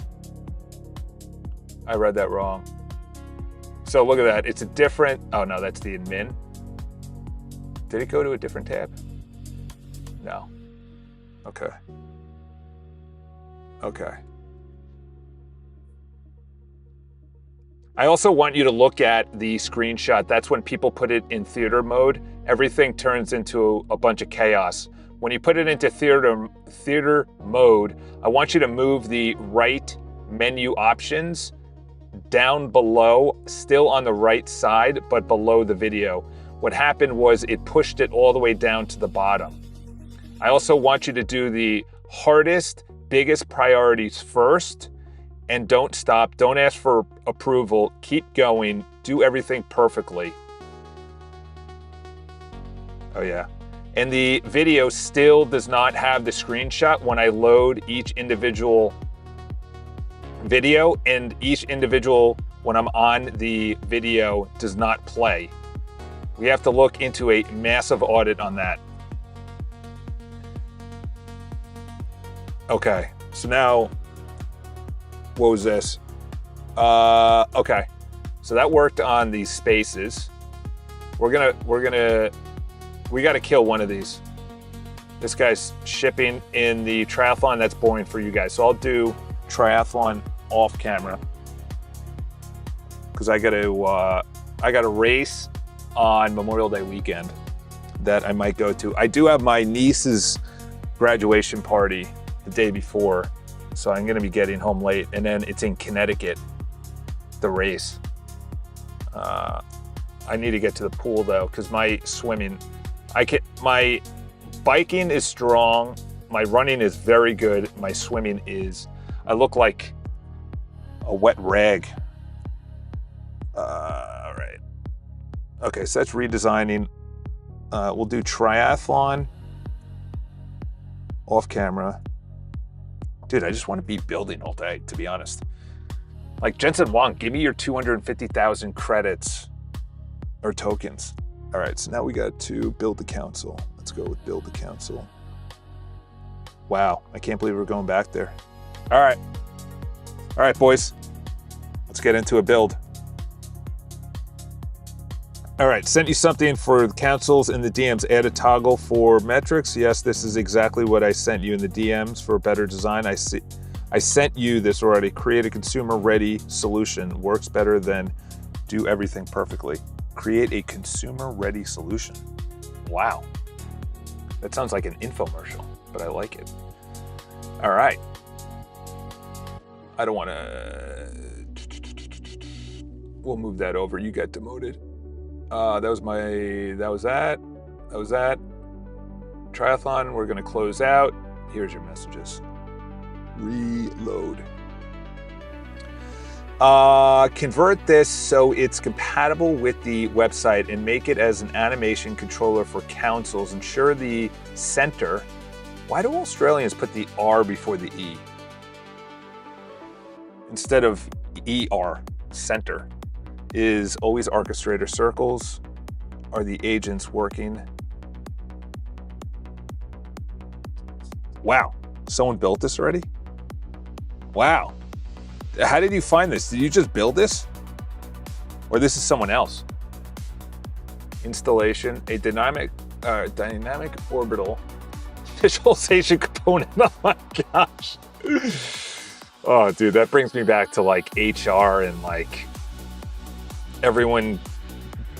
So look at that, it's a different, oh no, that's the admin. Did it go to a different tab? No. Okay. I also want you to look at the screenshot. That's when people put it in theater mode, everything turns into a bunch of chaos. When you put it into theater mode, I want you to move the right menu options down below, still on the right side, but below the video. What happened was it pushed it all the way down to the bottom. I also want you to do the hardest, biggest priorities first, and don't stop. Don't ask for approval. Keep going. Do everything perfectly. Oh yeah. And the video still does not have the screenshot when I load each individual video, and each individual, when I'm on the video, does not play. We have to look into a massive audit on that. Okay, so now, what was this? Okay, so that worked on these spaces. We gotta kill one of these. This guy's shipping in the triathlon. That's boring for you guys. So I'll do triathlon off camera because I gotta race on Memorial Day weekend that I might go to. I do have my niece's graduation party the day before, so I'm gonna be getting home late, and then it's in Connecticut, the race. I need to get to the pool though, because my biking is strong, my running is very good, my swimming is, I look like a wet rag. All right. Okay, so that's redesigning. We'll do triathlon off camera. Dude, I just want to be building all day, to be honest. Like Jensen Wong, give me your 250,000 credits or tokens. All right, so now we got to build the council. Let's go with build the council. Wow, I can't believe we're going back there. All right, boys, let's get into a build. All right, sent you something for the councils in the DMs. Add a toggle for metrics. Yes, this is exactly what I sent you in the DMs for better design. I sent you this already. Create a consumer-ready solution. Works better than do everything perfectly. Create a consumer-ready solution. Wow. That sounds like an infomercial, but I like it. All right. I don't want to... We'll move that over. You got demoted. That was that. Triathlon, we're gonna close out. Here's your messages. Reload. Convert this so it's compatible with the website and make it as an animation controller for councils. Ensure the center. Why do Australians put the R before the E? Instead of ER, center. Is always orchestrator circles. Are the agents working? Wow, someone built this already? Wow, how did you find this? Did you just build this? Or this is someone else? Installation, a dynamic orbital visualization component. Oh my gosh. Oh dude, that brings me back to like HR and like everyone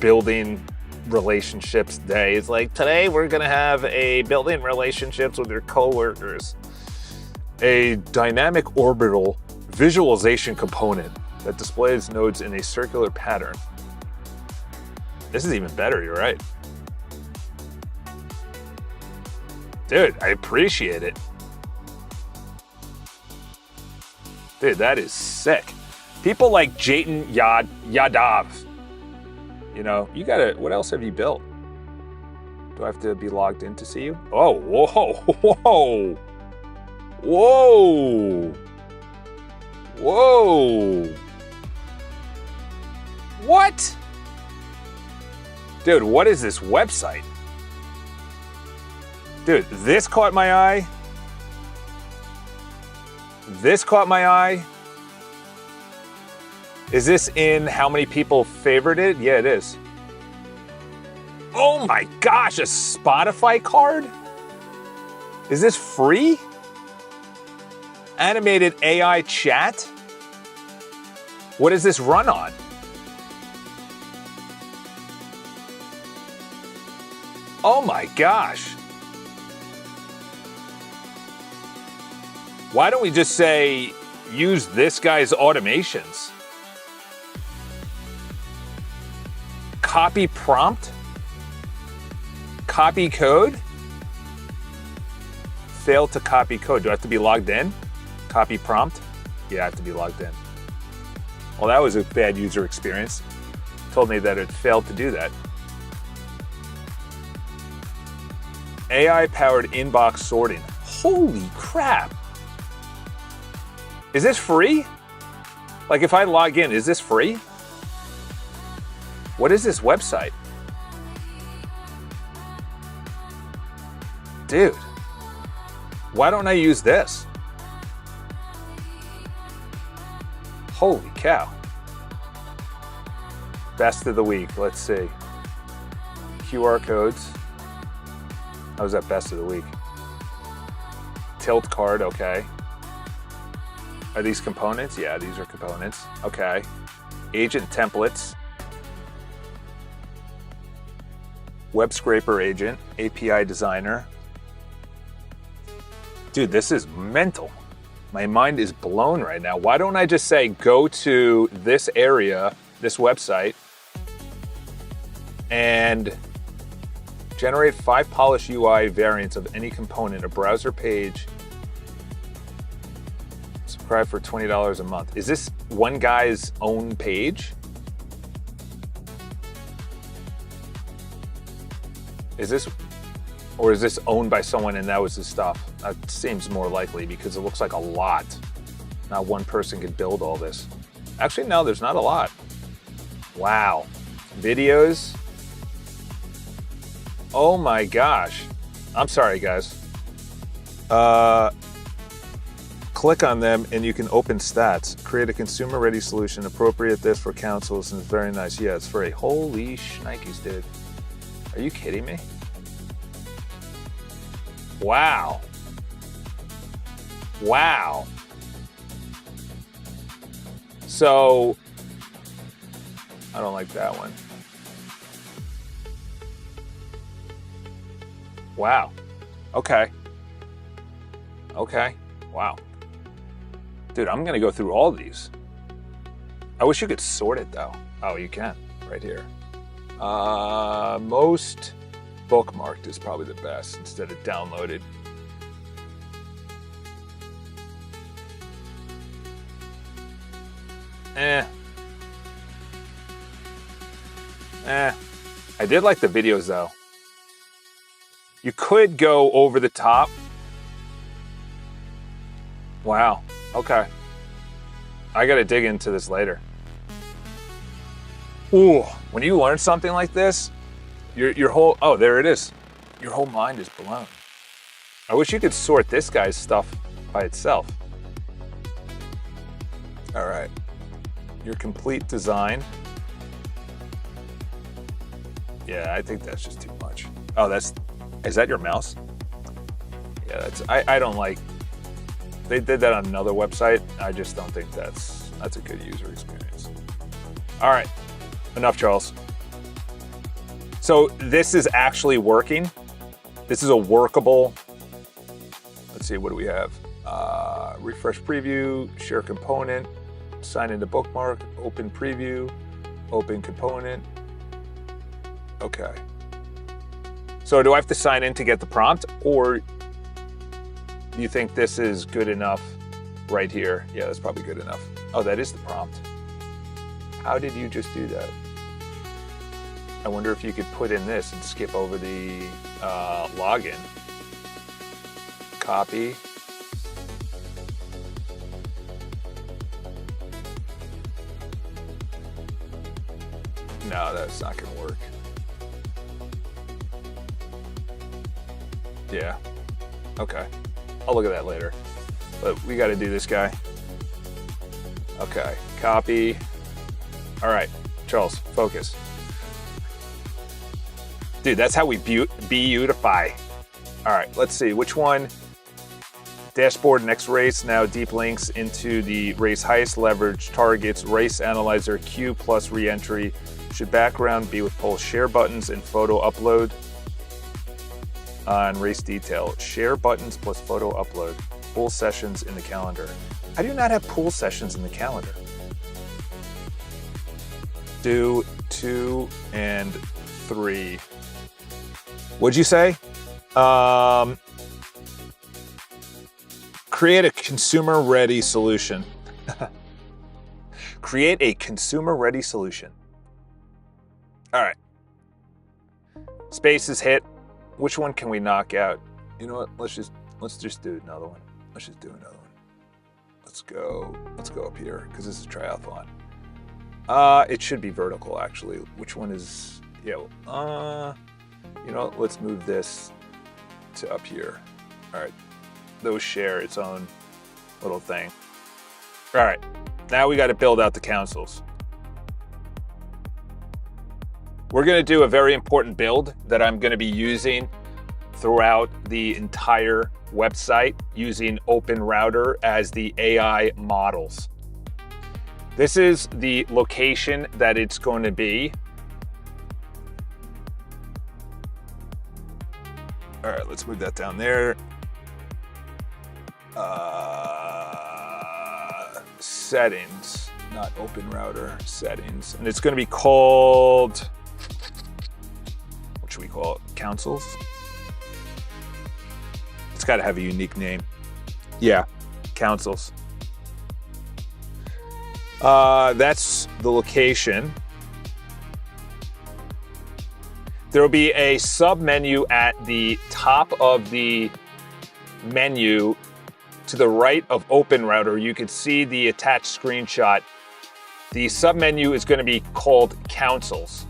building relationships day. It's like, today we're gonna have a building relationships with your coworkers. A dynamic orbital visualization component that displays nodes in a circular pattern. This is even better, you're right. Dude, I appreciate it. Dude, that is sick. People like Jayton Yadav. You know, you gotta, what else have you built? Do I have to be logged in to see you? Oh, whoa, whoa, whoa, whoa. What? Dude, what is this website? Dude, this caught my eye. This caught my eye. Is this in how many people favored it? Yeah, it is. Oh my gosh, a Spotify card? Is this free? Animated AI chat? What does this run on? Oh my gosh. Why don't we just say, use this guy's automations? Copy prompt? Copy code? Fail to copy code. Do I have to be logged in? Copy prompt? Yeah, I have to be logged in. Well, that was a bad user experience. Told me that it failed to do that. AI-powered inbox sorting. Holy crap. Is this free? Like if I log in, is this free? What is this website? Dude, why don't I use this? Holy cow. Best of the week, let's see. QR codes. How was that best of the week? Tilt card, okay. Are these components? Yeah, these are components. Okay. Agent templates. Web scraper agent, API designer. Dude, this is mental. My mind is blown right now. Why don't I just say, go to this area, this website, and generate 5 polished UI variants of any component, a browser page. Subscribe for $20 a month. Is this one guy's own page? Is this, or is this owned by someone and that was his stuff? That seems more likely because it looks like a lot. Not one person could build all this. Actually, no, there's not a lot. Wow. Videos. Oh my gosh. I'm sorry, guys. Click on them and you can open stats. Create a consumer-ready solution. Appropriate this for councils and it's very nice. Yeah, it's free. Holy shnikes, dude. Are you kidding me? Wow. Wow. So, I don't like that one. Wow. Okay. Okay. Wow. Dude, I'm gonna go through all these. I wish you could sort it though. Oh, you can, right here. Most bookmarked is probably the best instead of downloaded. I did like the videos though. You could go over the top. Wow, okay. I gotta dig into this later. Ooh, when you learn something like this, your whole, oh, there it is. Your whole mind is blown. I wish you could sort this guy's stuff by itself. All right, your complete design. Yeah, I think that's just too much. Oh, is that your mouse? Yeah, I don't like, they did that on another website. I just don't think that's a good user experience. All right, enough, Charles. So this is actually working. This is a workable, let's see, what do we have? Refresh preview, share component, sign into bookmark, open preview, open component. Okay. So do I have to sign in to get the prompt, or do you think this is good enough right here? Yeah, that's probably good enough. Oh, that is the prompt. How did you just do that? I wonder if you could put in this and skip over the login. Copy. No, that's not gonna work. Yeah. Okay. I'll look at that later. But we gotta do this guy. Okay. Copy. All right. Charles, focus. Dude, that's how we beautify. All right, let's see. Which one? Dashboard, next race. Now deep links into the race heist, leverage targets, race analyzer, queue plus re-entry. Should background be with poll share buttons and photo upload on race detail. Share buttons plus photo upload. Pool sessions in the calendar. How do you not have pool sessions in the calendar? Do 2 and 3. What'd you say? Create a consumer-ready solution. Create a consumer-ready solution. All right. Space is hit. Which one can we knock out? You know what? Let's just do another one. Let's just do another one. Let's go up here because this is triathlon. It should be vertical actually. Which one is? Yeah. You know, let's move this to up here. All right. Those share its own little thing. All right. Now we got to build out the councils. We're going to do a very important build that I'm going to be using throughout the entire website using Open Router as the AI models. This is the location that it's going to be. All right, let's move that down there. Settings, not Open Router, settings. And it's going to be called, what should we call it? Councils? It's got to have a unique name. Yeah, councils. That's the location. There will be a sub-menu at the top of the menu to the right of Open Router. You can see the attached screenshot. The sub-menu is going to be called Councils.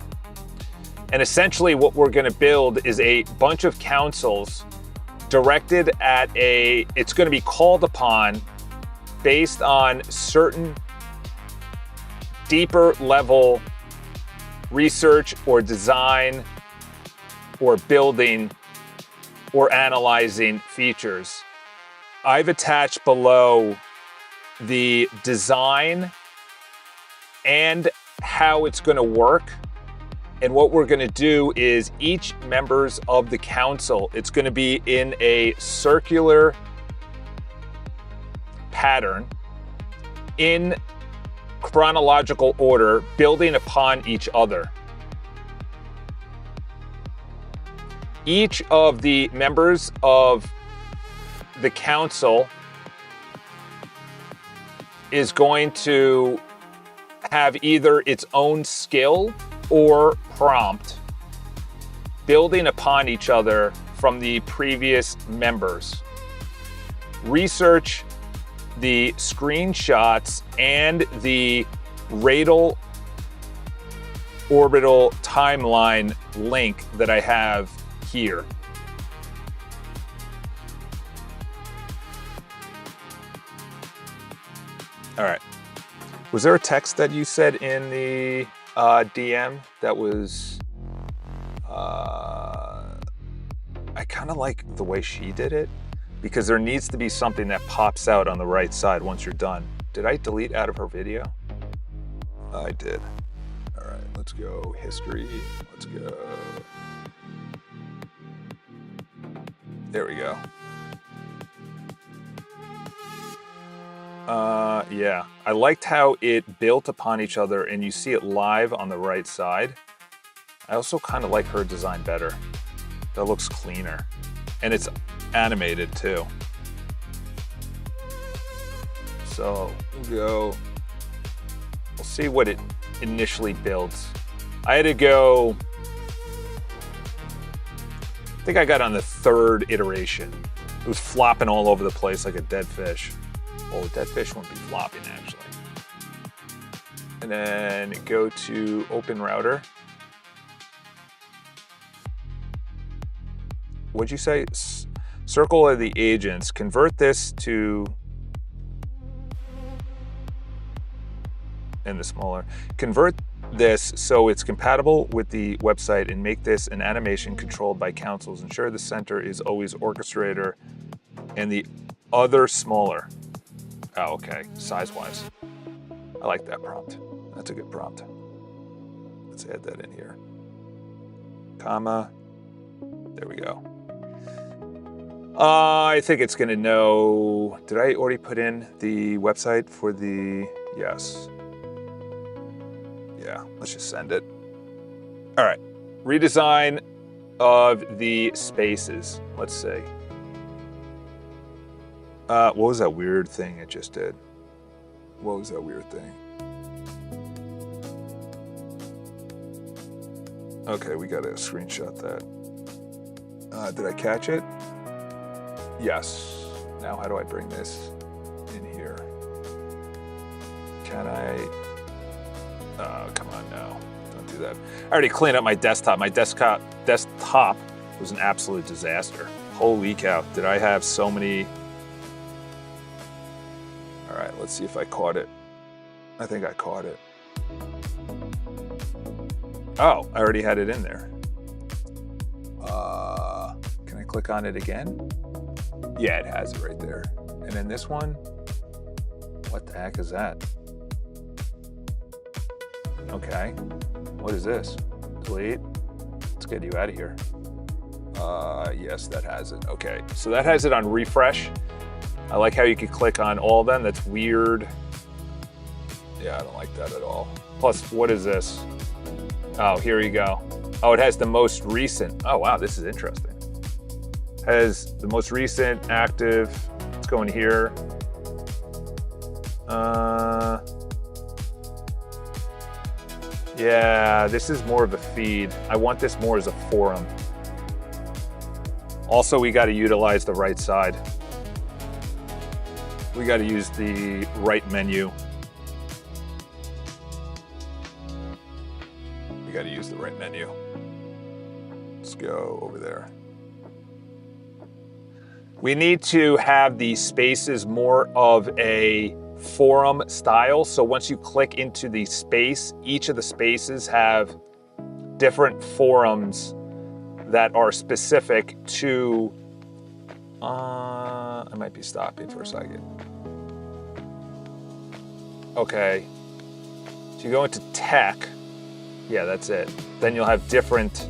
And essentially what we're going to build is a bunch of councils directed at it's going to be called upon based on certain deeper level research or design or building or analyzing features. I've attached below the design and how it's going to work. And what we're going to do is each members of the council, it's going to be in a circular pattern in chronological order, building upon each other. Each of the members of the council is going to have either its own skill or prompt building upon each other from the previous members. Research the screenshots and the radial orbital timeline link that I have here. All right. Was there a text that you said in the DM that was, I kind of like the way she did it because there needs to be something that pops out on the right side once you're done. Did I delete out of her video? I did. All right, let's go history. Let's go. There we go. Yeah, I liked how it built upon each other and you see it live on the right side. I also kind of like her design better. That looks cleaner. And it's animated too. So we'll see what it initially builds. I had to go I think I got on the 3rd iteration. It was flopping all over the place like a dead fish. Oh, dead fish won't be flopping actually. And then go to Open Router. What'd you say? Circle of the agents. Convert this to, and the smaller. Convert this so it's compatible with the website and make this an animation controlled by councils. Ensure the center is always orchestrator and the other smaller. Oh, okay, size-wise. I like that prompt. That's a good prompt. Let's add that in here. Comma, there we go. I think it's gonna know, did I already put in the website for the, yes. Yeah, let's just send it. All right, redesign of the spaces. Let's see. What was that weird thing it just did? What was that weird thing? Okay, we gotta screenshot that. Did I catch it? Yes. Now how do I bring this in here? Can I? Come on now, don't do that. I already cleaned up my desktop. My desktop was an absolute disaster. Holy cow, did I have so many? All right, let's see if I caught it. I think I caught it. Oh, I already had it in there. Can I click on it again? Yeah, it has it right there. And then this one, what the heck is that? Okay, what is this? Delete, let's get you out of here. Yes, that has it, okay. So that has it on refresh. I like how you can click on all of them, that's weird. Yeah, I don't like that at all. Plus, what is this? Oh, here you go. Oh, it has the most recent. Oh, wow, this is interesting. Has the most recent active. Let's go in here. Yeah, this is more of a feed. I want this more as a forum. Also, we got to utilize the right side. We got to use the right menu. We got to use the right menu. Let's go over there. We need to have the spaces more of a forum style. So once you click into the space, each of the spaces have different forums that are specific to, I might be stopping for a second. Okay, so you go into tech. Yeah, that's it. Then you'll have different,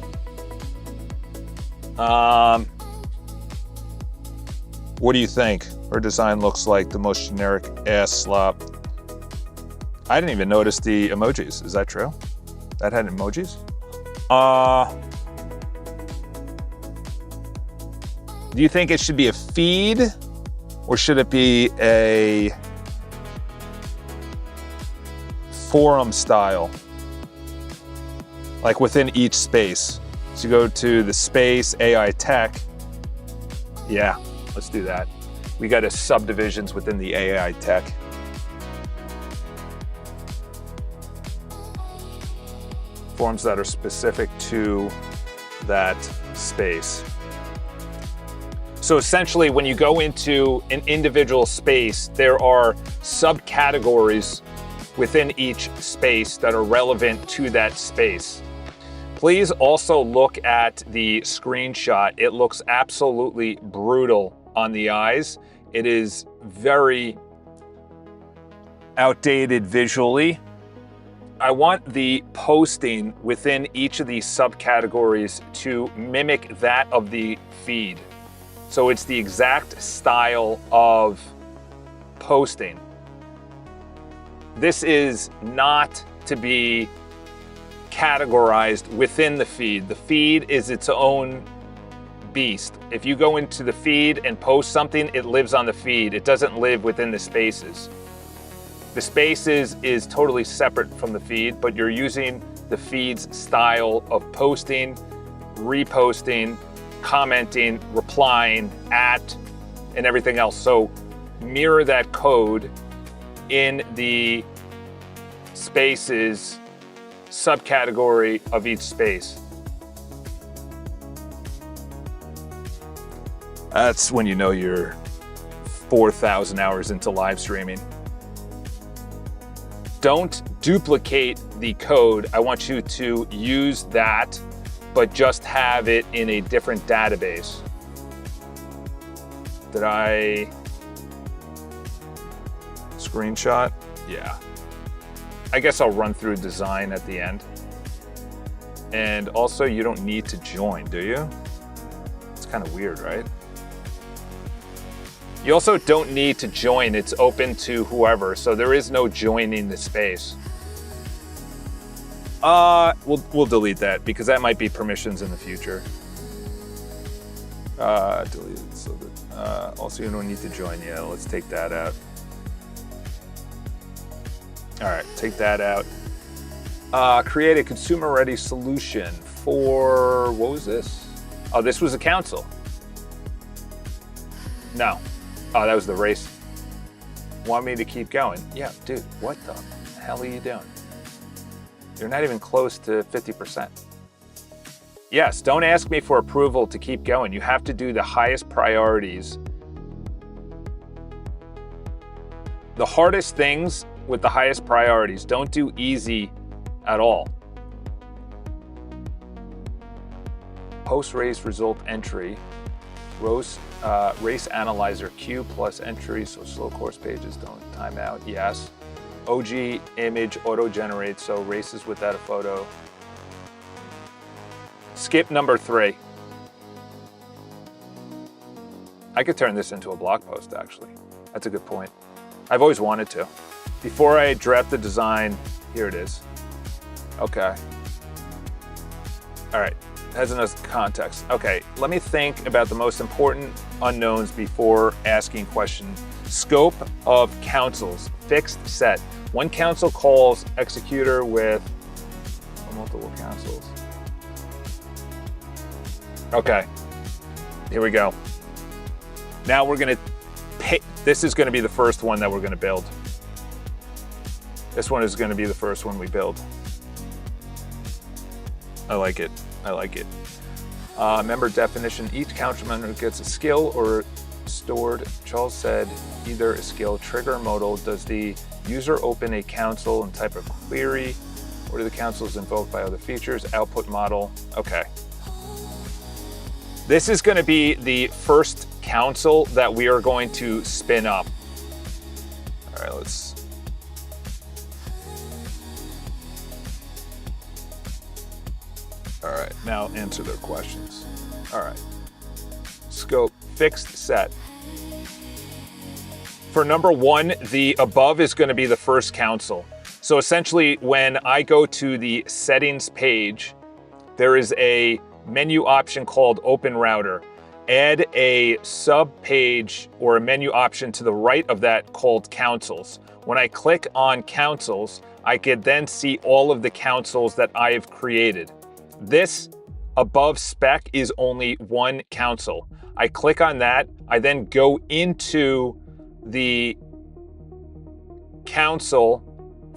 what do you think? Her design looks like the most generic ass slop. I didn't even notice the emojis. Is that true? That had emojis? Do you think it should be a feed or should it be a forum style? Like within each space. So you go to the space, AI tech. Yeah, let's do that. We got a subdivisions within the AI tech. Forms that are specific to that space. So essentially, when you go into an individual space, there are subcategories within each space that are relevant to that space. Please also look at the screenshot. It looks absolutely brutal on the eyes. It is very outdated visually. I want the posting within each of these subcategories to mimic that of the feed. So it's the exact style of posting. This is not to be categorized within the feed. The feed is its own beast. If you go into the feed and post something, it lives on the feed. It doesn't live within the spaces. The spaces is totally separate from the feed, but you're using the feed's style of posting, reposting, commenting, replying, at, and everything else. So mirror that code in the spaces subcategory of each space. That's when you know you're 4,000 hours into live streaming. Don't duplicate the code. I want you to use that, but just have it in a different database. Did I screenshot? Yeah. I guess I'll run through design at the end. And also, you don't need to join, do you? It's kind of weird, right? You also don't need to join. It's open to whoever, so there is no joining the space. We'll delete that because that might be permissions in the future. Delete it. So that, also, you don't need to join. Yeah, let's take that out. All right, take that out. Create a consumer-ready solution for, what was this? Oh, this was a council. No. Oh, that was the race. Want me to keep going? Yeah, dude, what the hell are you doing? You're not even close to 50%. Yes, don't ask me for approval to keep going. You have to do the highest priorities. The hardest things with the highest priorities. Don't do easy at all. Post-race result entry. Race analyzer queue plus entry, so slow course pages don't time out. Yes. OG image auto-generate, so races without a photo. Skip number 3. I could turn this into a blog post, actually. That's a good point. I've always wanted to. Before I draft the design, here it is. Okay. All right. Has enough context. Okay, let me think about the most important unknowns before asking questions. Scope of councils, fixed set. One council calls executor with multiple councils. Okay, here we go. Now we're gonna pick, this is gonna be the first one that we're gonna build. This one is gonna be the first one we build. I like it. I like it. Member definition, each council member gets a skill or stored. Charles said either a skill, trigger modal. Does the user open a council and type a query? Or do the councils invoked by other features? Output model. Okay. This is going to be the first council that we are going to spin up. All right, let's. All right, now answer their questions. All right. Scope, fixed set. For number 1, the above is going to be the first council. So essentially, when I go to the settings page, there is a menu option called Open Router. Add a sub page or a menu option to the right of that called Councils. When I click on Councils, I can then see all of the councils that I have created. This above spec is only one council. I click on that. I then go into the council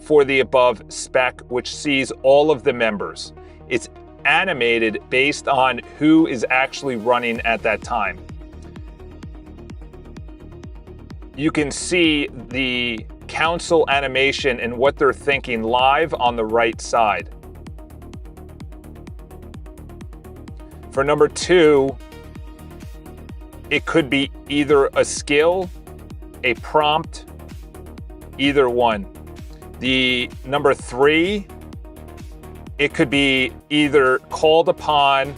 for the above spec, which sees all of the members. It's animated based on who is actually running at that time. You can see the council animation and what they're thinking live on the right side. For number 2, it could be either a skill, a prompt, either one. The number 3, it could be either called upon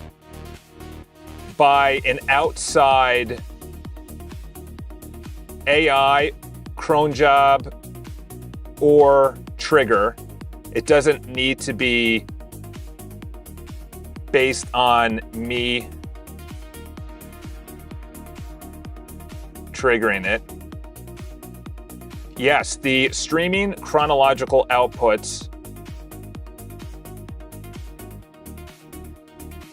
by an outside AI, cron job, or trigger. It doesn't need to be based on me triggering it. Yes, the streaming chronological outputs.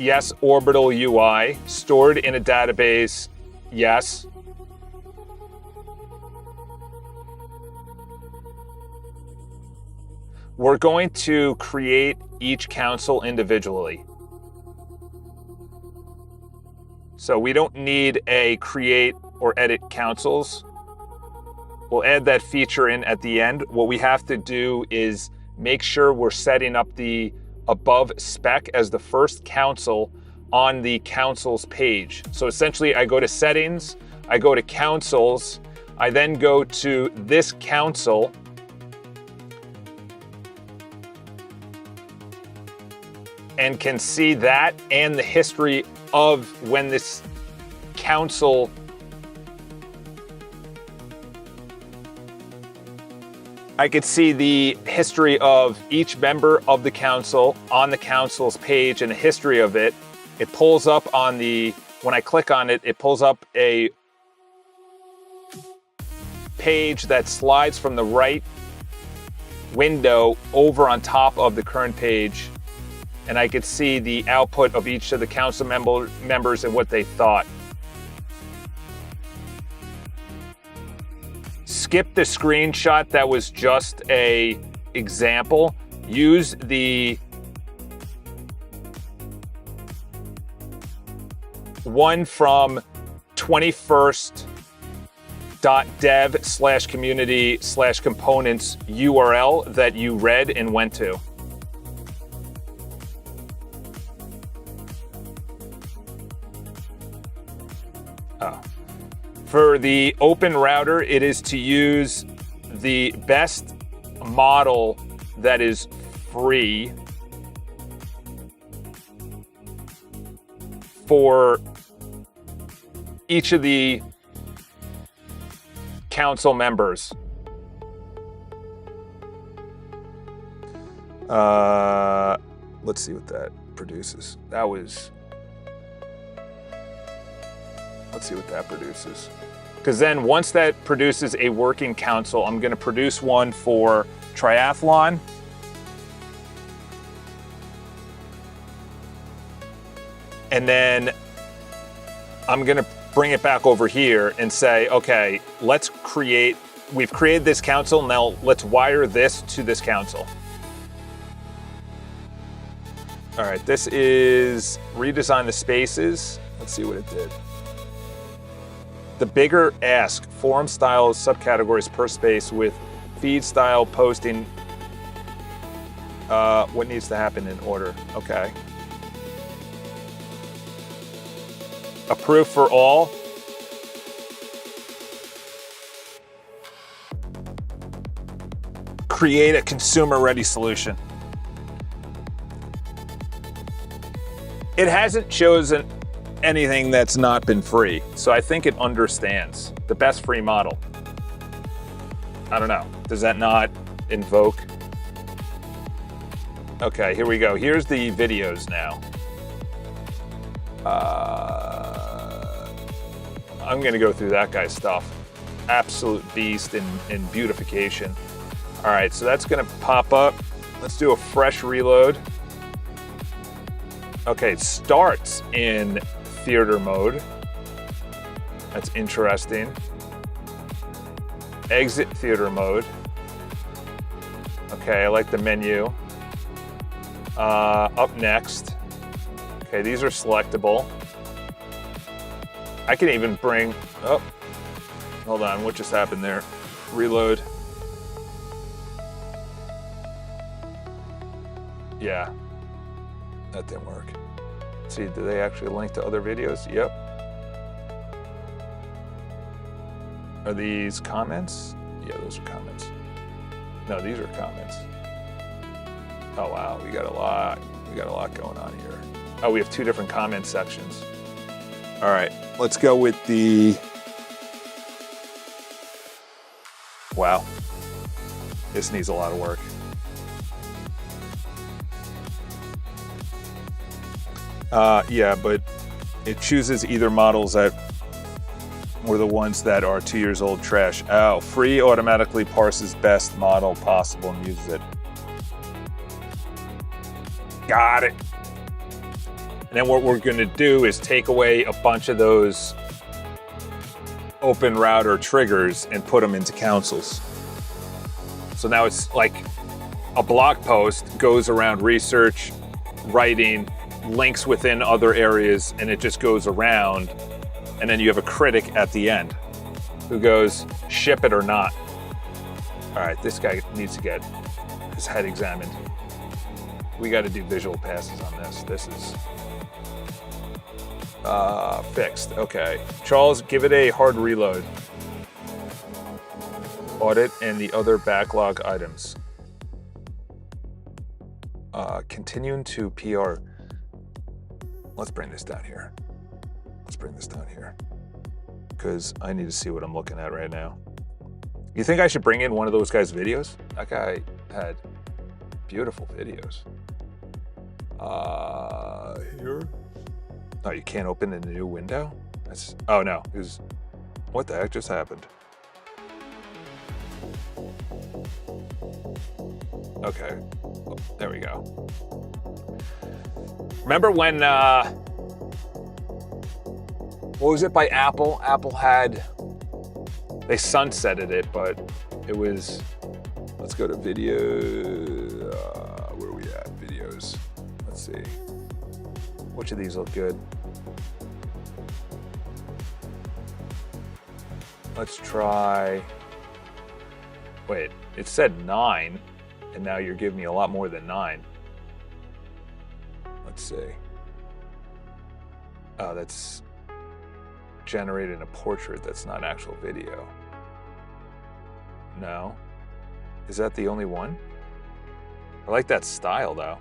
Yes, orbital UI. Stored in a database. Yes. We're going to create each council individually. So we don't need a create or edit councils. We'll add that feature in at the end. What we have to do is make sure we're setting up the above spec as the first council on the councils page. So essentially I go to settings, I go to councils, I then go to this council, and can see that and the history of when this council I could see the history of each member of the council on the council's page and the history of it. It pulls up on the, when I click on it, it pulls up a page that slides from the right window over on top of the current page. And I could see the output of each of the council members and what they thought. Skip the screenshot that was just a example. Use the one from 21st.dev/community/components URL that you read and went to. For the open router, it is to use the best model that is free for each of the council members. Let's see what that produces. Let's see what that produces. Because then once that produces a working council, I'm going to produce one for triathlon. And then I'm going to bring it back over here and say, okay, we've created this council, now let's wire this to this council. All right, this is redesign the spaces. Let's see what it did. The bigger ask, forum styles, subcategories per space with feed style posting. What needs to happen in order? Okay. Approve for all. Create a consumer-ready solution. It hasn't chosen anything that's not been free. So I think it understands the best free model. I don't know. Does that not invoke? Okay, here we go. Here's the videos now. I'm gonna go through that guy's stuff. Absolute beast in beautification. All right, so that's gonna pop up. Let's do a fresh reload. Okay, it starts in theater mode. That's interesting. Exit theater mode. Okay, I like the menu. Up next. Okay, these are selectable. I can even bring, oh, hold on, what just happened there? Reload. Yeah, that didn't work. Let's see, do they actually link to other videos? Yep. Are these comments? Yeah, those are comments. No, these are comments. Oh wow, we got a lot going on here. Oh, we have two different comment sections. All right, let's go with the, wow, this needs a lot of work. Yeah, but it chooses either models that were the ones that are 2 years old trash. Oh, free automatically parses best model possible and uses it. Got it. And then what we're gonna do is take away a bunch of those open router triggers and put them into councils. So now it's like a blog post goes around research, writing, links within other areas, and it just goes around. And then you have a critic at the end who goes, ship it or not. All right, this guy needs to get his head examined. We got to do visual passes on this. This is fixed. Okay. Charles, give it a hard reload. Audit and the other backlog items. Continuing to PR. Let's bring this down here. Let's bring this down here. Because I need to see what I'm looking at right now. You think I should bring in one of those guys' videos? That guy had beautiful videos. Here? Oh, you can't open in a new window? That's, oh no, what the heck just happened? Okay, oh, there we go. Remember when, what was it by Apple? Apple had, they sunsetted it, but it was, let's go to video, where are we at? Videos, let's see. Which of these look good? Let's try, wait, it said 9, and now you're giving me a lot more than 9. Let's see. Oh, that's generating a portrait, that's not actual video. No. Is that the only one? I like that style though.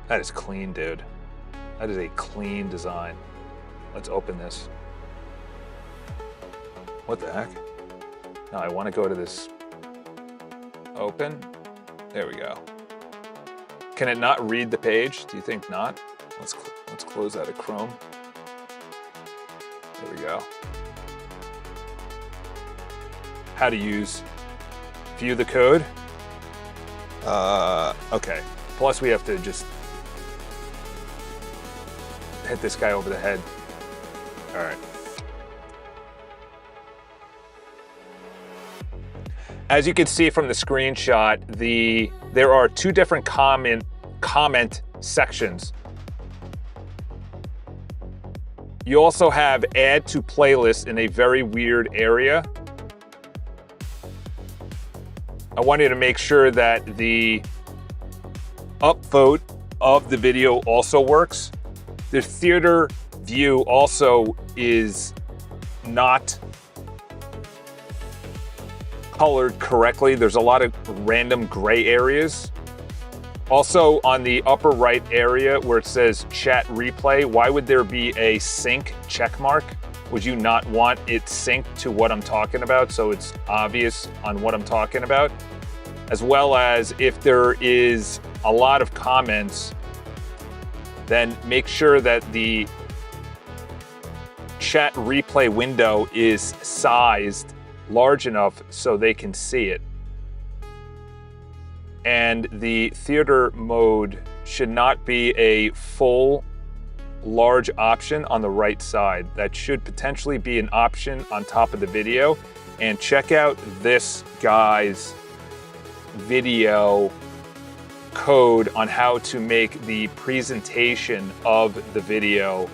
That is clean, dude. That is a clean design. Let's open this. What the heck? No, I want to go to this. Open. There we go. Can it not read the page? Do you think not? Let's close out of Chrome. There we go. How to use view the code. Okay. Plus we have to just hit this guy over the head. All right. As you can see from the screenshot, there are 2 different comment sections. You also have add to playlist in a very weird area. I want you to make sure that the upvote of the video also works. The theater view also is not colored correctly. There's a lot of random gray areas. Also on the upper right area where it says chat replay, why would there be a sync check mark? Would you not want it synced to what I'm talking about so it's obvious on what I'm talking about? As well as if there is a lot of comments, then make sure that the chat replay window is sized large enough so they can see it. And the theater mode should not be a full large option on the right side. That should potentially be an option on top of the video. And check out this guy's video code on how to make the presentation of the video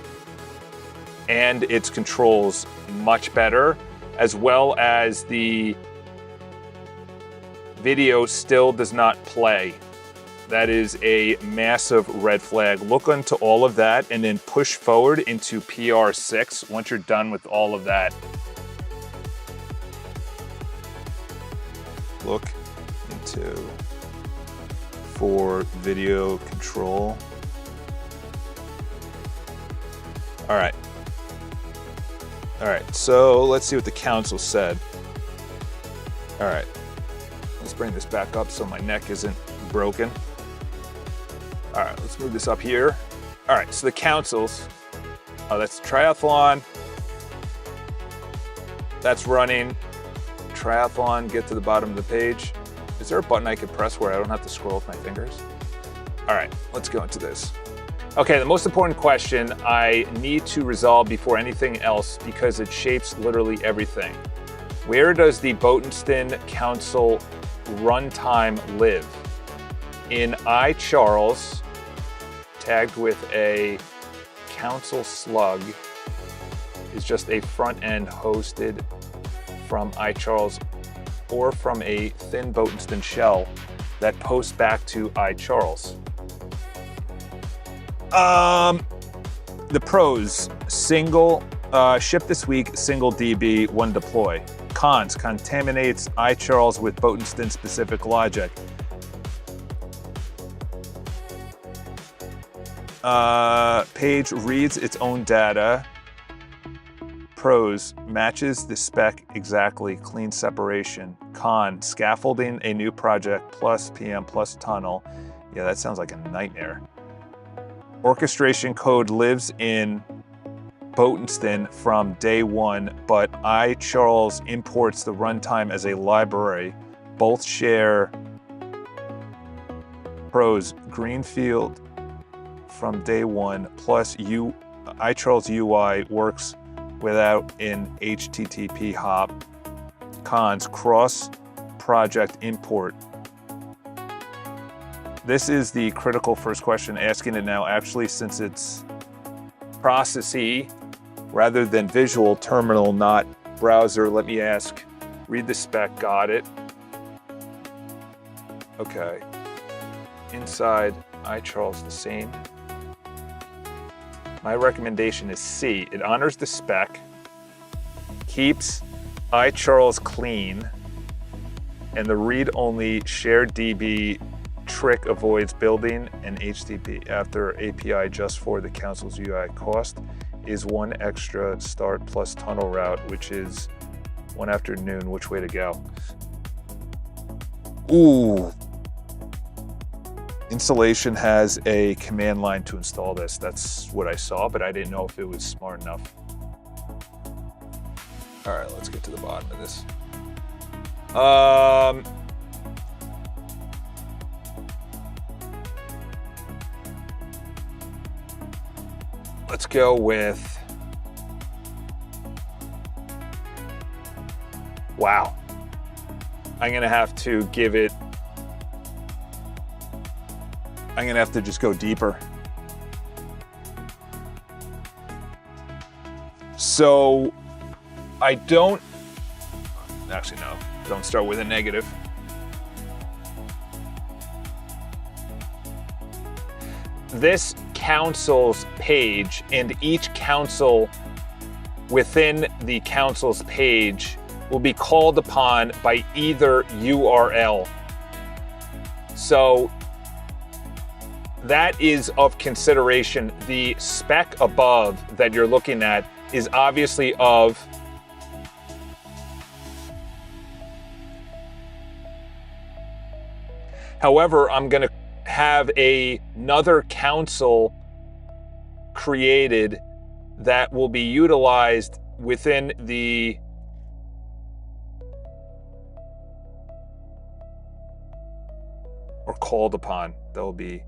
and its controls much better, as well as the video still does not play. That is a massive red flag. Look into all of that and then push forward into PR6 once you're done with all of that. Look into for video control. All right. All right, so let's see what the council said. All right, let's bring this back up so my neck isn't broken. All right, let's move this up here. All right, so the councils, that's triathlon. That's running. Triathlon, get to the bottom of the page. Is there a button I could press where I don't have to scroll with my fingers? All right, let's go into this. Okay, the most important question I need to resolve before anything else because it shapes literally everything. Where does the Botenstein Council runtime live? In iCharles, tagged with a council slug, is just a front end hosted from iCharles or from a thin Botenstein shell that posts back to iCharles. The pros: single ship this week, single DB, one deploy. Cons: contaminates iCharles with Botenstein specific logic. Page reads its own data. Pros: matches the spec exactly, clean separation. Con: scaffolding a new project plus PM plus tunnel. Yeah, that sounds like a nightmare. Orchestration code lives in Botenstein from day one, but iCharles imports the runtime as a library. Both share pros: greenfield from day one, plus iCharles UI works without an HTTP hop. Cons: cross-project import. This is the critical first question, asking it now actually, since it's processy rather than visual, terminal, not browser. Let me ask, read the spec, got it. Okay. Inside iCharles the same. My recommendation is C. It honors the spec, keeps iCharles clean, and the read-only shared DB trick avoids building an HTTP after API just for the council's UI. Cost is one extra start plus tunnel route, which is one afternoon. Which way to go? Ooh. Installation has a command line to install this. That's what I saw, but I didn't know if it was smart enough. All right, let's get to the bottom of this. Let's go with, wow. I'm gonna have to give it, I'm gonna have to just go deeper. So I don't, actually no, don't start with a negative. This council's page and each council within the council's page will be called upon by either URL. So that is of consideration. The spec above that you're looking at is obviously of however, I'm going to have another council created that will be utilized within the or called upon. They'll be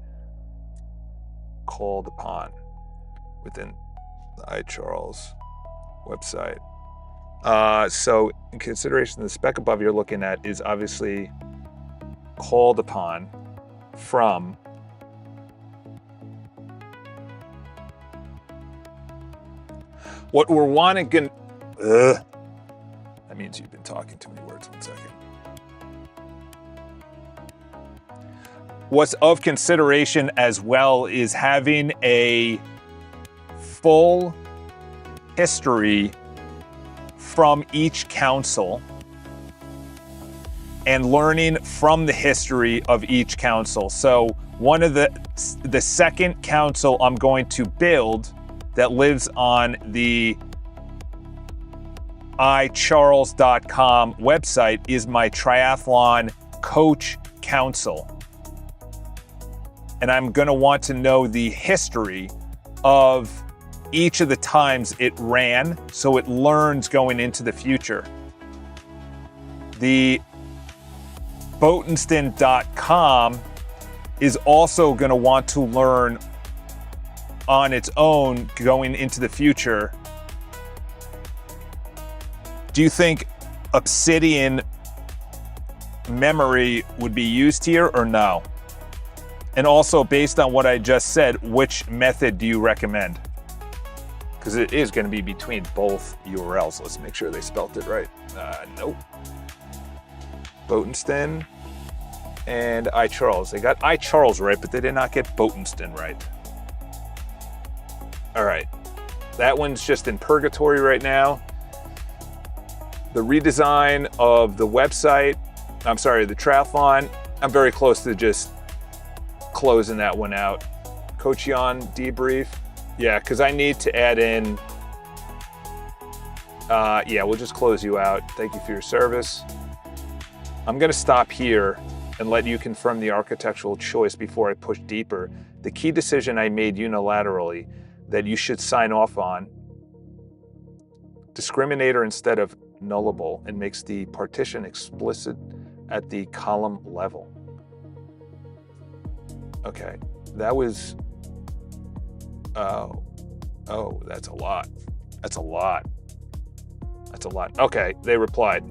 called upon within the iCharles website. So in consideration, the spec above you're looking at is obviously called upon from what we're wanting. That means you've been talking too many words. 1 second. What's of consideration as well is having a full history from each council and learning from the history of each council. So one of the second council I'm going to build that lives on the iCharles.com website is my triathlon coach council. And I'm going to want to know the history of each of the times it ran so it learns going into the future. The Botenstein.com is also going to want to learn on its own going into the future, do you think Obsidian memory would be used here or no? And also, based on what I just said, which method do you recommend? Because it is going to be between both URLs. Let's make sure they spelt it right. Nope. Botenstein and iCharles. They got iCharles right, but they did not get Botenstein right. All right. That one's just in purgatory right now. The redesign of the website, the triathlon, I'm very close to just closing that one out. Cochion debrief. Yeah, because I need to add in, yeah, we'll just close you out. Thank you for your service. I'm going to stop here and let you confirm the architectural choice before I push deeper. The key decision I made unilaterally that you should sign off on, discriminator instead of nullable, and makes the partition explicit at the column level. Okay, that was, oh, that's a lot. That's a lot. That's a lot. Okay, they replied.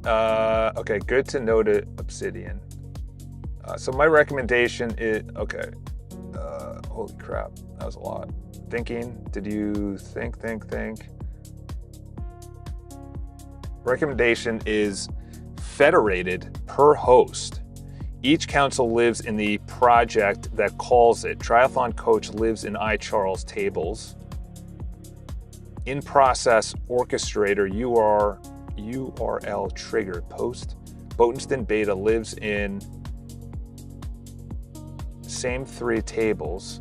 Okay, good to know to Obsidian. So my recommendation is, okay, holy crap, that was a lot. Thinking, did you think? Recommendation is federated per host. Each council lives in the project that calls it. Triathlon coach lives in iCharles tables. In process orchestrator URL triggered post. Botenstein beta lives in same 3 tables.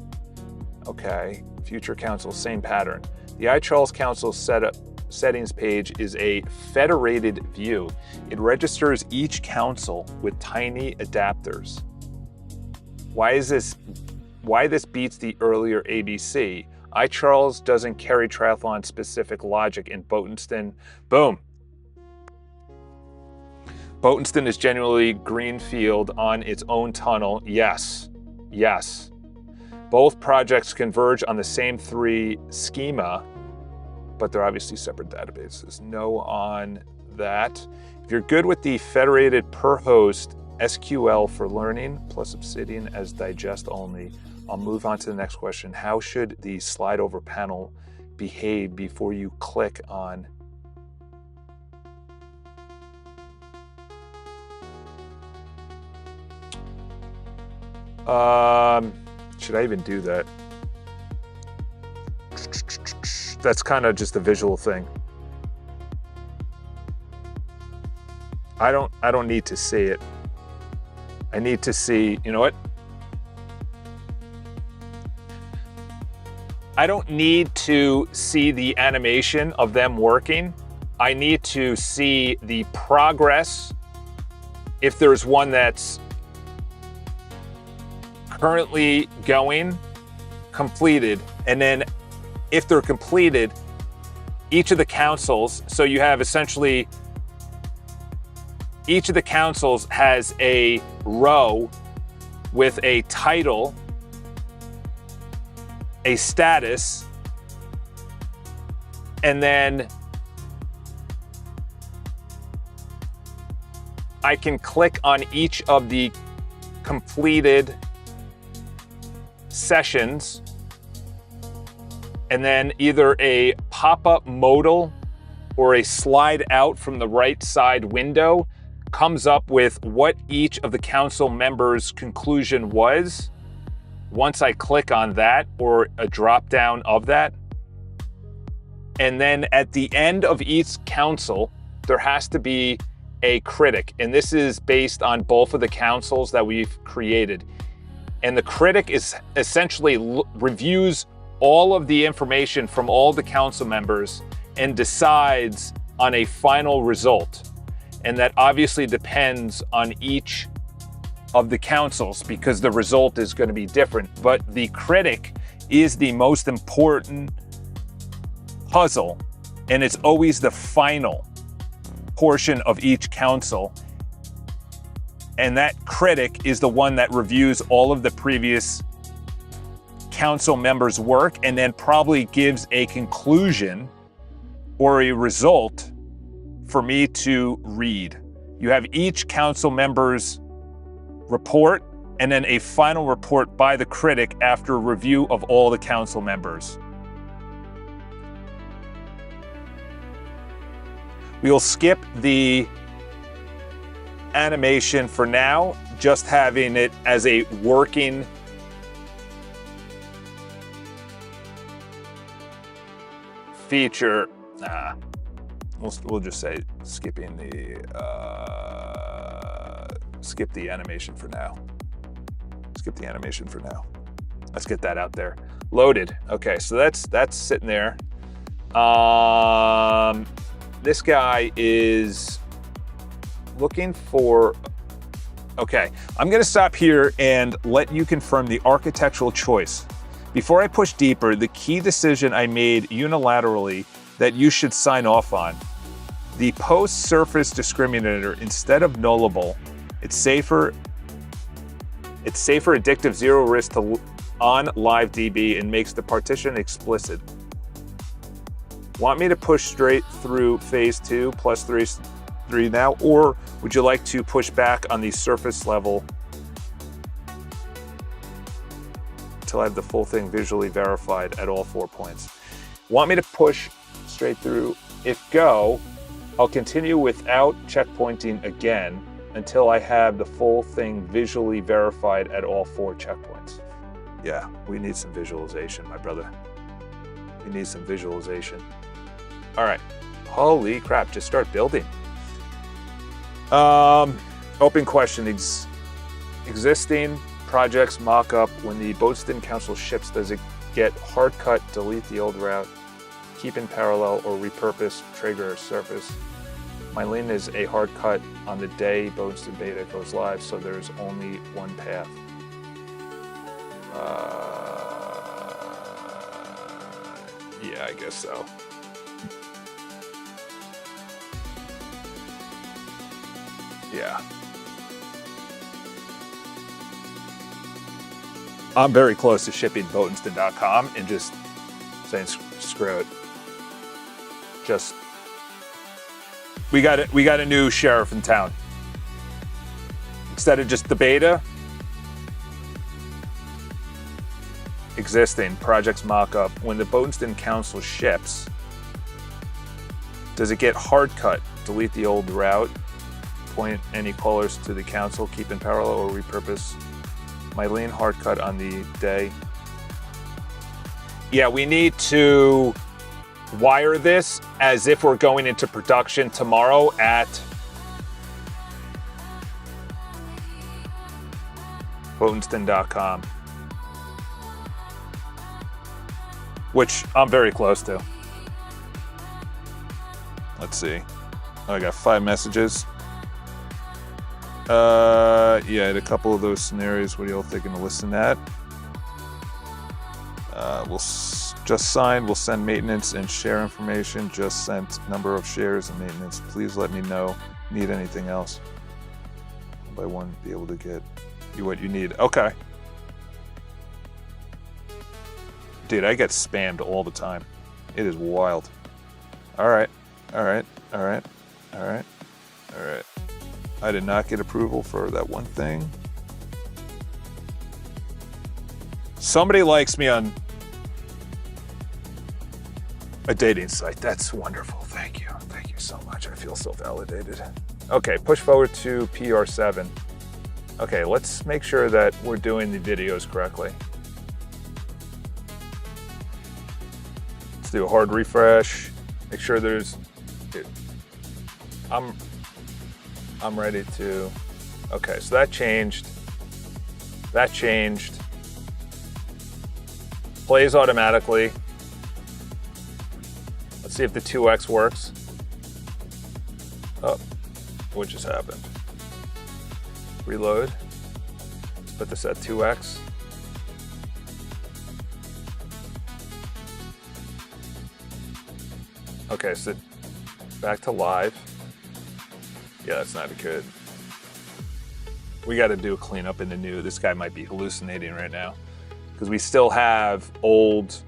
Okay, future council, same pattern. The iCharles council settings page is a federated view. It registers each council with tiny adapters. Why this beats the earlier ABC? iCharles doesn't carry triathlon specific logic in Botenstein. Boom. Botenstein is genuinely greenfield on its own tunnel. Yes. Both projects converge on the same 3 schema, but they're obviously separate databases. No on that. If you're good with the federated per host SQL for learning plus Obsidian as digest only, I'll move on to the next question. How should the slide over panel behave before you click on should I even do that? That's kind of just a visual thing. I don't need to see it. I need to see, you know what? I don't need to see the animation of them working. I need to see the progress. If there's one that's currently going, completed, and then if they're completed, each of the councils, so you have essentially, each of the councils has a row with a title, a status, and then I can click on each of the completed sessions, and then either a pop-up modal or a slide out from the right side window comes up with what each of the council members' conclusion was. Once I click on that, or a drop down of that, and then at the end of each council, there has to be a critic. And this is based on both of the councils that we've created. And the critic is essentially reviews all of the information from all the council members and decides on a final result. And that obviously depends on each of the councils because the result is going to be different. But the critic is the most important puzzle, and it's always the final portion of each council. And that critic is the one that reviews all of the previous council members' work and then probably gives a conclusion or a result for me to read. You have each council member's report and then a final report by the critic after review of all the council members. We'll skip the animation for now, just having it as a working feature. We'll just say skipping the skip the animation for now. Skip the animation for now. Let's get that out there. Loaded. Okay, so that's sitting there. This guy is looking for. Okay, I'm gonna stop here and let you confirm the architectural choice. Before I push deeper, the key decision I made unilaterally that you should sign off on. The post surface discriminator, instead of nullable, it's safer, addictive, zero risk to on live DB and makes the partition explicit. Want me to push straight through phase 2 plus 3 now, or would you like to push back on the surface level until I have the full thing visually verified at all 4 points? Want me to push straight through? If go, I'll continue without checkpointing again until I have the full thing visually verified at all 4 checkpoints. Yeah, we need some visualization, my brother. We need some visualization. All right, holy crap, just start building. Open question, existing projects mock-up, when the Boatston Council ships, does it get hard cut, delete the old route, keep in parallel, or repurpose, trigger, surface? Mylene is a hard cut on the day Boatston Beta goes live, so there's only one path. Yeah, I guess so. Yeah. I'm very close to shipping Boatenston.com and just saying screw it. Just we got a new sheriff in town. Instead of just the beta, existing projects mock-up, when the Boatston Council ships, does it get hard cut, delete the old route, point any callers to the council, keep in parallel, or repurpose? Mylene hard cut on the day. Yeah, we need to wire this as if we're going into production tomorrow at Boatenston.com, which I'm very close to. Let's see. Oh, I got 5 messages. Yeah, I had a couple of those scenarios. What are y'all thinking to listen at? We'll just signed. We'll send maintenance and share information. Just sent number of shares and maintenance. Please let me know. Need anything else? By one, be able to get you what you need. Okay. Dude, I get spammed all the time. It is wild. All right. All right. All right. All right. All right. I did not get approval for that one thing. Somebody likes me on a dating site. That's wonderful. Thank you. Thank you so much. I feel so validated. Okay, push forward to PR7. Okay, let's make sure that we're doing the videos correctly. Let's do a hard refresh. Make sure there's... Dude, I'm ready to... Okay, so that changed. That changed. Plays automatically. Let's see if the 2x works. Oh, what just happened? Reload. Let's put this at 2x. Okay, so back to live. Yeah, that's not good. We got to do a cleanup in the new. This guy might be hallucinating right now. because we still have old.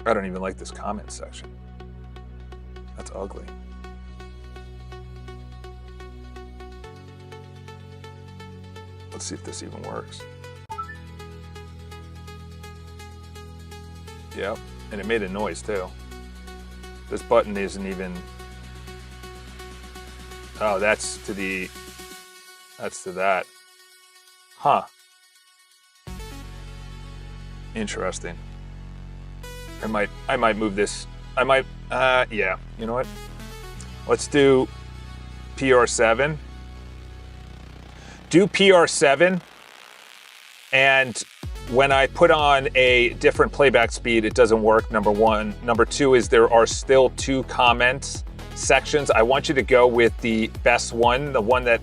I don't even like this comment section. That's ugly. Let's see if this even works. Yep, and it made a noise too. This button isn't even. Oh, that's to that. Huh. Interesting. I might move this. Yeah, you know what? Let's do PR7. Do PR7, and when I put on a different playback speed, it doesn't work, number one. Number two is there are still 2 comments sections. I want you to go with the best one, the one that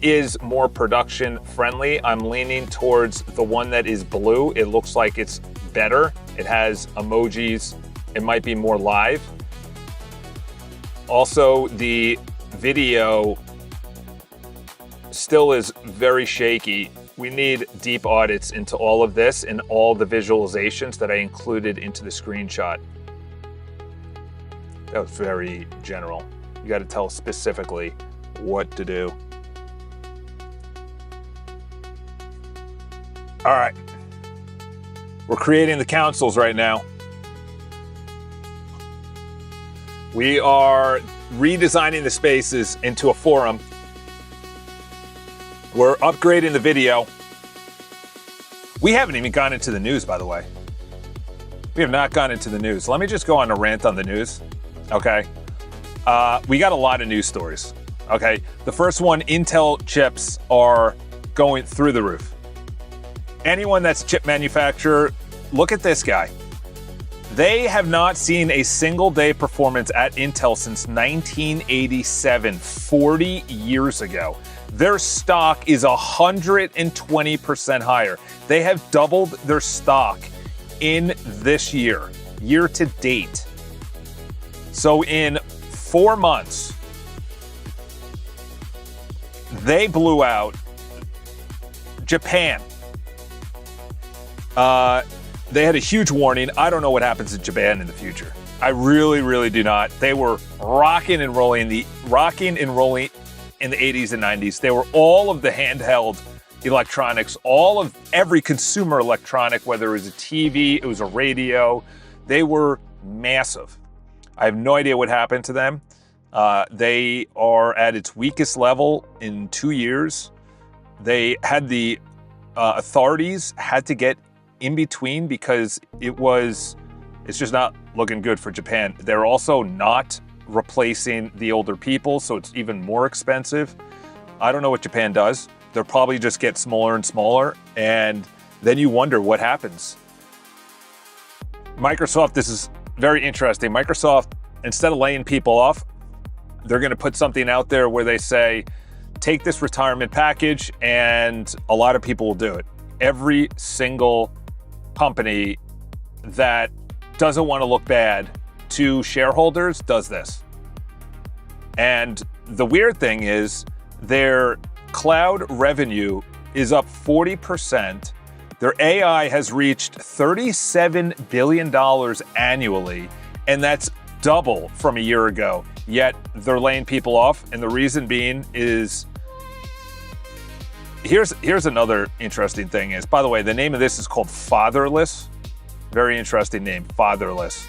is more production friendly. I'm leaning towards the one that is blue. It looks like it's better. It has emojis. It might be more live. Also, the video still is very shaky. We need deep audits into all of this and all the visualizations that I included into the screenshot. That was very general. You got to tell specifically what to do. All right. We're creating the councils right now. We are redesigning the spaces into a forum. We're upgrading the video. We haven't even gone into the news, by the way. We have not gone into the news. Let me just go on a rant on the news. Okay. We got a lot of news stories. Okay. The first one, Intel chips are going through the roof. Anyone that's a chip manufacturer, look at this guy. They have not seen a single day performance at Intel since 1987, 40 years ago. Their stock is 120% higher. They have doubled their stock in this year to date. So in 4 months, they blew out Japan. They had a huge warning. I don't know what happens in Japan in the future. I really, really do not. They were rocking and rolling in the 80s and 90s. They were all of the handheld electronics, every consumer electronic, whether it was a TV, it was a radio. They were massive. I have no idea what happened to them. They are at its weakest level in 2 years. They had the authorities had to get in between because it's just not looking good for Japan. They're also not replacing the older people, so it's even more expensive. I don't know what Japan does. They'll probably just get smaller and smaller, and then you wonder what happens. Microsoft, this is very interesting. Microsoft, instead of laying people off, they're going to put something out there where they say, take this retirement package, and a lot of people will do it. Every single company that doesn't want to look bad to shareholders does this. And the weird thing is their cloud revenue is up 40%. Their AI has reached $37 billion annually, and that's double from a year ago. Yet they're laying people off, and the reason being is here's another interesting thing is, by the way, the name of this is called Fatherless. Very interesting name, Fatherless.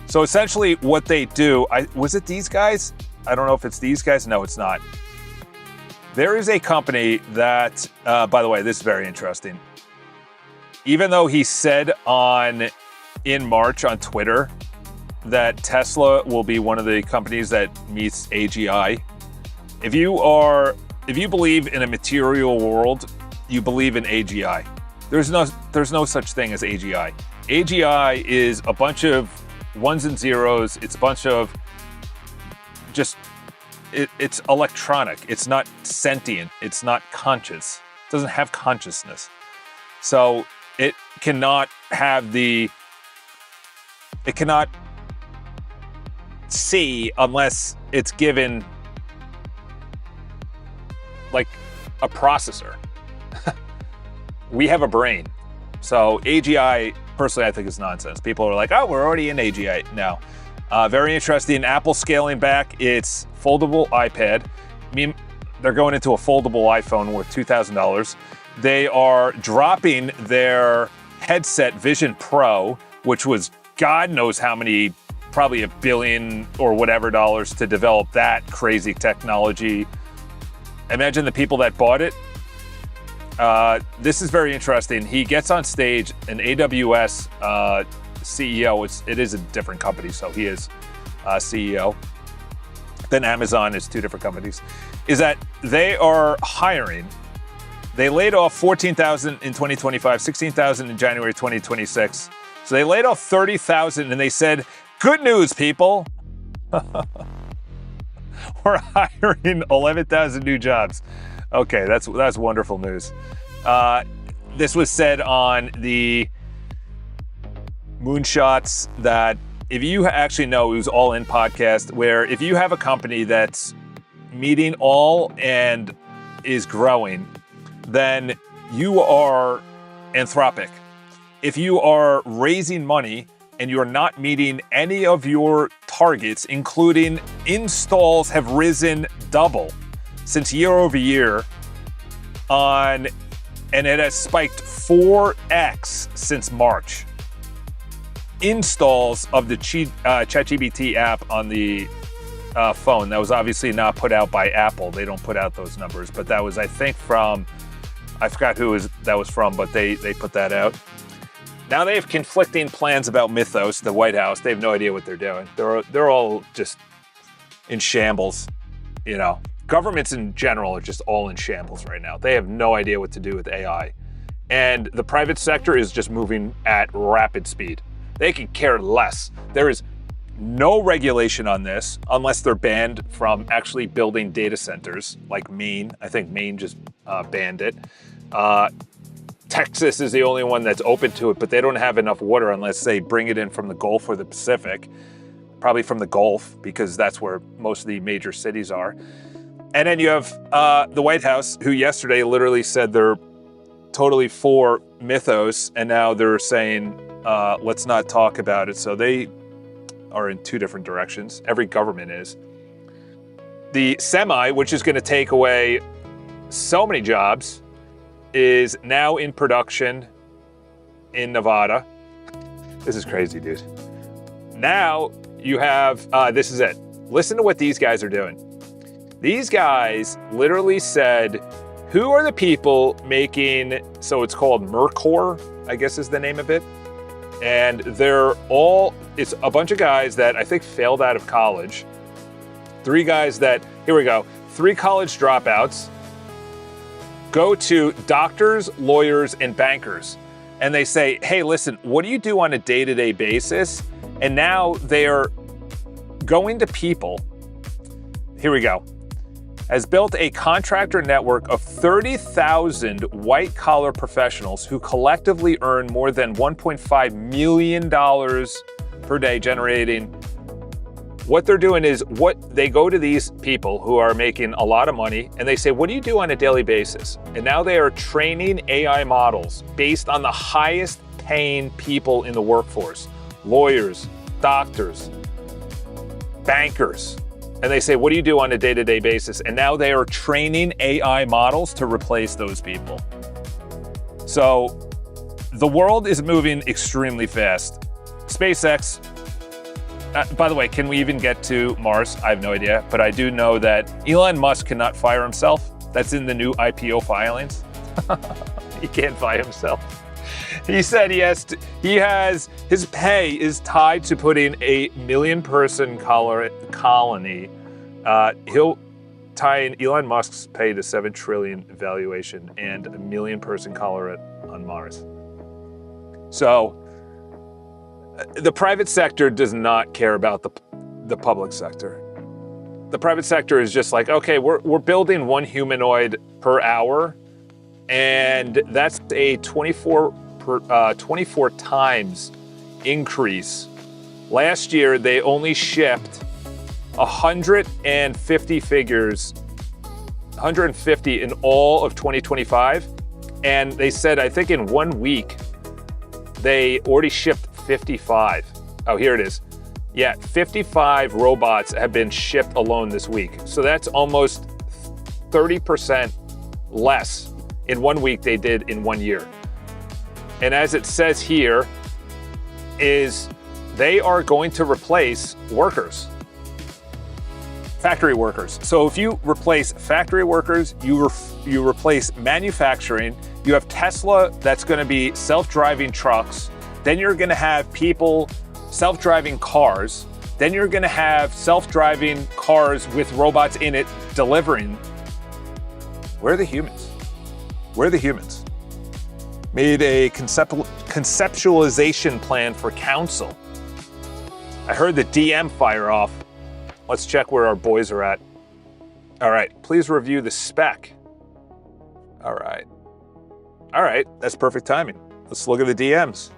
So essentially what they do, was it these guys? I don't know if it's these guys. No, it's not. There is a company that, by the way, this is very interesting. Even though he said in March on Twitter that Tesla will be one of the companies that meets AGI, if you believe in a material world, you believe in AGI. There's no such thing as AGI. AGI is a bunch of ones and zeros. It's a bunch of it's electronic. It's not sentient. It's not conscious. It doesn't have consciousness. So it cannot see unless it's given like a processor. We have a brain. So AGI, personally, I think is nonsense. People are like, oh, we're already in AGI. No. Very interesting. Apple scaling back its foldable iPad. I mean, they're going into a foldable iPhone worth $2,000. They are dropping their headset Vision Pro, which was God knows how many, probably $1 billion or whatever dollars to develop that crazy technology. Imagine the people that bought it. This is very interesting. He gets on stage, an AWS CEO. It is a different company, so he is CEO. Then Amazon is two different companies. Is that they are hiring. They laid off 14,000 in 2025, 16,000 in January 2026. So they laid off 30,000, and they said, "Good news, people. We're hiring 11,000 new jobs." Okay, that's wonderful news. This was said on the Moonshots that if you actually know, it was All In podcast, where if you have a company that's meeting all and is growing, then you are Anthropic. If you are raising money and you're not meeting any of your targets, including installs have risen double since year over year and it has spiked 4x since March. Installs of the ChatGPT app on the phone. That was obviously not put out by Apple. They don't put out those numbers, but that was, I think, from, I forgot who that was from, but they put that out. Now they have conflicting plans about Mythos, the White House. They have no idea what they're doing. They're all just in shambles. You know, governments in general are just all in shambles right now. They have no idea what to do with AI. And the private sector is just moving at rapid speed. They can care less. There is no regulation on this unless they're banned from actually building data centers like Maine. I think Maine just banned it. Texas is the only one that's open to it, but they don't have enough water unless they bring it in from the Gulf or the Pacific. Probably from the Gulf, because that's where most of the major cities are. And then you have the White House, who yesterday literally said they're totally for Mythos, and now they're saying, let's not talk about it. So they are in two different directions. Every government is. The semi, which is going to take away so many jobs, is now in production in Nevada. This is crazy, dude. Now you have, this is it. Listen to what these guys are doing. These guys literally said, who are the people making, so it's called Mercor, I guess is the name of it. And it's a bunch of guys that I think failed out of college. 3 guys that, here we go, 3 college dropouts go to doctors, lawyers, and bankers. And they say, hey, listen, what do you do on a day-to-day basis? And now they're going to people. Here we go. Has built a contractor network of 30,000 white-collar professionals who collectively earn more than $1.5 million per day, generating. What they're doing is they go to these people who are making a lot of money and they say, what do you do on a daily basis? And now they are training AI models based on the highest paying people in the workforce, lawyers, doctors, bankers. And they say, what do you do on a day-to-day basis? And now they are training AI models to replace those people. So the world is moving extremely fast. SpaceX, by the way, can we even get to Mars? I have no idea, but I do know that Elon Musk cannot fire himself. That's in the new IPO filings. He can't fire himself. He said his pay is tied to putting a 1 million-person colony. He'll tie in Elon Musk's pay to $7 trillion valuation and a 1 million-person colony on Mars. So the private sector does not care about the public sector. The private sector is just like, okay, we're building 1 humanoid per hour, and that's a 24 times increase. Last year, they only shipped 150 figures 150 in all of 2025. And they said, I think in 1 week, they already shipped 55. Oh, here it is. Yeah, 55 robots have been shipped alone this week. So that's almost 30% less in 1 week they did in 1 year. And as it says here, is they are going to replace workers, factory workers. So if you replace factory workers, you replace manufacturing. You have Tesla that's going to be self-driving trucks. Then you're going to have people self-driving cars. Then you're going to have self-driving cars with robots in it delivering. Where are the humans? Where are the humans? Made a conceptualization plan for council. I heard the DM fire off. Let's check where our boys are at. All right, please review the spec. All right, that's perfect timing. Let's look at the DMs.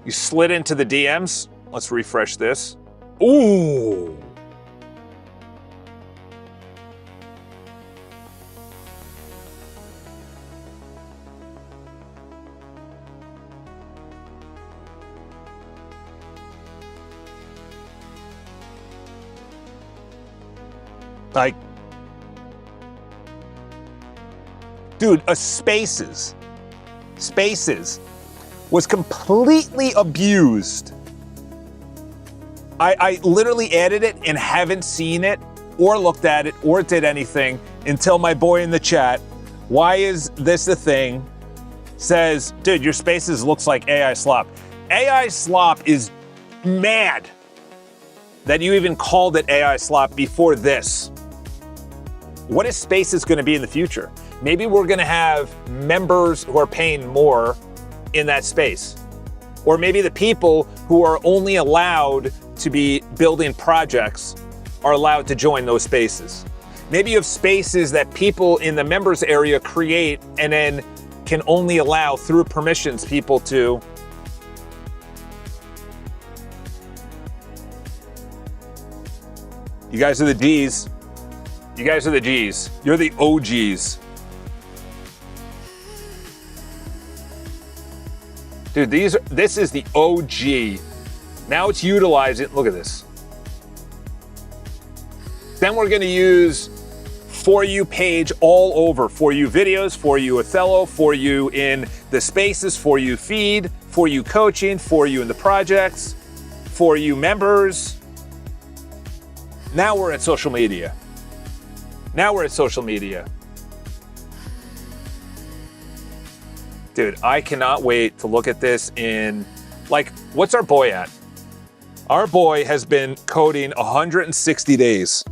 You slid into the DMs. Let's refresh this. Ooh. Like, dude, Spaces was completely abused. I literally added it and haven't seen it or looked at it or did anything until my boy in the chat, why is this a thing, says, dude, your Spaces looks like AI slop. AI slop is mad that you even called it AI slop before this. What is Spaces going to be in the future? Maybe we're going to have members who are paying more in that space. Or maybe the people who are only allowed to be building projects are allowed to join those spaces. Maybe you have spaces that people in the members area create and then can only allow through permissions people to. You guys are the Ds. You guys are the Gs. You're the OGs. Dude, this is the OG. Now it's utilizing, look at this. Then we're gonna use For You page all over. For You videos, For You Othello, For You in the spaces, For You feed, For You coaching, For You in the projects, For You members. Now we're at social media. Dude, I cannot wait to look at this in, like, what's our boy at? Our boy has been coding 160 days.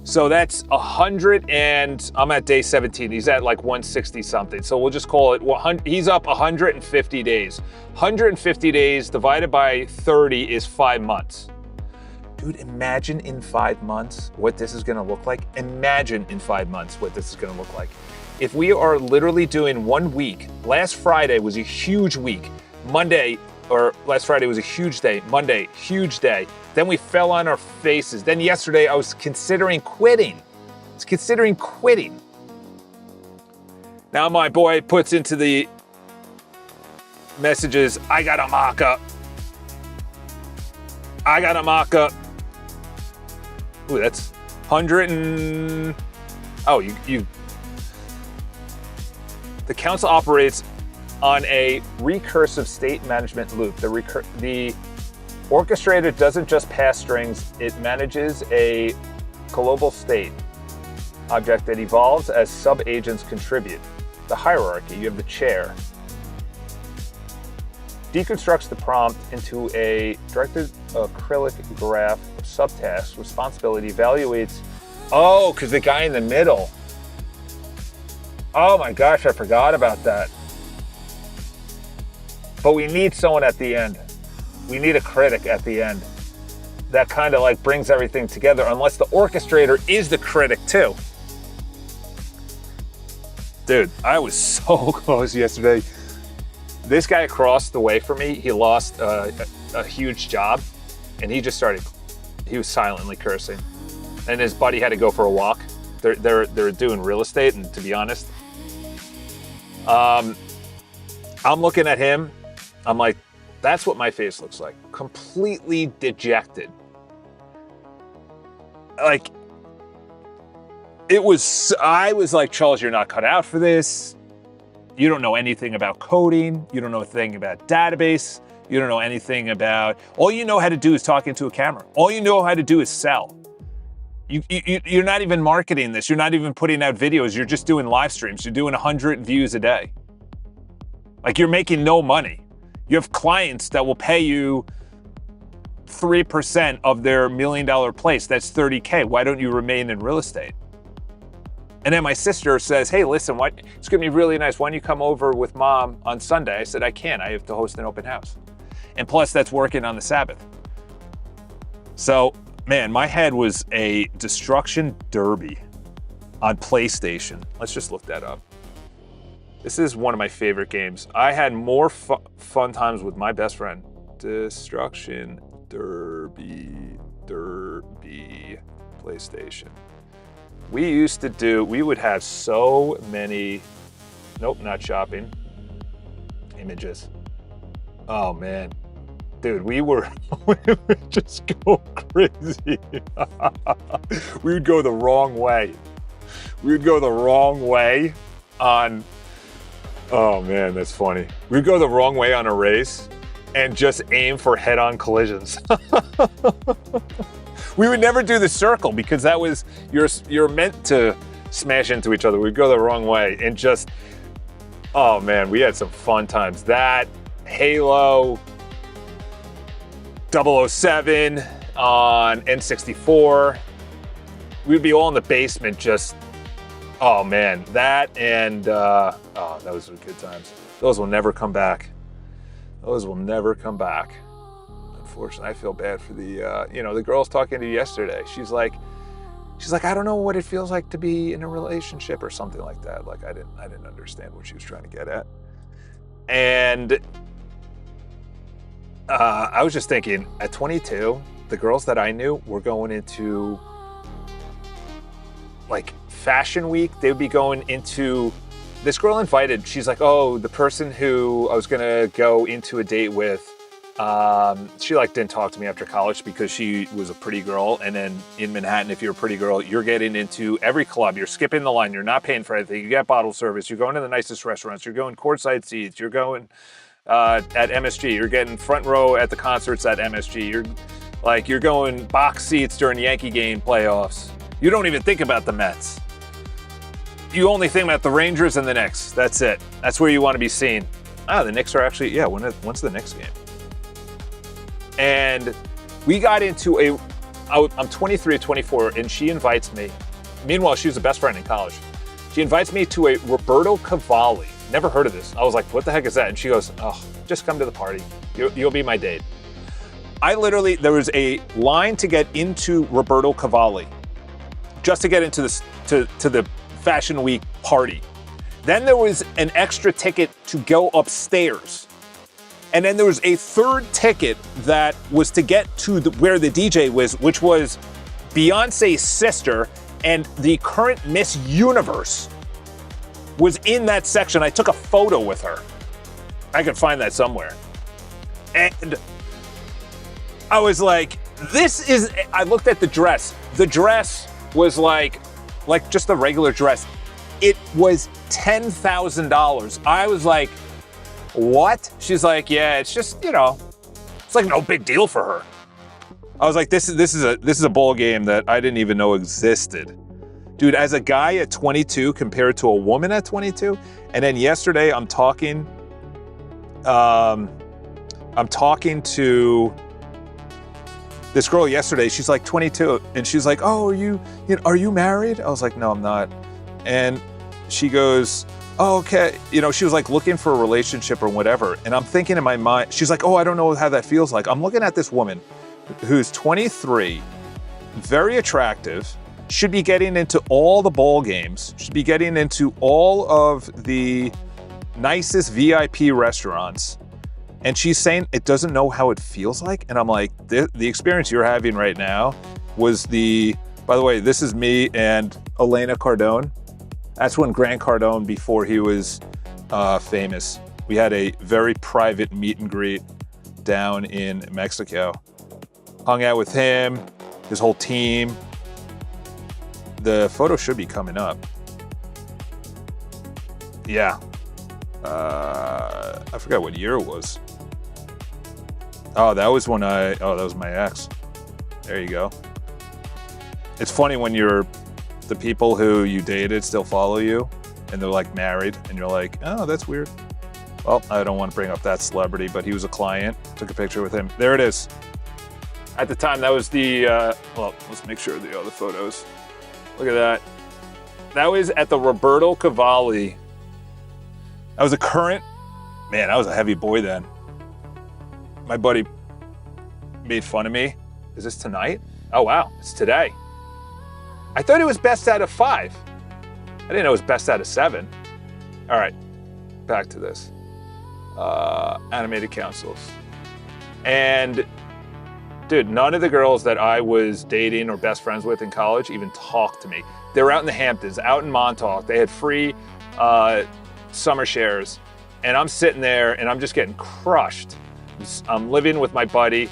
So that's 100 and I'm at day 17. He's at like 160 something. So we'll just call it, he's up 150 days. 150 days divided by 30 is 5 months. Dude, imagine in 5 months what this is gonna look like. Imagine in 5 months what this is gonna look like. If we are literally doing 1 week, last Friday was a huge week. Last Friday was a huge day. Monday, huge day. Then we fell on our faces. Then yesterday I was considering quitting. Now my boy puts into the messages, I got a mock-up. Ooh, that's 100 and... Oh, The council operates on a recursive state management loop. The orchestrator doesn't just pass strings, it manages a global state object that evolves as sub-agents contribute. The hierarchy, you have the chair. Deconstructs the prompt into a directed acrylic graph of subtasks, responsibility, evaluates. Oh, because the guy in the middle. Oh my gosh, I forgot about that. But we need someone at the end. We need a critic at the end. That kind of like brings everything together, unless the orchestrator is the critic too. Dude, I was so close yesterday. This guy across the way from me, he lost a huge job, and he was silently cursing. And his buddy had to go for a walk. They're doing real estate, and to be honest, I'm looking at him. I'm like, that's what my face looks like. Completely dejected. Like, I was like, Charles, you're not cut out for this. You don't know anything about coding. You don't know anything about database. You don't know anything about, all you know how to do is talk into a camera. All you know how to do is sell. You're not even marketing this. You're not even putting out videos. You're just doing live streams. You're doing 100 views a day. Like, you're making no money. You have clients that will pay you 3% of their $1 million place. That's $30K. Why don't you remain in real estate? And then my sister says, hey, listen, it's going to be really nice. Why don't you come over with mom on Sunday? I said, I can't. I have to host an open house. And plus, that's working on the Sabbath. So, man, my head was a destruction derby on PlayStation. Let's just look that up. This is one of my favorite games. I had more fun times with my best friend. Destruction derby, PlayStation. We would have so many, nope, not shopping, images. Oh man, dude, we would just go crazy. We would go the wrong way. We would go the wrong way on, oh man, that's funny. We'd go the wrong way on a race and just aim for head-on collisions. We would never do the circle because that was, you're meant to smash into each other. We'd go the wrong way and just, oh man, we had some fun times. That, Halo, 007 on N64. We'd be all in the basement just, oh man, that and, those were good times. Those will never come back. Those will never come back. Unfortunately, I feel bad for the girl's talking to you yesterday. She's like, I don't know what it feels like to be in a relationship or something like that. Like, I didn't understand what she was trying to get at. And I was just thinking, at 22, the girls that I knew were going into like fashion week. They would be going into, this girl invited, she's like, oh, the person who I was gonna go into a date with, she didn't talk to me after college because she was a pretty girl. And then in Manhattan, if you're a pretty girl, you're getting into every club, you're skipping the line, you're not paying for anything, you get bottle service, you're going to the nicest restaurants, you're going courtside seats, you're going at MSG, you're getting front row at the concerts at MSG, you're going box seats during Yankee game playoffs. You don't even think about the Mets. You only think about the Rangers and the Knicks. That's it. That's where you want to be seen. The Knicks are actually, when's the Knicks game? And we got into I'm 23 or 24, and she invites me. Meanwhile, she was a best friend in college. She invites me to a Roberto Cavalli. Never heard of this. I was like, what the heck is that? And she goes, oh, just come to the party. You'll be my date. There was a line to get into Roberto Cavalli, just to get into to the Fashion Week party. Then there was an extra ticket to go upstairs. And then there was a third ticket that was to get to where the DJ was, which was Beyonce's sister, and the current Miss Universe was in that section. I took a photo with her. I could find that somewhere. And I was like, I looked at the dress. The dress was like just a regular dress. It was $10,000. I was like, what? She's like, yeah, it's just, it's like no big deal for her. I was like, this is a bowl game that I didn't even know existed. Dude, as a guy at 22 compared to a woman at 22, and then yesterday I'm talking to this girl yesterday. She's like 22, and she's like, oh, are you married? I was like, no, I'm not. And she goes, oh, okay. She was like looking for a relationship or whatever. And I'm thinking in my mind, she's like, oh, I don't know how that feels like. I'm looking at this woman who's 23, very attractive, should be getting into all the bowl games, should be getting into all of the nicest VIP restaurants. And she's saying it doesn't know how it feels like. And I'm like, the experience you're having right now was the By the way, this is me and Elena Cardone. That's when Grant Cardone, before he was famous. We had a very private meet and greet down in Mexico. Hung out with him, his whole team. The photo should be coming up. Yeah. I forgot what year it was. Oh, that was when that was my ex. There you go. It's funny when the people who you dated still follow you and they're like married and you're like, oh, that's weird. Well, I don't want to bring up that celebrity, but he was a client. Took a picture with him. There it is. At the time, that was the, well, let's make sure the other photos. Look at that. That was at the Roberto Cavalli. I was a current, man, I was a heavy boy then. My buddy made fun of me. Is this tonight? Oh, wow, it's today. I thought it was best out of 5. I didn't know it was best out of 7. All right, back to this. Animated councils. And dude, none of the girls that I was dating or best friends with in college even talked to me. They were out in the Hamptons, out in Montauk. They had free summer shares. And I'm sitting there and I'm just getting crushed. I'm living with my buddy.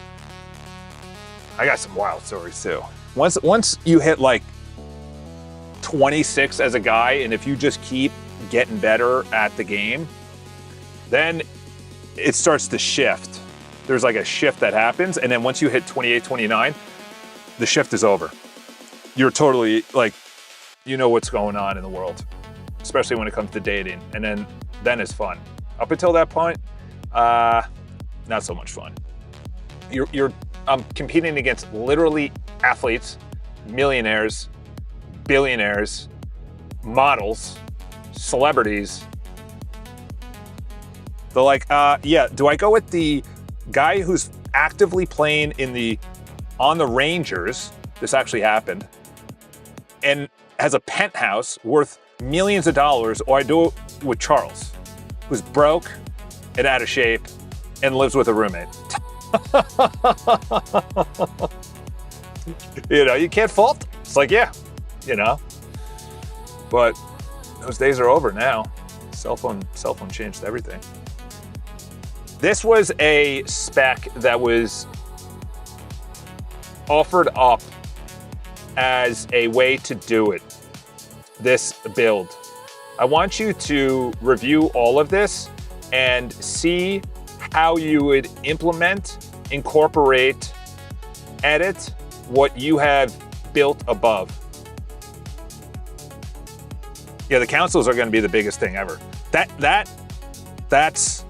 I got some wild stories too. Once you hit like 26 as a guy, and if you just keep getting better at the game, then it starts to shift. There's like a shift that happens, and then once you hit 28, 29, the shift is over. You're totally like, you know what's going on in the world, especially when it comes to dating, and then it's fun. Up until that point, not so much fun. I'm competing against literally athletes, millionaires, billionaires, models, celebrities. They're like, yeah, do I go with the guy who's actively playing on the Rangers, this actually happened, and has a penthouse worth millions of dollars, or I do it with Charles, who's broke and out of shape and lives with a roommate? You know, you can't fault. It's like, yeah, you know. But those days are over now. Cell phone changed everything. This was a spec that was offered up as a way to do it. This build. I want you to review all of this and see how you would implement, incorporate, edit what you have built above. Yeah, the councils are going to be the biggest thing ever. That's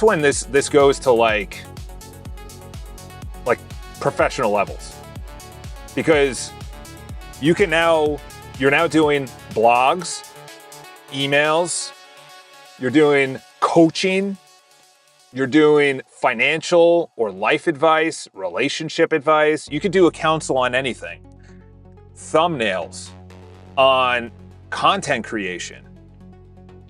when this goes to like professional levels, because you're now doing blogs, emails, you're doing coaching, you're doing financial or life advice, relationship advice. You could do a council on anything. Thumbnails, on content creation.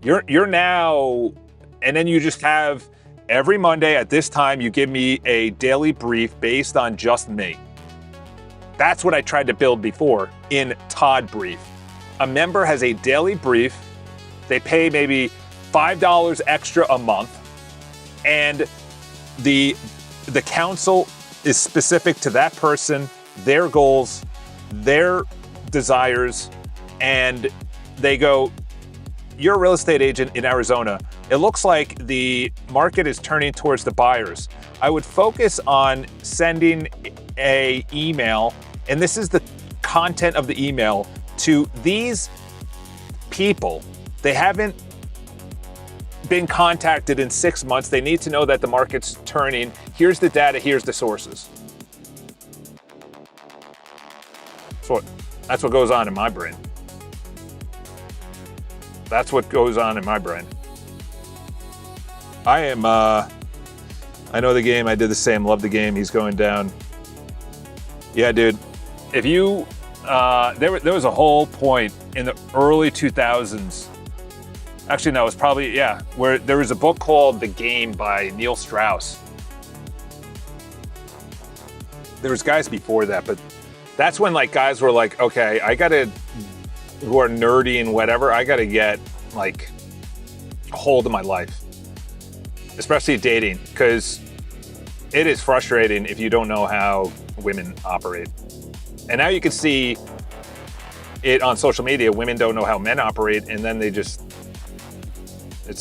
You're now, and then you just have every Monday at this time, you give me a daily brief based on just me. That's what I tried to build before in Todd Brief. A member has a daily brief. They pay maybe $5 extra a month, and the council is specific to that person, their goals, their desires, and they go, you're a real estate agent in Arizona. It looks like the market is turning towards the buyers. I would focus on sending an email, and this is the content of the email, to these people. They haven't been contacted in 6 months. They need to know that the market's turning. Here's the data, here's the sources. That's what goes on in my brain. That's what goes on in my brain. I know the game. I did the same. Love the game. He's going down. Yeah, dude. If you, there was a whole point in the early 2000s. Actually, no, it was probably, yeah, where there was a book called The Game by Neil Strauss. There was guys before that, but That's when like guys were like, okay, who are nerdy and whatever, I gotta get like a hold of my life, especially dating, because it is frustrating if you don't know how women operate. And now you can see it on social media. Women don't know how men operate, and then it's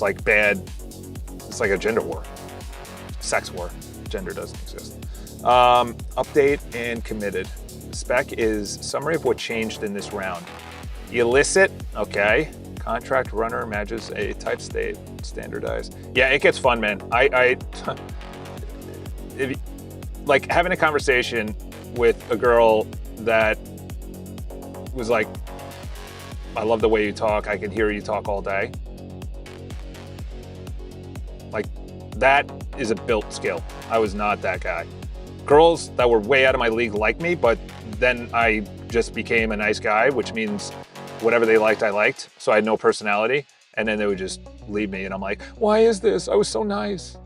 like bad. It's like a gender war, sex war. Gender doesn't exist. Update and committed. Spec is summary of what changed in this round. Illicit, okay. Contract runner matches a type state, standardized. Yeah, it gets fun, man. Like having a conversation with a girl that was like, I love the way you talk, I can hear you talk all day. Like, that is a built skill. I was not that guy. Girls that were way out of my league liked me, but then I just became a nice guy, which means whatever they liked, I liked. So I had no personality. And then they would just leave me. And I'm like, why is this? I was so nice.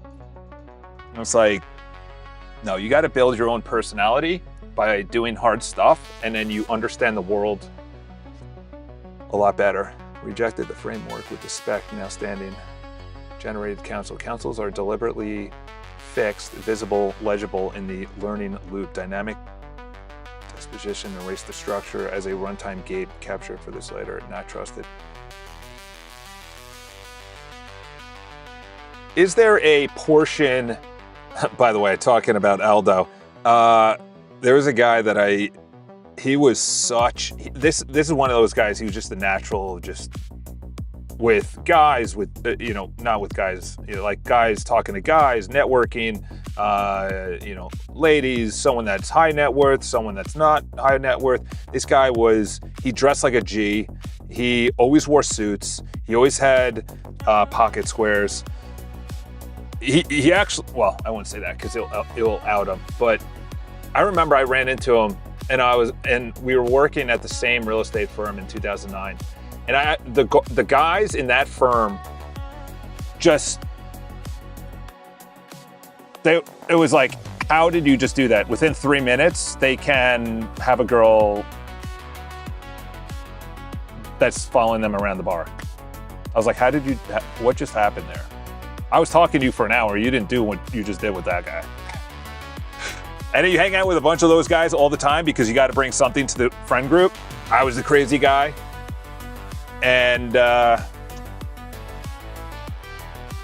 And it's like, no, you got to build your own personality by doing hard stuff. And then you understand the world a lot better. Rejected the framework with the spec now standing. Generated counsel. Counsels are deliberately fixed, visible, legible in the learning loop. Dynamic disposition, erase the structure as a runtime gate capture for this later, not trusted. Is there a portion, by the way, talking about Aldo, there was a guy that he was such, this is one of those guys, he was just a natural, just with guys, with, not with guys, like guys talking to guys, networking, ladies, someone that's high net worth, someone that's not high net worth. This guy he dressed like a G. He always wore suits. He always had pocket squares. He actually, well, I won't say that because it'll out him. But I remember I ran into him and we were working at the same real estate firm in 2009. And the guys in that firm it was like, how did you just do that? Within 3 minutes, they can have a girl that's following them around the bar. I was like, what just happened there? I was talking to you for an hour. You didn't do what you just did with that guy. And then you hang out with a bunch of those guys all the time because you got to bring something to the friend group. I was the crazy guy. And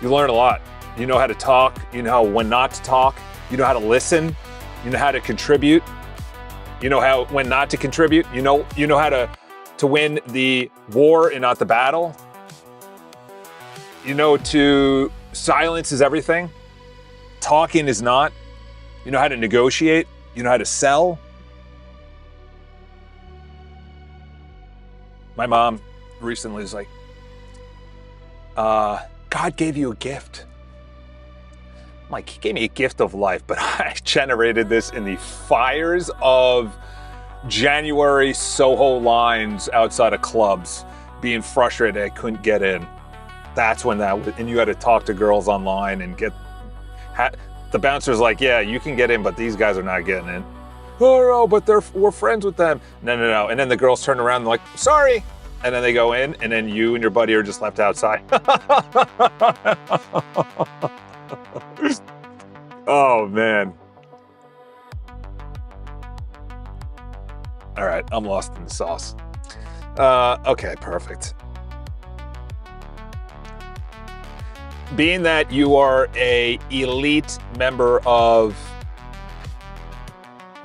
you learn a lot. You know how to talk. You know when not to talk. You know how to listen. You know how to contribute. You know when not to contribute. You know how to win the war and not the battle. You know silence is everything. Talking is not. You know how to negotiate. You know how to sell. My mom recently was like, God gave you a gift. I'm like, he gave me a gift of life, but I generated this in the fires of January Soho lines outside of clubs, being frustrated I couldn't get in. That's when and you had to talk to girls online and the bouncer's like, yeah, you can get in, but these guys are not getting in. Oh no, but we're friends with them. No. And then the girls turn around and like, sorry. And then they go in, and then you and your buddy are just left outside. Oh, man. All right, I'm lost in the sauce. Okay, perfect. Being that you are an elite member of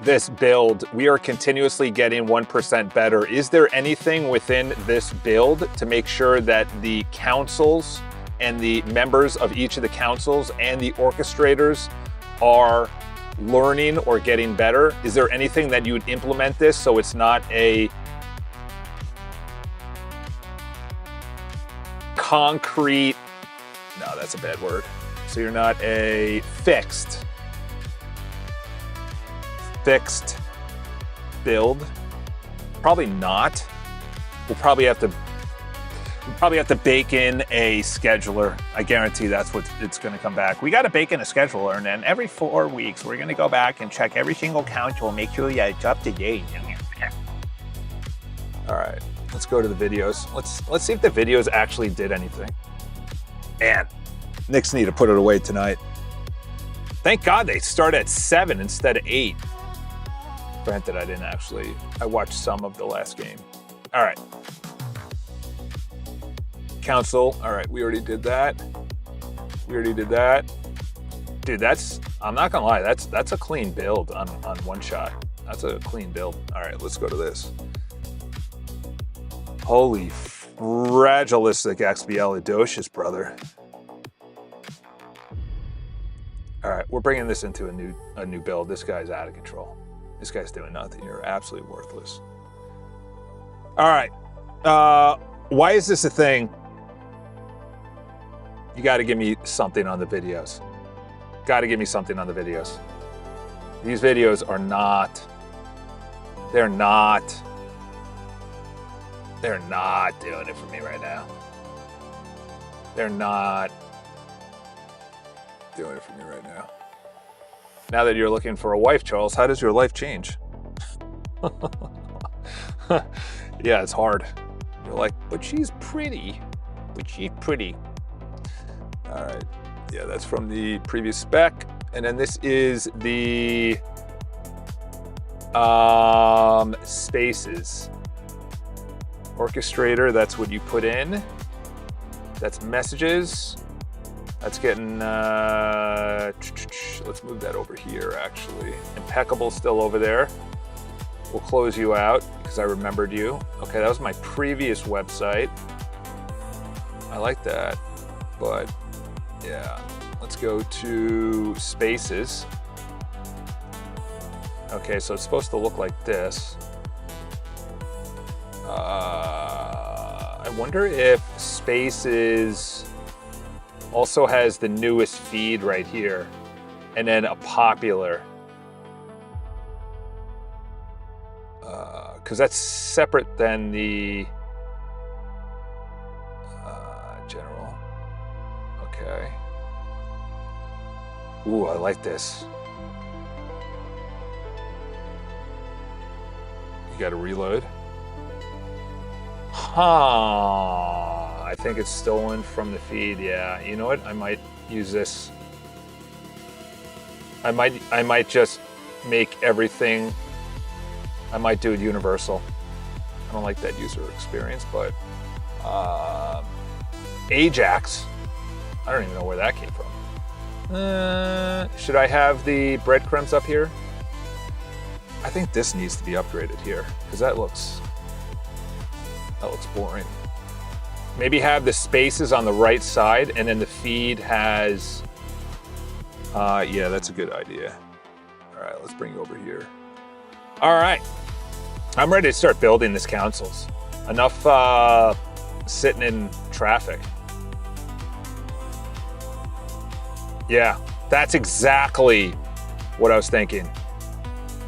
this build, we are continuously getting 1% better. Is there anything within this build to make sure that the councils and the members of each of the councils and the orchestrators are learning or getting better? Is there anything that you would implement this so it's not a concrete, no, that's a bad word. So you're not a fixed build? Probably not. We'll probably have to bake in a scheduler. I guarantee that's what it's going to come back. We got to bake in a scheduler, and then every 4 weeks we're going to go back and check every single council and make sure yeah, it's up to date. All right, let's go to the videos. Let's see if the videos actually did anything. Man, Knicks need to put it away tonight. Thank God they start at 7 instead of 8. Granted, I watched some of the last game. All right. Council, all right, we already did that. Dude, I'm not gonna lie, that's a clean build on one shot. That's a clean build. All right, let's go to this. Holy fragilistic expialidocious, brother. All right, we're bringing this into a new build. This guy's out of control. This guy's doing nothing. You're absolutely worthless. All right, why is this a thing? You got to give me something on the videos. Got to give me something on the videos. These videos are not. They're not doing it for me right now. They're not doing it for me right now. Now that you're looking for a wife, Charles, how does your life change? Yeah, it's hard. You're like, but she's pretty. All right. Yeah, that's from the previous spec. And then this is the spaces. Orchestrator, that's what you put in. That's messages. That's getting, let's move that over here, actually. Impeccable still over there. We'll close you out because I remembered you. Okay, that was my previous website. I like that, but yeah. Let's go to spaces. Okay, so it's supposed to look like this. I wonder if spaces also has the newest feed right here, and then a popular. Because that's separate than the general. Okay. Ooh, I like this. You got to reload. I think it's stolen from the feed. Yeah, you know what? I might use this. I might just make everything. I might do it universal. I don't like that user experience, but Ajax. I don't even know where that came from. Should I have the breadcrumbs up here? I think this needs to be upgraded here because that looks boring. Maybe have the spaces on the right side and then the feed has, yeah, that's a good idea. All right, let's bring you over here. All right, I'm ready to start building this councils. Enough sitting in traffic. Yeah, that's exactly what I was thinking.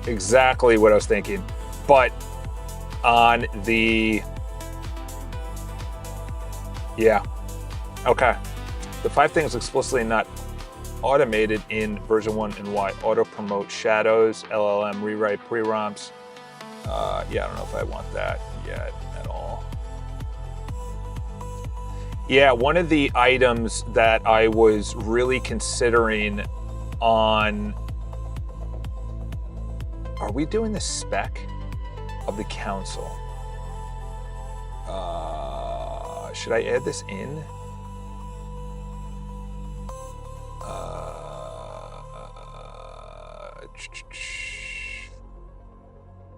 Exactly what I was thinking. But on the, yeah, okay. The 5 things explicitly not automated in version 1 and Y. Auto promote shadows, LLM rewrite pre-romps. Yeah, I don't know if I want that yet at all. Yeah, one of the items that I was really considering on, are we doing the spec of the council? Should I add this in?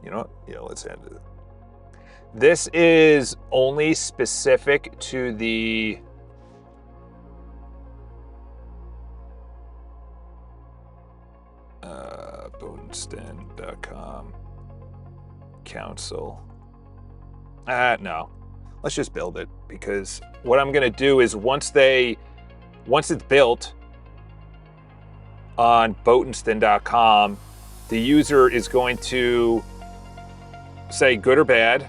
You know what? Yeah, let's add it. This is only specific to the Bodenston.com council. No, let's just build it, because what I'm gonna do is once it's built on Bodenston.com, the user is going to say good or bad,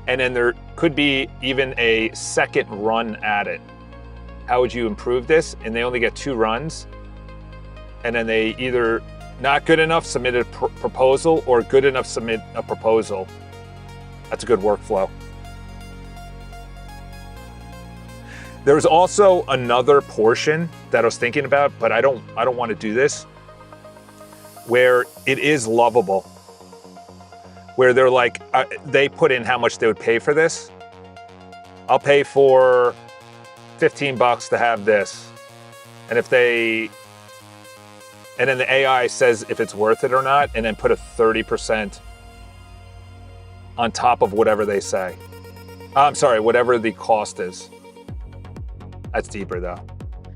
and then there could be even a second run at it. How would you improve this? And they only get 2 runs, and then they either not good enough, submit a proposal, or good enough, submit a proposal. That's a good workflow. There's also another portion that I was thinking about, but I don't want to do this, where it is lovable, where they're like, they put in how much they would pay for this. I'll pay for $15 to have this. And then the AI says if it's worth it or not, and then put a 30% on top of whatever they say. I'm sorry, whatever the cost is. That's deeper though.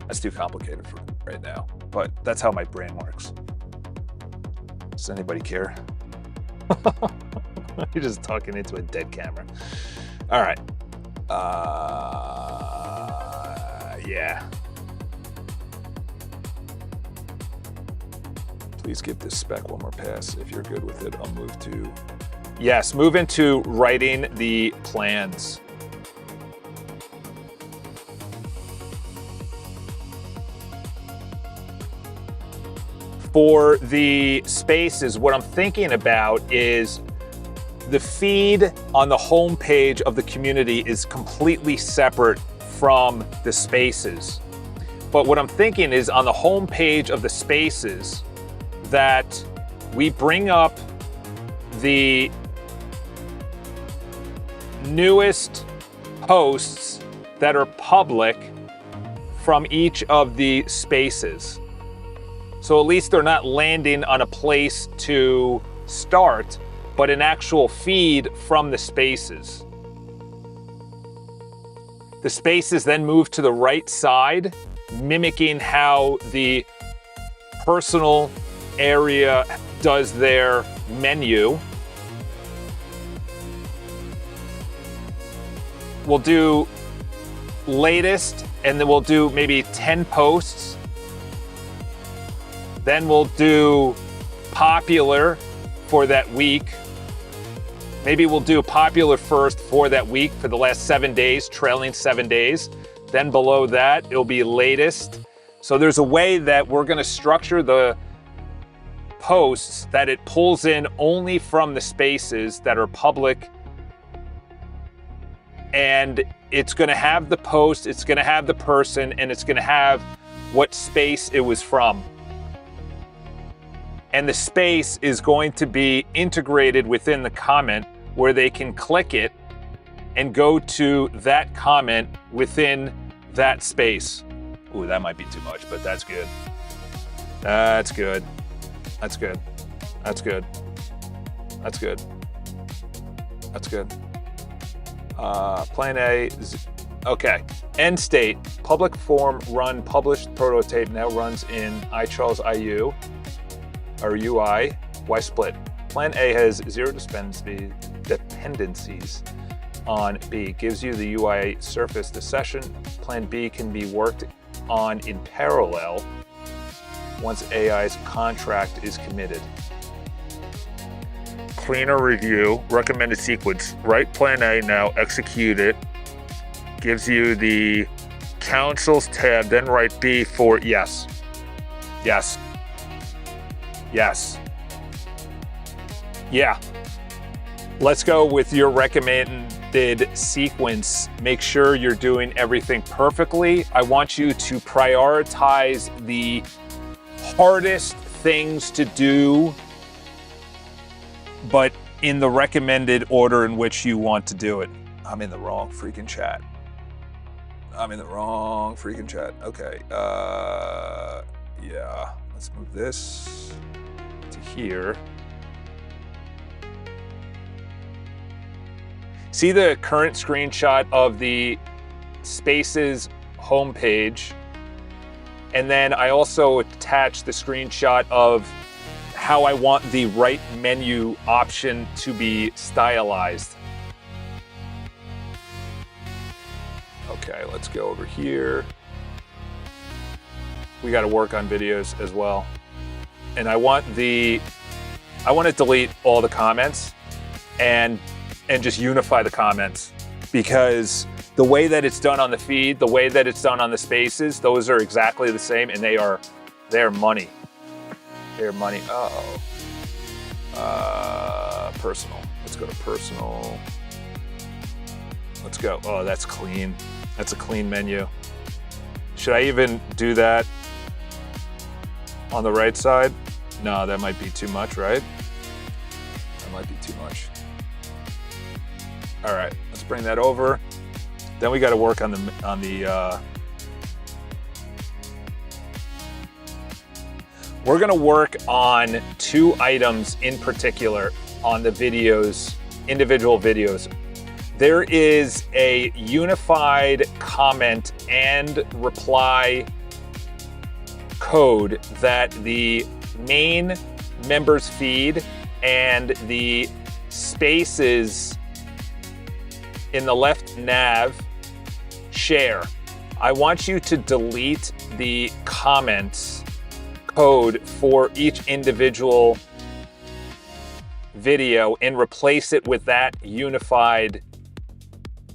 That's too complicated for right now, but that's how my brain works. Does anybody care? You're just talking into a dead camera. All right. Yeah. Please give this spec one more pass. If you're good with it, I'll move to... Yes, move into writing the plans. For the spaces, what I'm thinking about is the feed on the home page of the community is completely separate from the spaces. But what I'm thinking is on the home page of the spaces that we bring up the newest posts that are public from each of the spaces. So at least they're not landing on a place to start, but an actual feed from the spaces. The spaces then move to the right side, mimicking how the personal area does their menu. We'll do latest, and then we'll do maybe 10 posts. Then we'll do popular for that week. Maybe we'll do popular first for that week for the last 7 days, trailing 7 days. Then below that, it'll be latest. So there's a way that we're gonna structure the posts that it pulls in only from the spaces that are public. And it's gonna have the post, it's gonna have the person, and it's gonna have what space it was from. And the space is going to be integrated within the comment where they can click it and go to that comment within that space. Ooh, that might be too much, but that's good. That's good. That's good. That's good. That's good. That's good. Plan A, okay. End state, public form run, published prototype now runs in iCharles IU. Or UI, Y split. Plan A has zero dependencies on B. Gives you the UI surface the session. Plan B can be worked on in parallel once AI's contract is committed. Cleaner review, recommended sequence. Write plan A now, execute it. Gives you the councils tab, then write B for yes. Yes. Yes. Yeah. Let's go with your recommended sequence. Make sure you're doing everything perfectly. I want you to prioritize the hardest things to do, but in the recommended order in which you want to do it. I'm in the wrong freaking chat. Okay. Yeah. Let's move this to here. See the current screenshot of the Spaces homepage, and then I also attached the screenshot of how I want the right menu option to be stylized. Okay, let's go over here. We got to work on videos as well. And I want to delete all the comments and just unify the comments, because the way that it's done on the feed, the way that it's done on the Spaces, those are exactly the same, and they're money. They're money. Personal. Let's go to personal. Let's go. Oh, that's clean. That's a clean menu. Should I even do that on the right side? No, that might be too much, right? That might be too much. All right, let's bring that over. Then we got to work on the. We're gonna work on 2 items in particular on the videos, individual videos. There is a unified comment and reply code that the main members feed and the spaces in the left nav share. I want you to delete the comments code for each individual video and replace it with that unified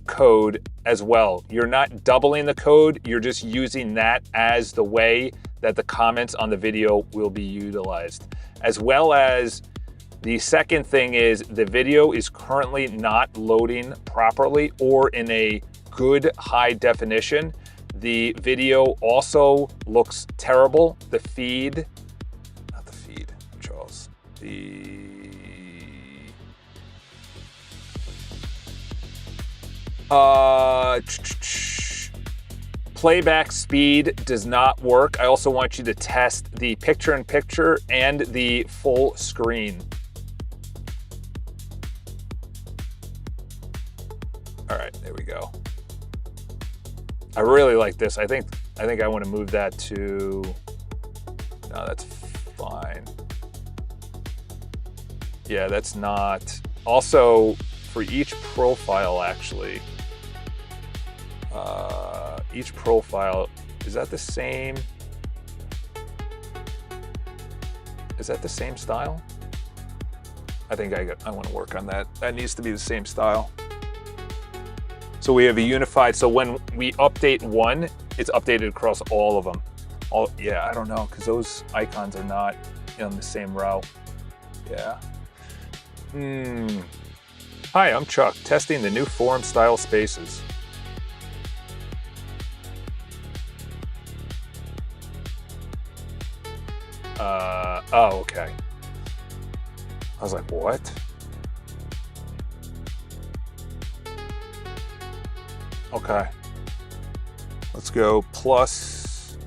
code as well. You're not doubling the code, you're just using that as the way that the comments on the video will be utilized. As well as the second thing is the video is currently not loading properly or in a good high definition. The video also looks terrible. The feed, not the feed, Charles, the playback speed does not work. I also want you to test the picture-in-picture and the full screen. All right, there we go. I really like this. I think I want to move that to, no, that's fine. Yeah, that's not. Also, for each profile, actually, each profile, is that the same? Is that the same style? I think I want to work on that. That needs to be the same style. So we have a unified, so when we update one, it's updated across all of them. Yeah, I don't know, because those icons are not in the same row. Yeah. Hi, I'm Chuck, testing the new forum style spaces. Oh, okay. I was like, what? Okay. Let's go plus.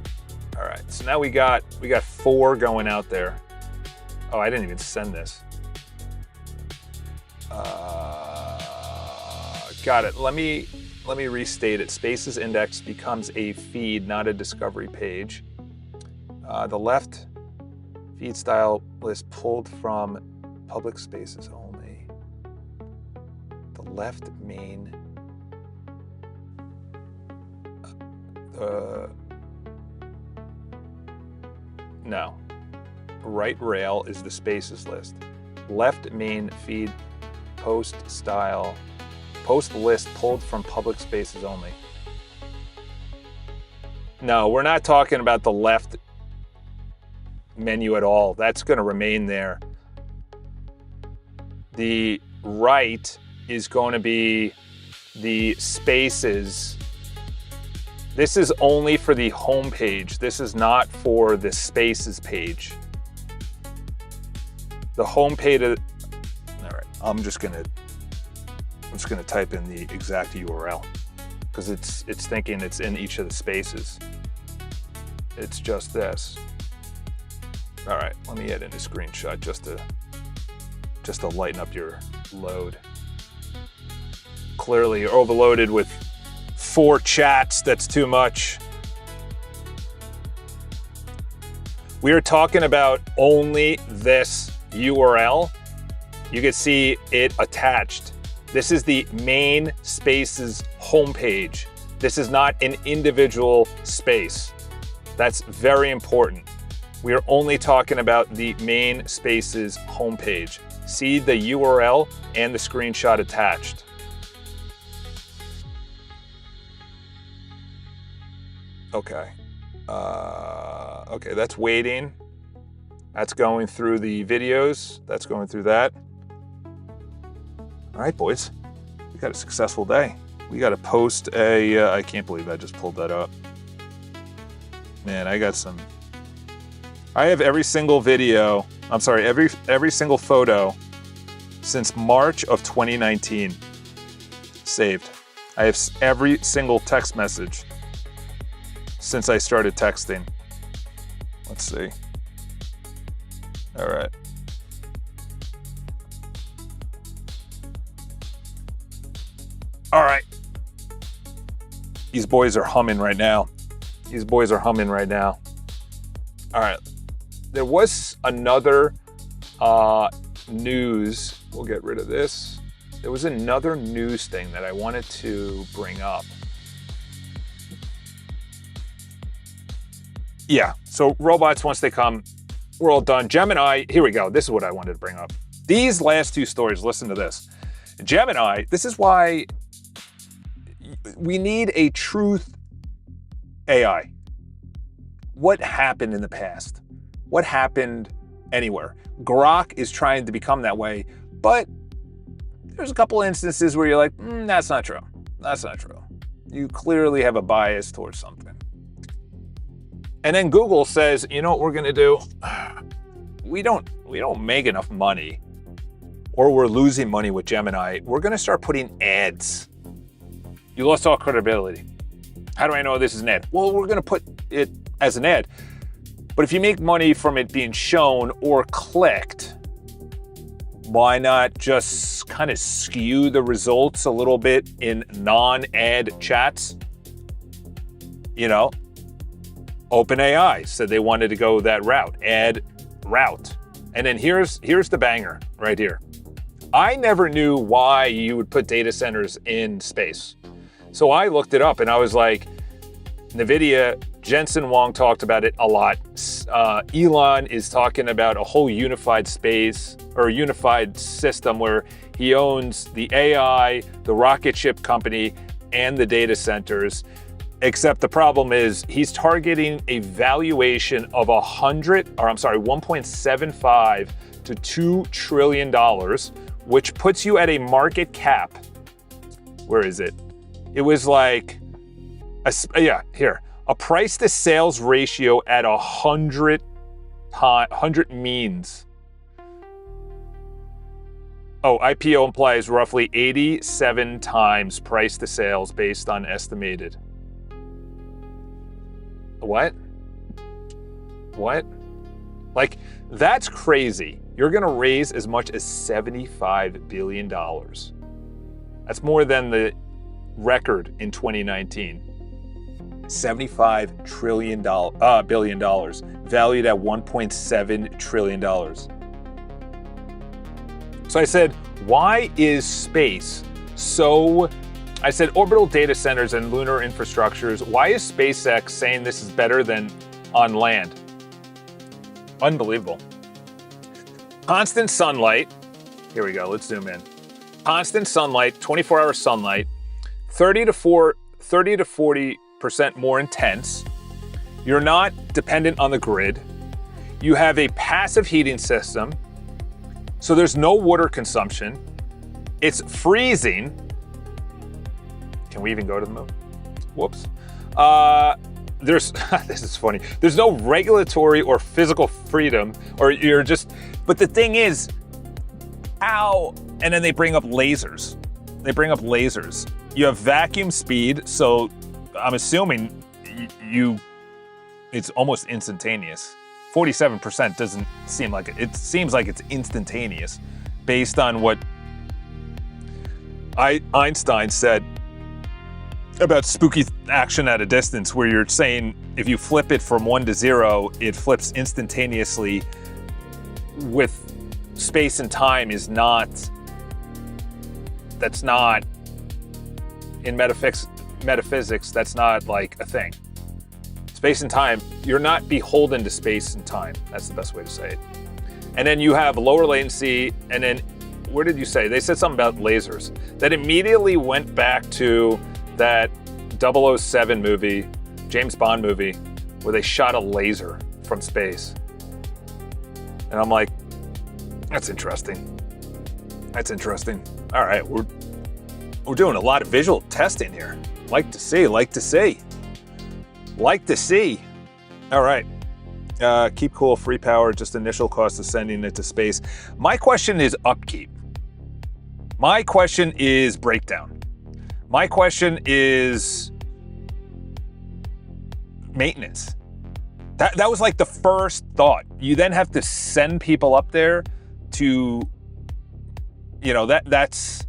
All right, so now we got 4 going out there. Oh, I didn't even send this. Got it. Let me restate it. Spaces index becomes a feed, not a discovery page. The left feed style list pulled from public spaces only. The left main. No. Right rail is the spaces list. Left main feed post style. Post list pulled from public spaces only. No, we're not talking about the left menu at all. That's going to remain there. The right is going to be the spaces. This is only for the home page. This is not for the spaces page. The home page. All right, I'm just gonna type in the exact URL because it's thinking it's in each of the spaces. It's just this. All right, let me add in a screenshot just to lighten up your load. Clearly you're overloaded with 4 chats. That's too much. We are talking about only this URL. You can see it attached. This is the main spaces homepage. This is not an individual space. That's very important. We are only talking about the main spaces homepage. See the URL and the screenshot attached. Okay. Okay, that's waiting. That's going through the videos. That's going through that. All right, boys. We got a successful day. We got to post a, I can't believe I just pulled that up. Man, I have every single video, I'm sorry, every single photo since March of 2019 saved. I have every single text message since I started texting. Let's see. All right. All right. These boys are humming right now. All right. There was another news. We'll get rid of this. There was another news thing that I wanted to bring up. Yeah, so robots, once they come, we're all done. Gemini, here we go. This is what I wanted to bring up. These last two stories, listen to this. Gemini, this is why we need a truth AI. What happened in the past? What happened anywhere? Grok is trying to become that way, but there's a couple instances where you're like, that's not true. That's not true. You clearly have a bias towards something. And then Google says, you know what we're gonna do? We don't make enough money, or we're losing money with Gemini. We're gonna start putting ads. You lost all credibility. How do I know this is an ad? Well, we're gonna put it as an ad. But if you make money from it being shown or clicked, why not just kind of skew the results a little bit in non-ad chats? You know, OpenAI said they wanted to go that route, ad route. And then here's the banger right here. I never knew why you would put data centers in space. So I looked it up and I was like, NVIDIA, Jensen Huang talked about it a lot. Elon is talking about a whole unified space or a unified system where he owns the AI, the rocket ship company, and the data centers. Except the problem is he's targeting a valuation of 1.75 to $2 trillion, which puts you at a market cap. Where is it? It was like, a price to sales ratio at 100 means. Oh, IPO implies roughly 87 times price to sales based on estimated. What? Like, that's crazy. You're gonna raise as much as $75 billion. That's more than the record in 2019. $75 billion, valued at $1.7 trillion. So I said, why is space so... I said orbital data centers and lunar infrastructures. Why is SpaceX saying this is better than on land? Unbelievable. Constant sunlight. Here we go, let's zoom in. Constant sunlight, 24-hour sunlight, 30 to 40% more intense. You're not dependent on the grid. You have a passive heating system, so there's no water consumption. It's freezing. Can we even go to the moon? Whoops. This is funny. There's no regulatory or physical freedom, or you're just, but the thing is, and then they bring up lasers. You have vacuum speed, so I'm assuming it's almost instantaneous. 47% doesn't seem like it. It seems like it's instantaneous based on what Einstein said about spooky action at a distance, where you're saying if you flip it from 1 to 0, it flips instantaneously. With space and time that's not in metaphysics, that's not like a thing. Space and time, you're not beholden to space and time. That's the best way to say it. And then you have lower latency, and then, where did you say? They said something about lasers. That immediately went back to that 007 movie, James Bond movie, where they shot a laser from space. And I'm like, that's interesting. All right, We're doing a lot of visual testing here. Like to see. All right. Keep cool, free power, just initial cost of sending it to space. My question is upkeep. My question is breakdown. My question is maintenance. That was like the first thought. You then have to send people up there to, that's,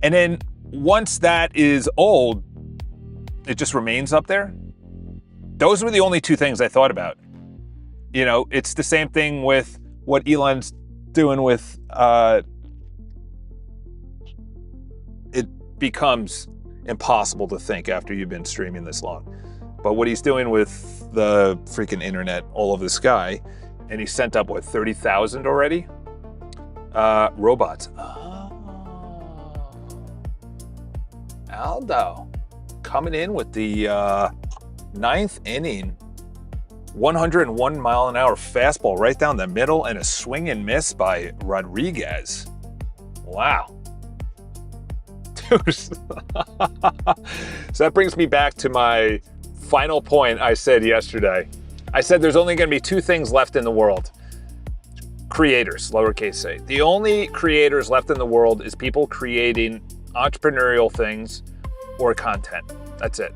and then once that is old, it just remains up there. Those were the only two things I thought about. It's the same thing with what Elon's doing with, it becomes impossible to think after you've been streaming this long. But what he's doing with the freaking internet all over the sky, and he sent up, 30,000 already? Robots. Oh. Aldo coming in with the ninth inning, 101 mile an hour fastball right down the middle and a swing and miss by Rodriguez. Wow. Dude. So that brings me back to my final point I said yesterday. I said there's only going to be two things left in the world. Creators, lowercase a. The only creators left in the world is people creating entrepreneurial things or content. That's it.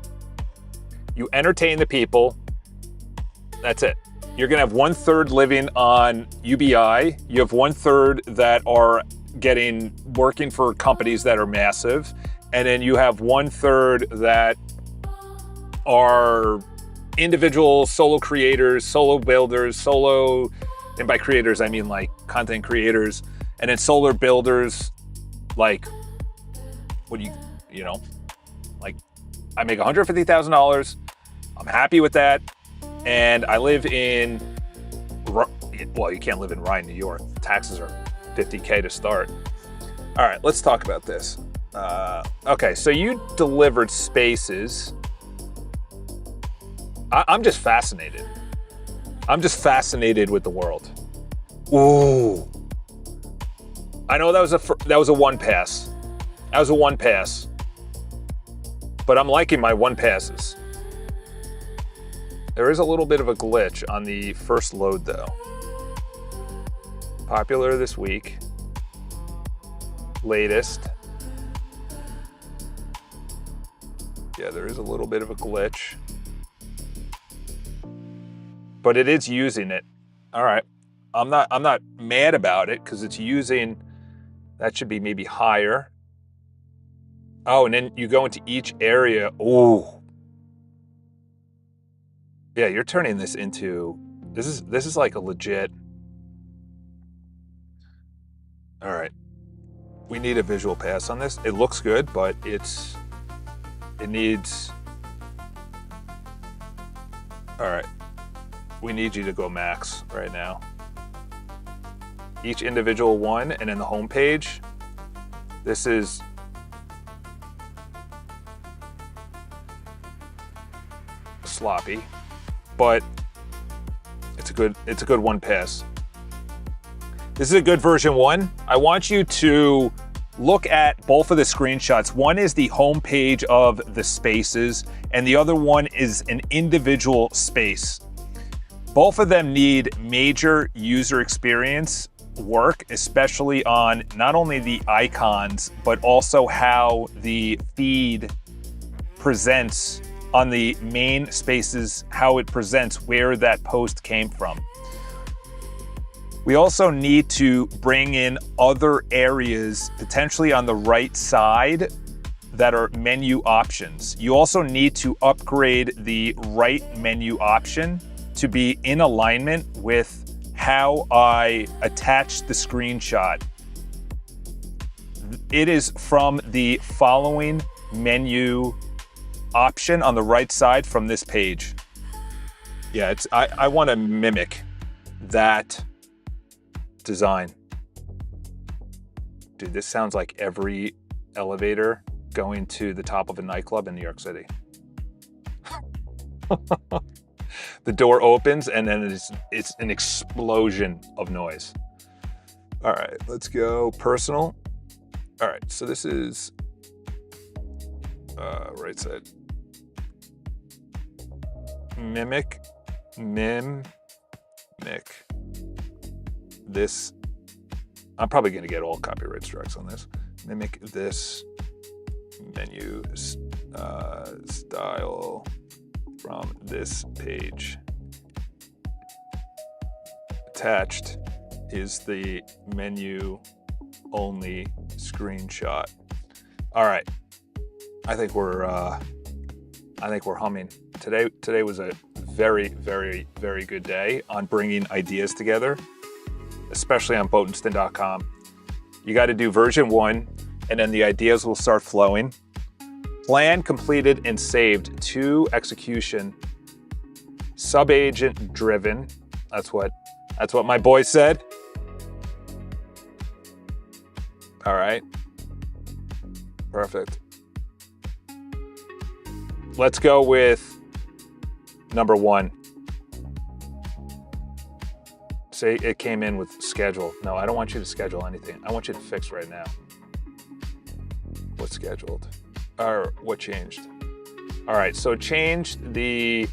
You entertain the people. That's it. You're going to have 1/3 living on UBI. You have 1/3 that are working for companies that are massive. And then you have 1/3 that are individual solo creators, solo builders, and by creators, I mean like content creators, and then solar builders, like, like I make $150,000. I'm happy with that. And I live in, well, you can't live in Ryan, New York. Taxes are $50K to start. All right, let's talk about this. Okay, so you delivered spaces. I'm just fascinated. I'm just fascinated with the world. Ooh. I know that was a one pass. That was a one pass. But I'm liking my one passes. There is a little bit of a glitch on the first load though. Popular this week. Latest. Yeah, there is a little bit of a glitch. But it is using it. All right. I'm not mad about it because it's using, that should be maybe higher. Oh, and then you go into each area. Ooh. Yeah, you're turning this into, this is like a legit. All right. We need a visual pass on this. It looks good, but it needs, all right. We need you to go max right now. Each individual one, and then the home page. This is sloppy, but it's a good one pass. This is a good version 1. I want you to look at both of the screenshots. One is the home page of the spaces, and the other one is an individual space. Both of them need major user experience work, especially on not only the icons, but also how the feed presents on the main spaces, how it presents where that post came from. We also need to bring in other areas, potentially on the right side, that are menu options. You also need to upgrade the right menu option to be in alignment with how I attach the screenshot. It is from the following menu option on the right side from this page. Yeah, I want to mimic that design. Dude, this sounds like every elevator going to the top of a nightclub in New York City. The door opens and then it's an explosion of noise. All right, let's go personal. All right, so this is right side. Mimic. This. I'm probably going to get all copyright strikes on this. Mimic this menu style from this page. Attached is the menu only screenshot. All right, I think we're humming. Today was a very, very, very good day on bringing ideas together, especially on Boatenston.com. You got to do version 1, and then the ideas will start flowing. Plan completed and saved to execution. Sub-agent driven. That's what my boy said. All right. Perfect. Let's go with number 1. Say it came in with schedule. No, I don't want you to schedule anything. I want you to fix right now. What's scheduled? Or what changed? All right, so it changed the,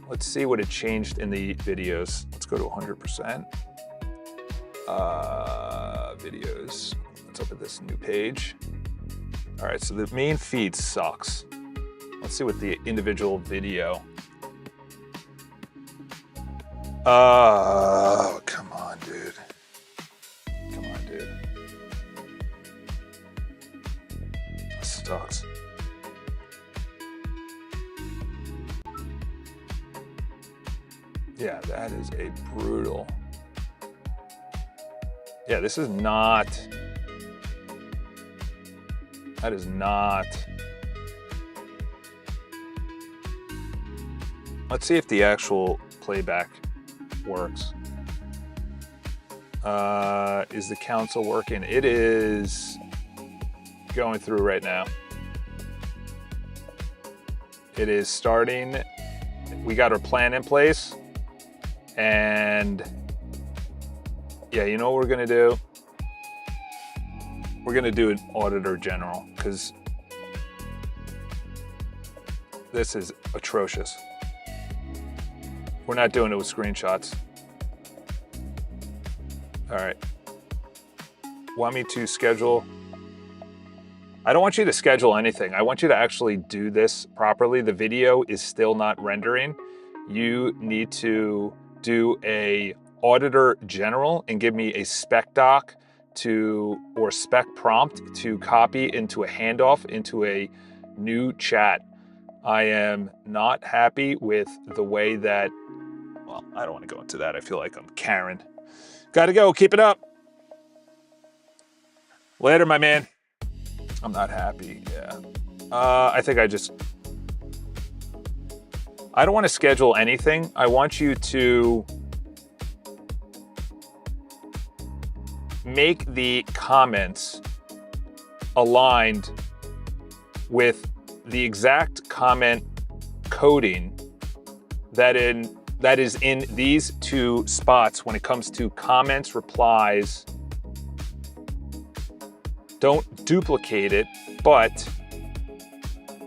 let's see what it changed in the videos. Let's go to 100%. Videos. Let's open this new page. All right, so the main feed sucks. Let's see what the individual video. Oh, come on, dude. Come on, dude. This sucks. Yeah, that is a brutal. Yeah, this is not. That is not. Let's see if the actual playback works. Is the console working? It is going through right now. It is starting. We got our plan in place. And yeah, you know what we're gonna do? We're gonna do an auditor general because this is atrocious. We're not doing it with screenshots. All right. Want me to schedule? I don't want you to schedule anything. I want you to actually do this properly. The video is still not rendering. You need to do a auditor general and give me a spec doc or spec prompt to copy into a handoff into a new chat. I am not happy with the way that, well, I don't want to go into that. I feel like I'm Karen. Gotta go, keep it up. Later, my man. I'm not happy, yeah. I think I don't want to schedule anything. I want you to make the comments aligned with the exact comment coding that is in these 2 spots when it comes to comments, replies. Don't duplicate it, but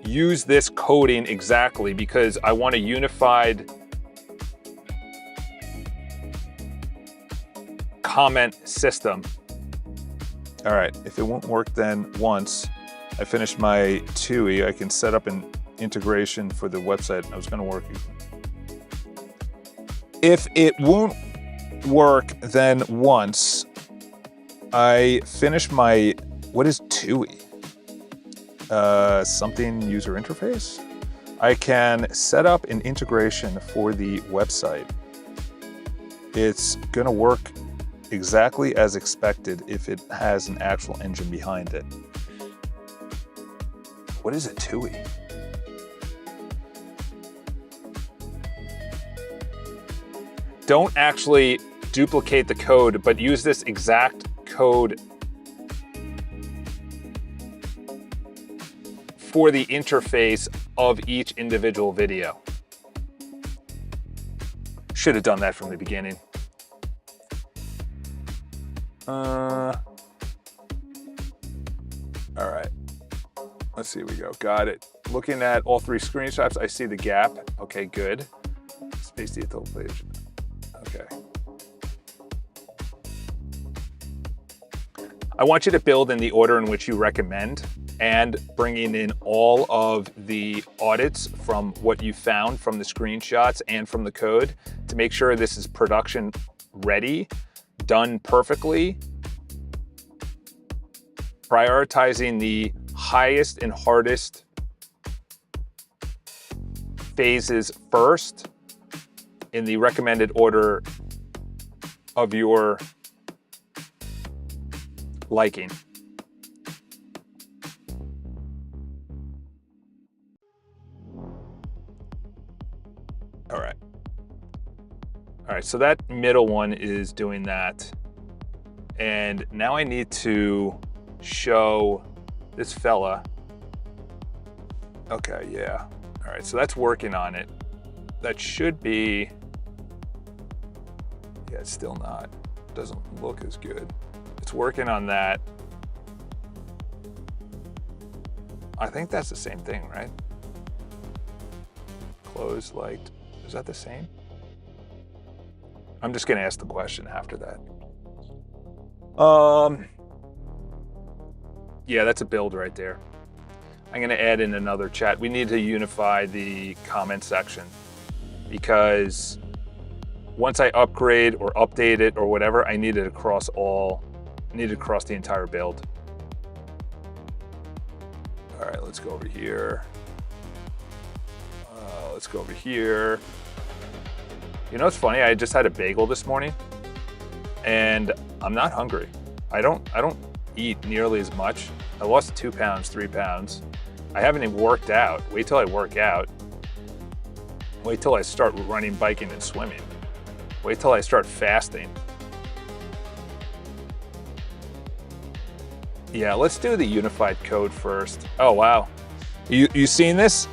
use this coding exactly because I want a unified comment system. All right, if it won't work then once I finish my TUI, I can set up an integration for the website. I was gonna work. If it won't work then once I finish my, what is TUI? Something user interface? I can set up an integration for the website. It's gonna work exactly as expected if it has an actual engine behind it. What is a TUI? Don't actually duplicate the code, but use this exact code for the interface of each individual video. Should have done that from the beginning. All right. Let's see, we go. Got it. Looking at all 3 screenshots, I see the gap. Okay, good. Space detail page. Okay. I want you to build in the order in which you recommend and bringing in all of the audits from what you found from the screenshots and from the code to make sure this is production ready, done perfectly. Prioritizing the highest and hardest phases first in the recommended order of your liking. All right, so that middle one is doing that. And now I need to show this fella. Okay, yeah. All right, so that's working on it. That should be, yeah, it's still not. Doesn't look as good. It's working on that. I think that's the same thing, right? Close, liked. Is that the same? I'm just gonna ask the question after that. Yeah, that's a build right there. I'm gonna add in another chat. We need to unify the comment section because once I upgrade or update it or whatever, I need it across the entire build. All right, let's go over here. Let's go over here. You know what's funny? I just had a bagel this morning and I'm not hungry. I don't eat nearly as much. I lost 2 pounds, 3 pounds. I haven't even worked out. Wait till I work out. Wait till I start running, biking, and swimming. Wait till I start fasting. Yeah, let's do the unified code first. Oh, wow. You seen this?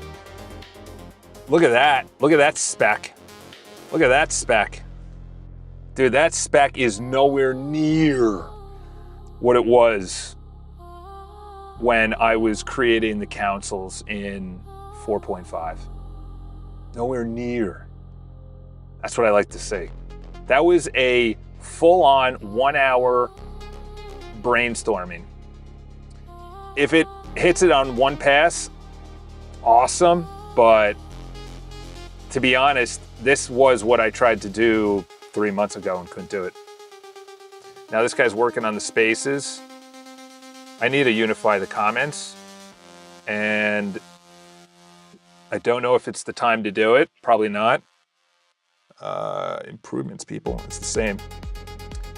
Look at that. Look at that spec. Look at that spec. Dude, that spec is nowhere near what it was when I was creating the councils in 4.5. Nowhere near. That's what I like to say. That was a full-on 1 hour brainstorming. If it hits it on one pass, awesome, but to be honest, this was what I tried to do 3 months ago and couldn't do it. Now this guy's working on the spaces. I need to unify the comments, and I don't know if it's the time to do it. Probably not. Improvements, people, it's the same.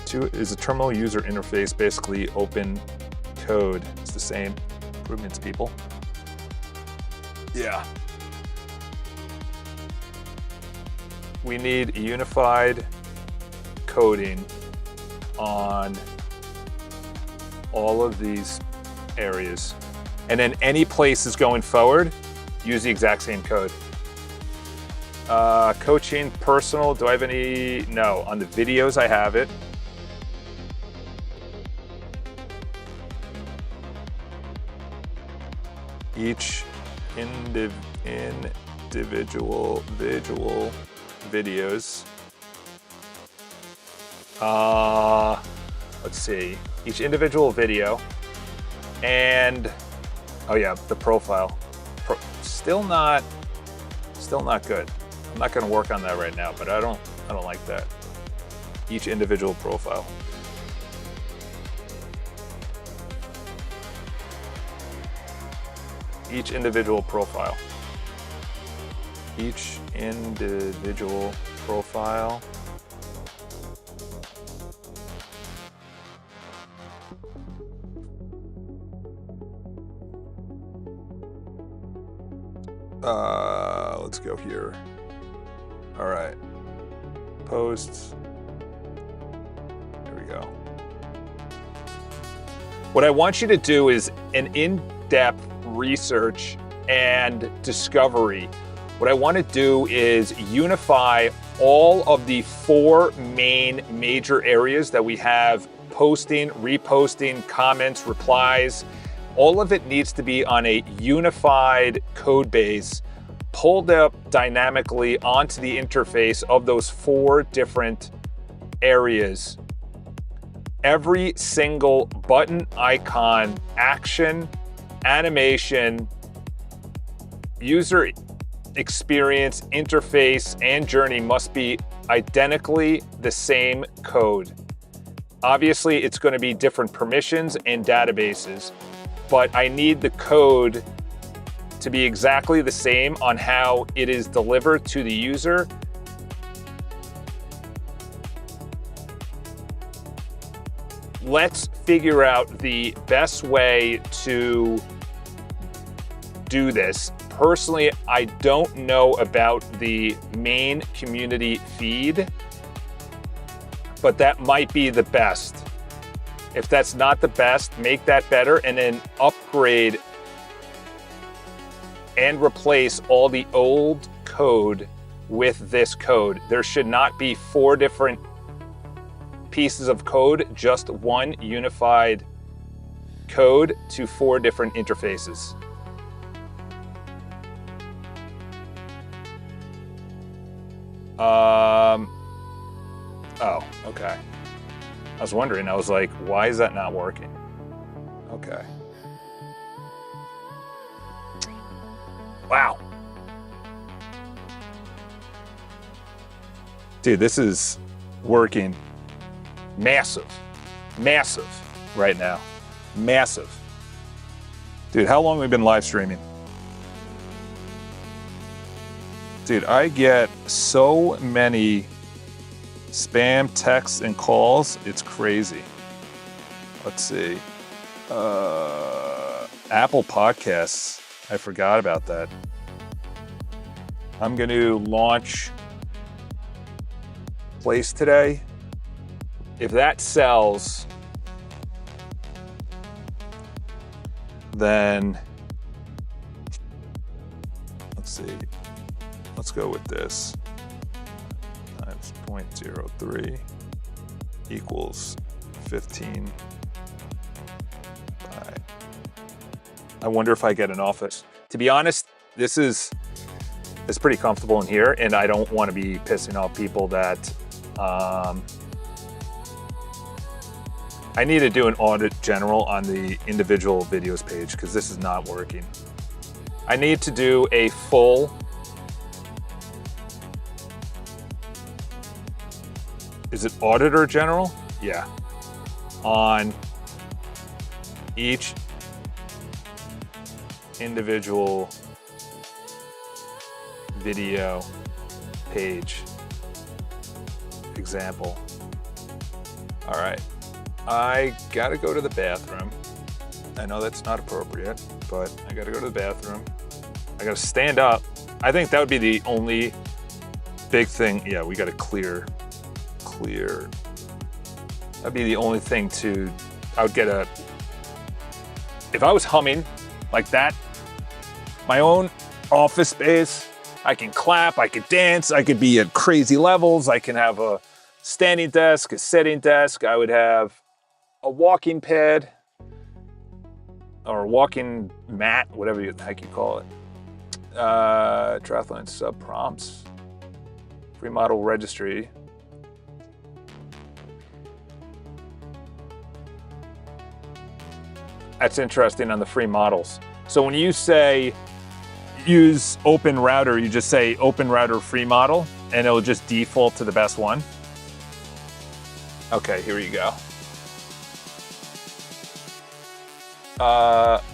2 is a terminal user interface, basically open code. It's the same. Improvements, people. Yeah. We need a unified coding on all of these areas. And then any places going forward, use the exact same code. Coaching, personal, do I have any? No, on the videos I have it. Each individual visual videos. Let's see, each individual video, and oh yeah, the profile. Still not good. I'm not going to work on that right now, but I don't like that. Each individual profile. Each individual profile. Each individual profile. Let's go here. All right. Posts. There we go. What I want you to do is an in-depth research and discovery. What I want to do is unify all of the 4 main major areas that we have: posting, reposting, comments, replies, All of it needs to be on a unified code base, pulled up dynamically onto the interface of those 4 different areas. Every single button, icon, action, animation, user experience, interface, and journey must be identically the same code. Obviously, it's going to be different permissions and databases, but I need the code to be exactly the same on how it is delivered to the user. Let's figure out the best way to do this. Personally, I don't know about the main community feed, but that might be the best. If that's not the best, make that better and then upgrade and replace all the old code with this code. There should not be 4 different pieces of code, just one unified code to 4 different interfaces. Oh, okay. I was wondering, I was like, why is that not working? Okay. Wow. Dude, this is working massive right now. Massive. Dude, how long have we been live streaming? Dude, I get so many spam texts and calls. It's crazy. Let's see. Apple Podcasts. I forgot about that. I'm going to launch Place today. If that sells, then let's see. Let's go with this. Times 0.03 equals 15. I wonder if I get an office. To be honest, this is pretty comfortable in here, and I don't want to be pissing off people that I need to do an audit general on the individual videos page because this is not working. I need to do a full is it auditor general? Yeah. On each individual video page example. All right, I gotta go to the bathroom. I know that's not appropriate, but I gotta go to the bathroom. I gotta stand up. I think that would be the only big thing. Yeah, we gotta clear. That'd be the only thing I would get if I was humming like that, my own office space, I can clap, I could dance, I could be at crazy levels, I can have a standing desk, a sitting desk, I would have a walking pad or a walking mat, whatever the heck you call it. Triathlon sub prompts, free model registry. That's interesting on the free models. So when you say use open router, you just say open router free model and it'll just default to the best one. Okay, here you go.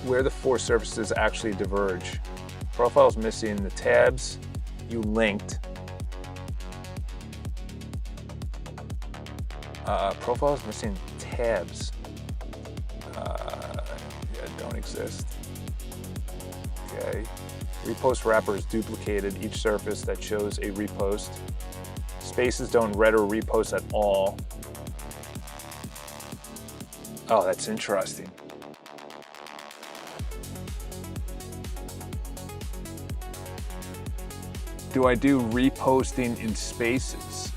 Where the 4 surfaces actually diverge. Profile's missing the tabs you linked. Profile's missing tabs. Don't exist. Okay. Repost wrapper is duplicated. Each surface that shows a repost. Spaces don't read or repost at all. Oh, that's interesting. Do I do reposting in spaces?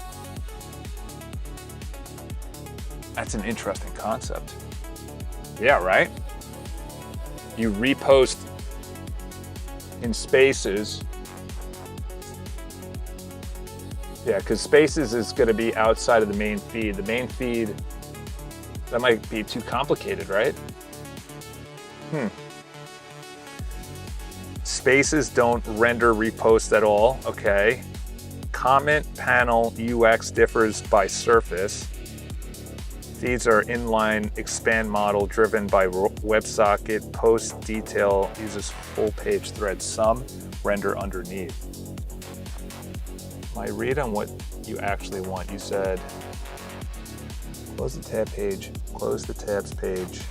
That's an interesting concept. Yeah, right? you repost in Spaces. Yeah, because Spaces is going to be outside of the main feed. The main feed, that might be too complicated, right? Spaces don't render repost at all, okay. Comment panel UX differs by surface. Feeds are inline expand model driven by WebSocket. Post detail uses full page thread. Some render underneath. My read on what you actually want. You said close the tab page, close the tabs page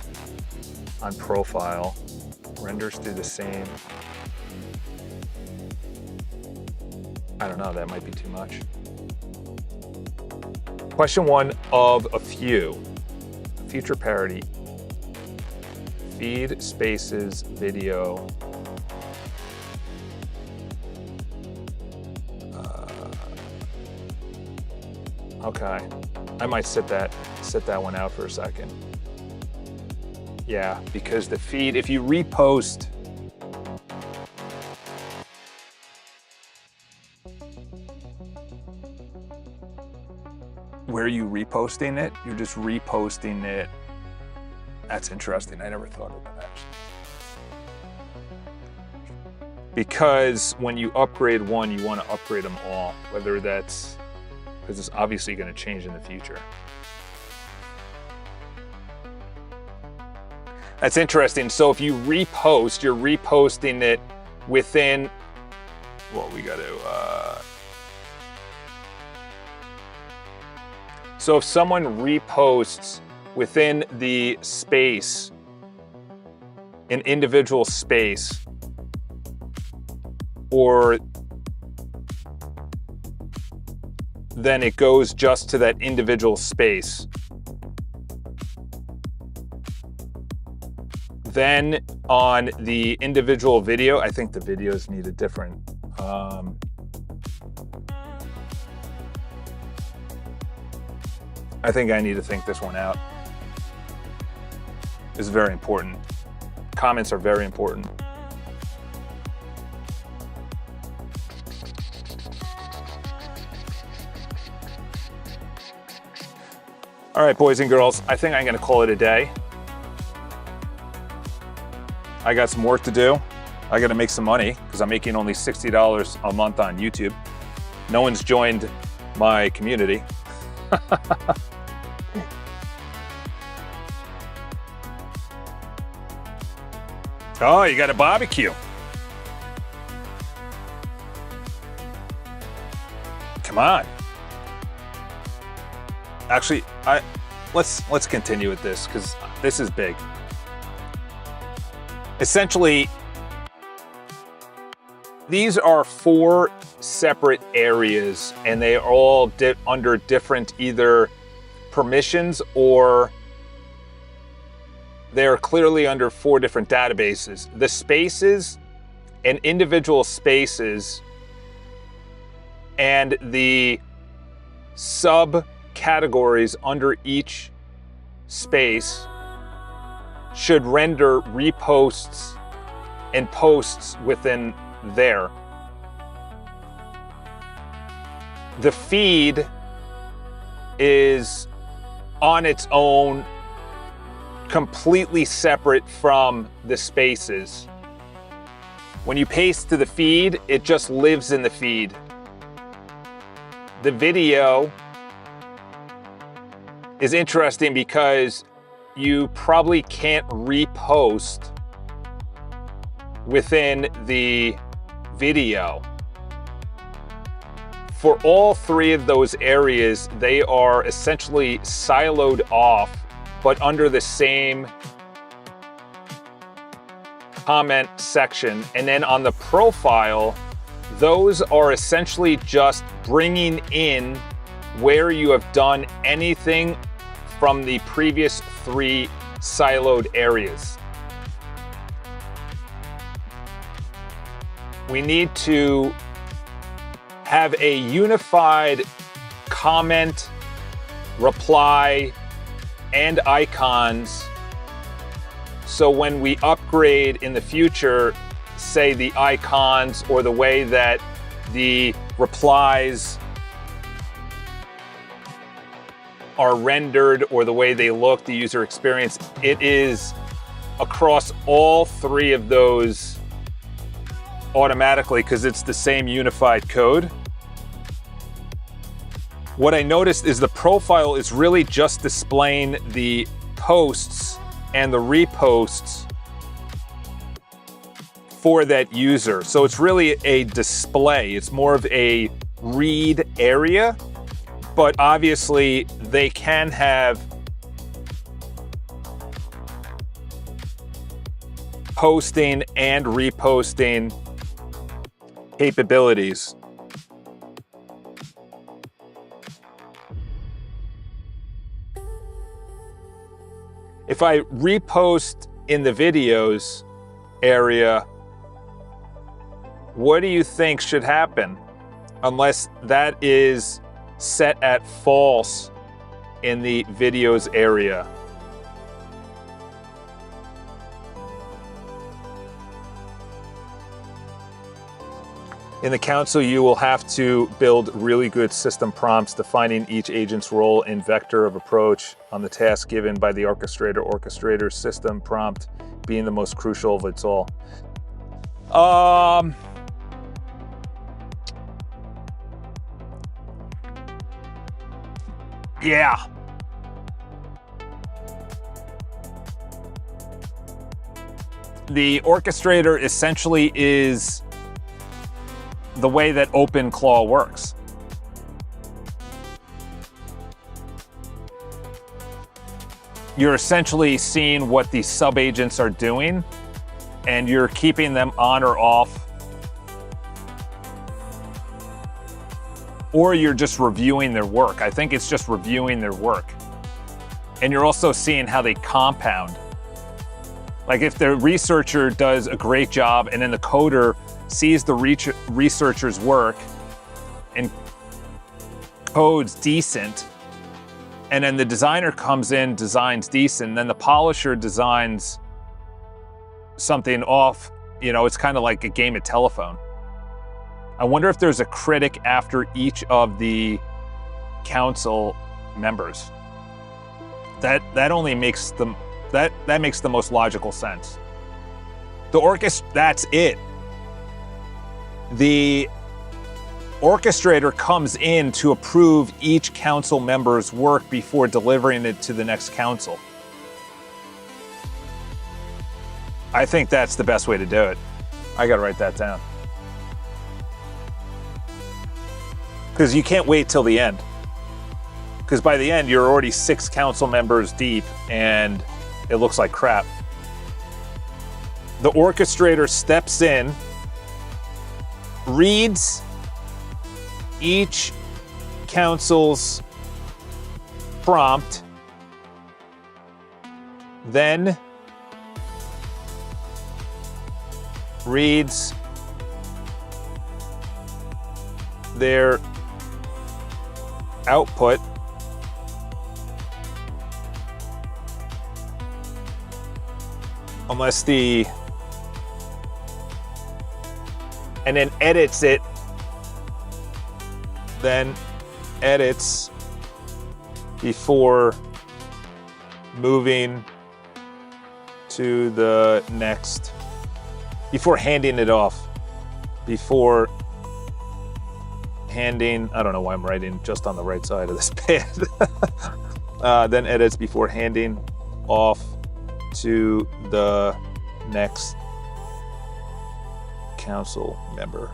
on profile. Renders do the same. I don't know, that might be too much. Question one of a few. Feature parity. Feed, Spaces, video. Okay, I might sit that one out for a second. Yeah, because the feed, if you repost, where are you reposting it? You're just reposting it. That's interesting. I never thought of that. Because when you upgrade one, you want to upgrade them all, whether that's, because it's obviously going to change in the future. That's interesting. So if you repost, you're reposting it within, well, we got to, so if someone reposts within the space, an individual space, or then it goes just to that individual space. Then on the individual video, I think the videos need a different, I think I need to think this one out. It's very important. Comments are very important. All right, boys and girls, I think I'm gonna call it a day. I got some work to do. I gotta make some money because I'm making only $60 a month on YouTube. No one's joined my community. Oh, you got a barbecue. Come on. Actually, let's continue with this because this is big. Essentially, these are 4 separate areas, and they are all under different either permissions or they are clearly under 4 different databases. The spaces and individual spaces and the subcategories under each space should render reposts and posts within there. The feed is on its own, completely separate from the spaces. When you paste to the feed, it just lives in the feed. The video is interesting because you probably can't repost within the video. For all 3 of those areas, they are essentially siloed off, but under the same comment section. And then on the profile, those are essentially just bringing in where you have done anything from the previous 3 siloed areas. We need to have a unified comment, reply, and icons So when we upgrade in the future, say the icons or the way that the replies are rendered or the way they look, the user experience, it is across all three of those automatically because it's the same unified code. What I noticed is the profile is really just displaying the posts and the reposts for that user. So it's really a display. It's more of a read area, but obviously they can have posting and reposting capabilities. If I repost in the videos area, what do you think should happen? Unless that is set at false in the videos area. In the council, you will have to build really good system prompts defining each agent's role and vector of approach on the task given by the orchestrator. Orchestrator system prompt being the most crucial of its all. Yeah. The orchestrator essentially is the way that OpenClaw works. You're essentially seeing what the sub-agents are doing, and you're keeping them on or off, or you're just reviewing their work. I think it's just reviewing their work. And you're also seeing how they compound. Like if the researcher does a great job and then the coder sees the researcher's work and codes decent, and then the designer comes in, designs decent, and then the polisher designs something off, you know, it's kind of like a game of telephone. I wonder if there's a critic after each of the council members. That only makes them, that makes the most logical sense. The that's it. The orchestrator comes in to approve each council member's work before delivering it to the next council. I think that's the best way to do it. I gotta write that down. Because you can't wait till the end. Because by the end, you're already 6 council members deep and it looks like crap. The orchestrator steps in, reads each council's prompt, then reads their output, unless and then edits it, then edits before moving to the next, before handing it off, before handing, I don't know why I'm writing just on the right side of this pad. Then edits before handing off to the next council member.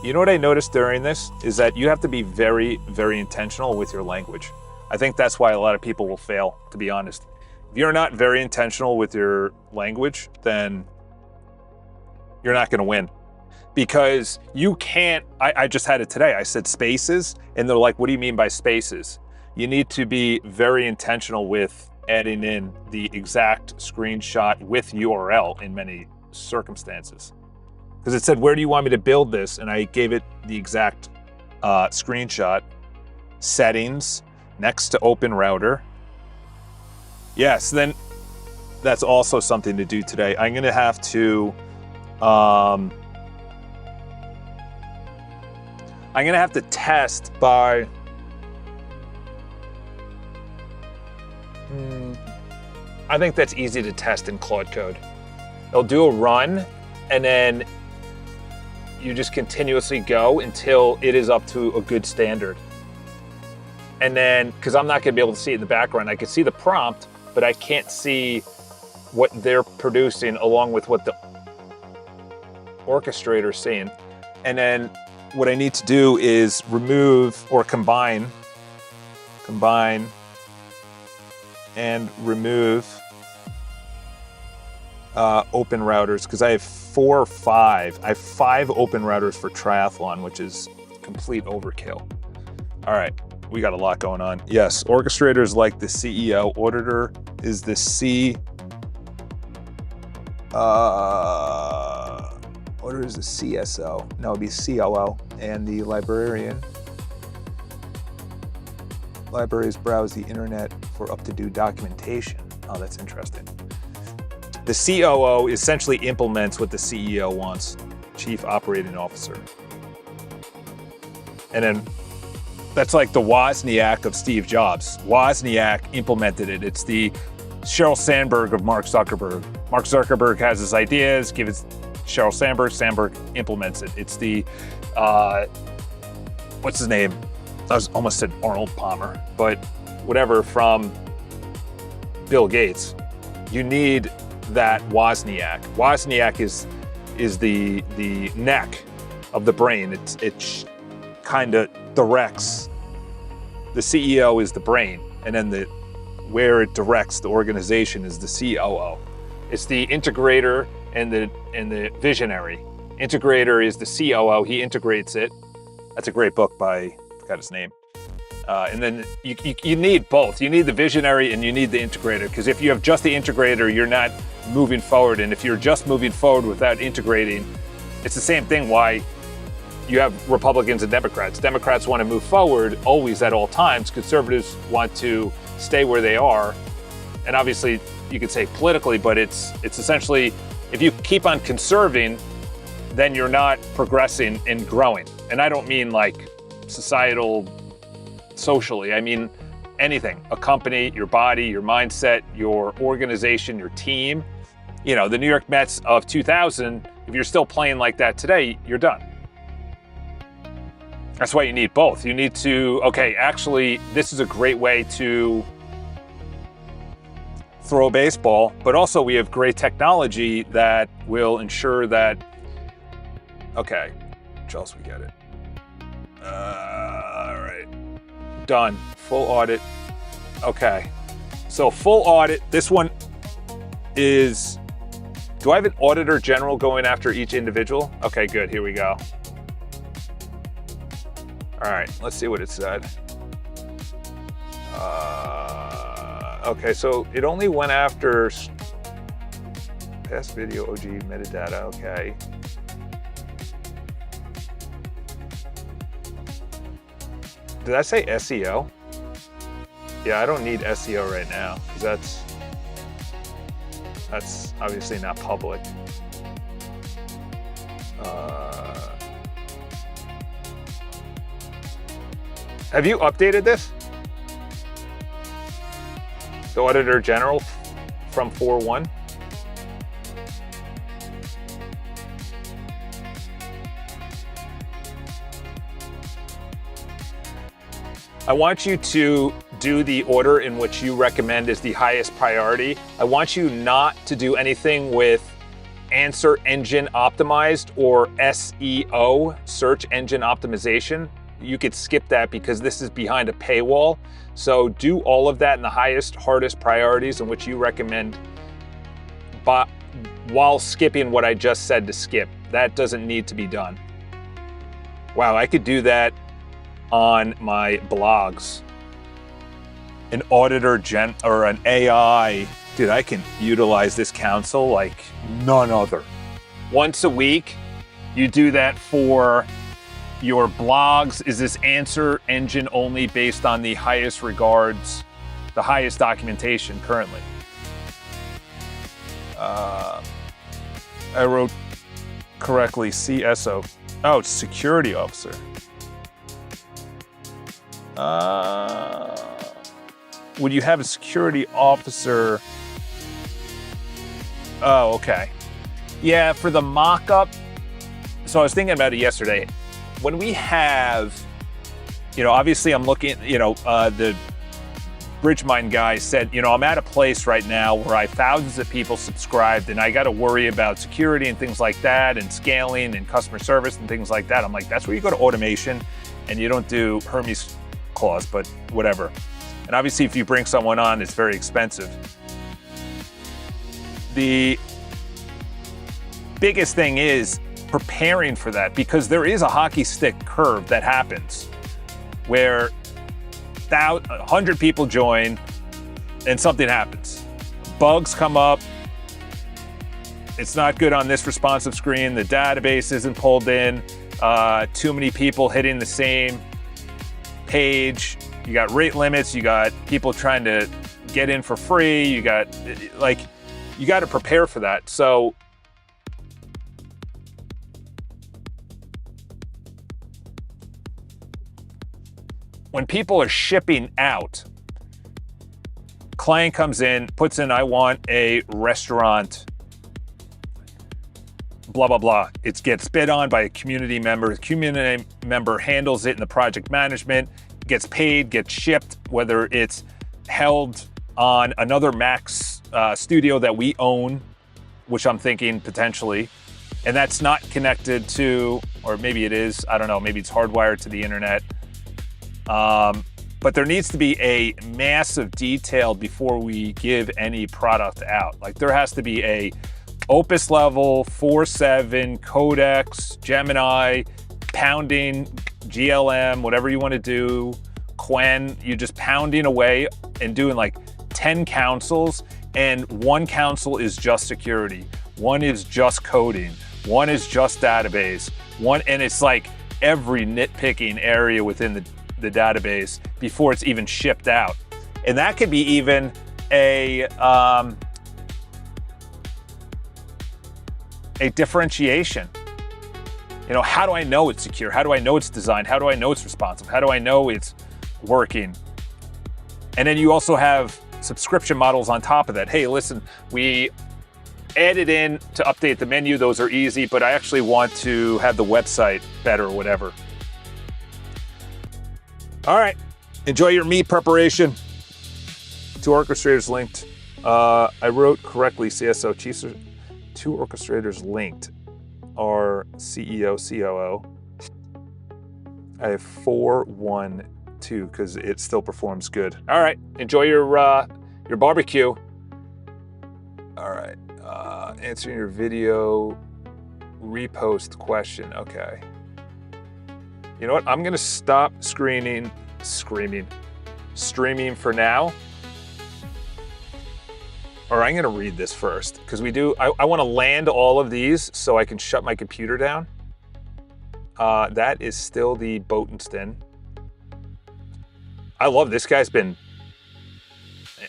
You know what I noticed during this is that you have to be very, very intentional with your language. I think that's why a lot of people will fail, to be honest. If you're not very intentional with your language, then you're not going to win. Because you can't, I just had it today, I said spaces, and they're like, what do you mean by spaces? You need to be very intentional with adding in the exact screenshot with URL in many circumstances. Because it said, where do you want me to build this? And I gave it the exact screenshot. Settings, next to open router. Yes, then that's also something to do today. I'm gonna have to, I'm gonna have to test by, I think that's easy to test in Claude Code. It'll do a run, and then you just continuously go until it is up to a good standard. And then, because I'm not gonna be able to see it in the background, I can see the prompt, but I can't see what they're producing along with what the orchestrator is saying. And then what I need to do is remove or combine and remove open routers, because I have 4 or 5. I have 5 open routers for triathlon, which is complete overkill. All right, we got a lot going on. Yes, orchestrator is like the CEO. Auditor is the Auditor is the CSO. No, it'd be COO. And the librarian. Libraries browse the internet for up-to-date documentation. Oh, that's interesting. The COO essentially implements what the CEO wants, Chief Operating Officer. And then that's like the Wozniak of Steve Jobs. Wozniak implemented it. It's the Sheryl Sandberg of Mark Zuckerberg. Mark Zuckerberg has his ideas, give it Sheryl Sandberg, Sandberg implements it. It's the, what's his name? I was almost said Arnold Palmer, but whatever, from Bill Gates. You need that Wozniak. Wozniak is the neck of the brain. It kind of directs. The CEO is the brain, and then where it directs the organization is the COO. It's the integrator and the visionary. Integrator is the COO. He integrates it. That's a great book by, I forgot his name. And then you need both. You need the visionary and you need the integrator, because if you have just the integrator, you're not moving forward. And if you're just moving forward without integrating, it's the same thing why you have Republicans and Democrats. Democrats want to move forward always at all times. Conservatives want to stay where they are. And obviously you could say politically, but it's essentially, if you keep on conserving, then you're not progressing and growing. And I don't mean like societal, socially, I mean anything, a company, your body, your mindset, your organization, your team. You know, the New York Mets of 2000, if you're still playing like that today, you're done. That's why you need both. You need to, okay, actually, this is a great way to throw a baseball, but also we have great technology that will ensure that, okay, Charles, we get it. All right, done, full audit. Okay, so full audit, this one is, do I have an auditor general going after each individual? Okay, good, here we go. All right, let's see what it said. Okay, so it only went after past video, OG, metadata, okay. Did I say SEO? Yeah, I don't need SEO right now, because that's obviously not public. Have you updated this? The Auditor General from 4.1? I want you to do the order in which you recommend is the highest priority. I want you not to do anything with answer engine optimized or SEO, search engine optimization. You could skip that because this is behind a paywall. So do all of that in the highest, hardest priorities in which you recommend, but while skipping what I just said to skip. That doesn't need to be done. Wow, I could do that on my blogs. An auditor or an AI, dude, I can utilize this council like none other. Once a week, you do that for your blogs. Is this answer engine only based on the highest regards, the highest documentation currently? I wrote correctly, CSO. Oh, it's security officer. Would you have a security officer? Oh, okay. Yeah, for the mock-up. So I was thinking about it yesterday. When we have, obviously I'm looking, the Bridgemind guy said, I'm at a place right now where I have thousands of people subscribed and I got to worry about security and things like that and scaling and customer service and things like that. I'm like, that's where you go to automation and you don't do Hermes clause, but whatever. And obviously if you bring someone on, it's very expensive. The biggest thing is preparing for that, because there is a hockey stick curve that happens where 100 people join and something happens. Bugs come up. It's not good on this responsive screen. The database isn't pulled in. Too many people hitting the same page. You got rate limits. You got people trying to get in for free. You got to prepare for that. So when people are shipping out, client comes in, puts in, I want a restaurant, blah, blah, blah. It gets bid on by a community member. The community member handles it in the project management, gets paid, gets shipped, whether it's held on another Max studio that we own, which I'm thinking potentially, and that's not connected to, or maybe it is, I don't know, maybe it's hardwired to the internet. But there needs to be a massive detail before we give any product out. Like there has to be a Opus level, 4.7, Codex, Gemini, pounding, GLM, whatever you want to do, Quen, you're just pounding away and doing like 10 councils, and one council is just security, one is just coding, one is just database, and it's like every nitpicking area within the database before it's even shipped out. And that could be even a differentiation. How do I know it's secure? How do I know it's designed? How do I know it's responsive? How do I know it's working? And then you also have subscription models on top of that. Hey, listen, we added in to update the menu. Those are easy, but I actually want to have the website better or whatever. All right, enjoy your meat preparation. 2 orchestrators linked. I wrote correctly, CSO, chiefs, 2 orchestrators linked are CEO, COO. I have 4, 1, 2, because it still performs good. All right, enjoy your barbecue. All right, answering your video repost question, okay. You know what? I'm gonna stop streaming for now. Or I'm gonna read this first, because I wanna land all of these so I can shut my computer down. That is still the Botenstein. I love this guy's been,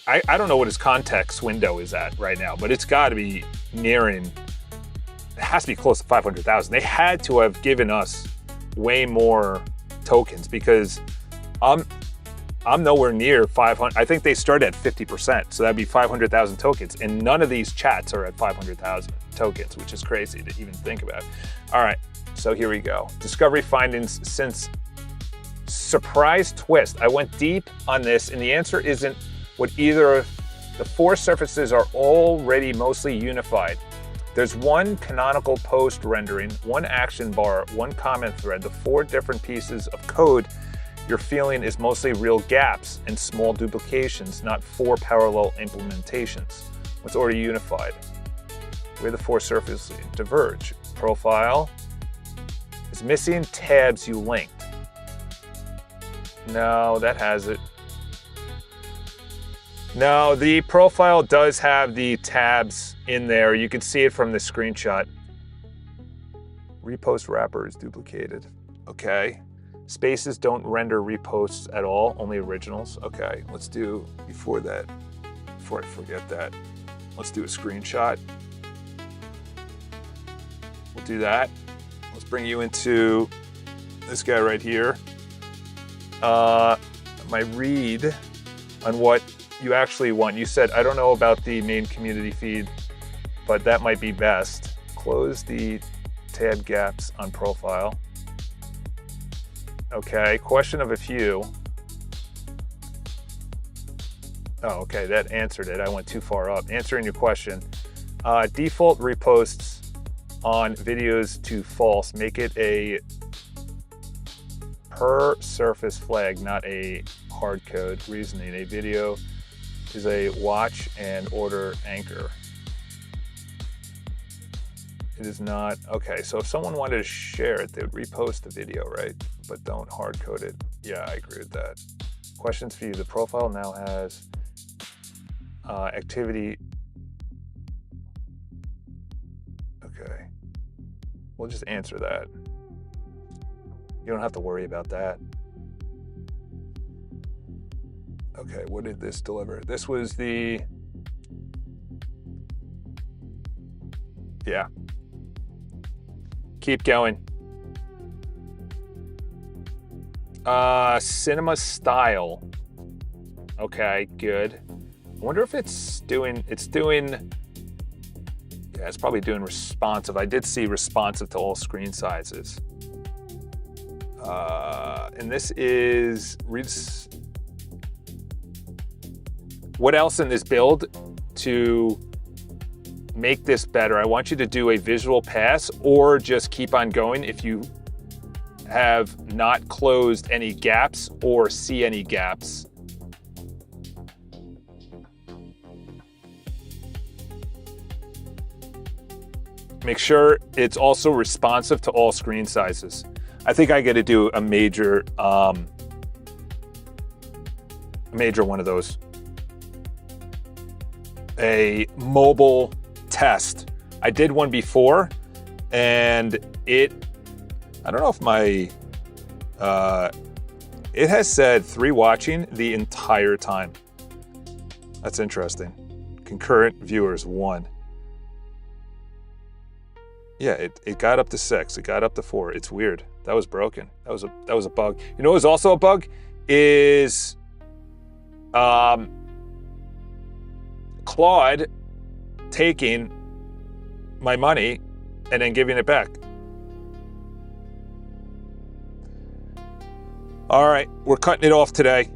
I don't know what his context window is at right now, but it's gotta be nearing, it has to be close to 500,000. They had to have given us way more tokens, because I'm nowhere near 500. I think they start at 50%, so that'd be 500,000 tokens, and none of these chats are at 500,000 tokens, which is crazy to even think about. All right, so here we go. Discovery findings since surprise twist. I went deep on this, and the answer isn't what either of the 4 surfaces are already mostly unified. There's one canonical post rendering, one action bar, one comment thread, the 4 different pieces of code you're feeling is mostly real gaps and small duplications, not 4 parallel implementations. What's already unified? Where the 4 surfaces diverge. Profile is missing tabs you linked. No, that has it. No, the profile does have the tabs in there. You can see it from the screenshot. Repost wrapper is duplicated. Okay. Spaces don't render reposts at all, only originals. Okay, let's do before I forget that. Let's do a screenshot. We'll do that. Let's bring you into this guy right here. My read on what you actually want. You said, I don't know about the main community feed, but that might be best. Close the tab gaps on profile. Okay, question of a few. Oh, okay, that answered it. I went too far up. Answering your question. Default reposts on videos to false. Make it a per surface flag, not a hard code. Reasoning. A video is a watch and order anchor. It is not. Okay, so if someone wanted to share it, they would repost the video, right? But don't hard code it. Yeah, I agree with that. Questions for you. The profile now has activity. Okay. We'll just answer that. You don't have to worry about that. Okay, what did this deliver? This was the... Yeah. Keep going. Cinema style. Okay, good. I wonder if it's doing, yeah, it's probably doing responsive. I did see responsive to all screen sizes. And this is, what else in this build to make this better? I want you to do a visual pass or just keep on going if you have not closed any gaps or see any gaps. Make sure it's also responsive to all screen sizes. I think I got to do a major one of those. A mobile test. I did one before, and I don't know if my, it has said 3 watching the entire time. That's interesting. Concurrent viewers 1. Yeah, it got up to 6. It got up to 4. It's weird. That was broken. That was a bug. You know what was also a bug? Is Claude taking my money and then giving it back. All right, we're cutting it off today.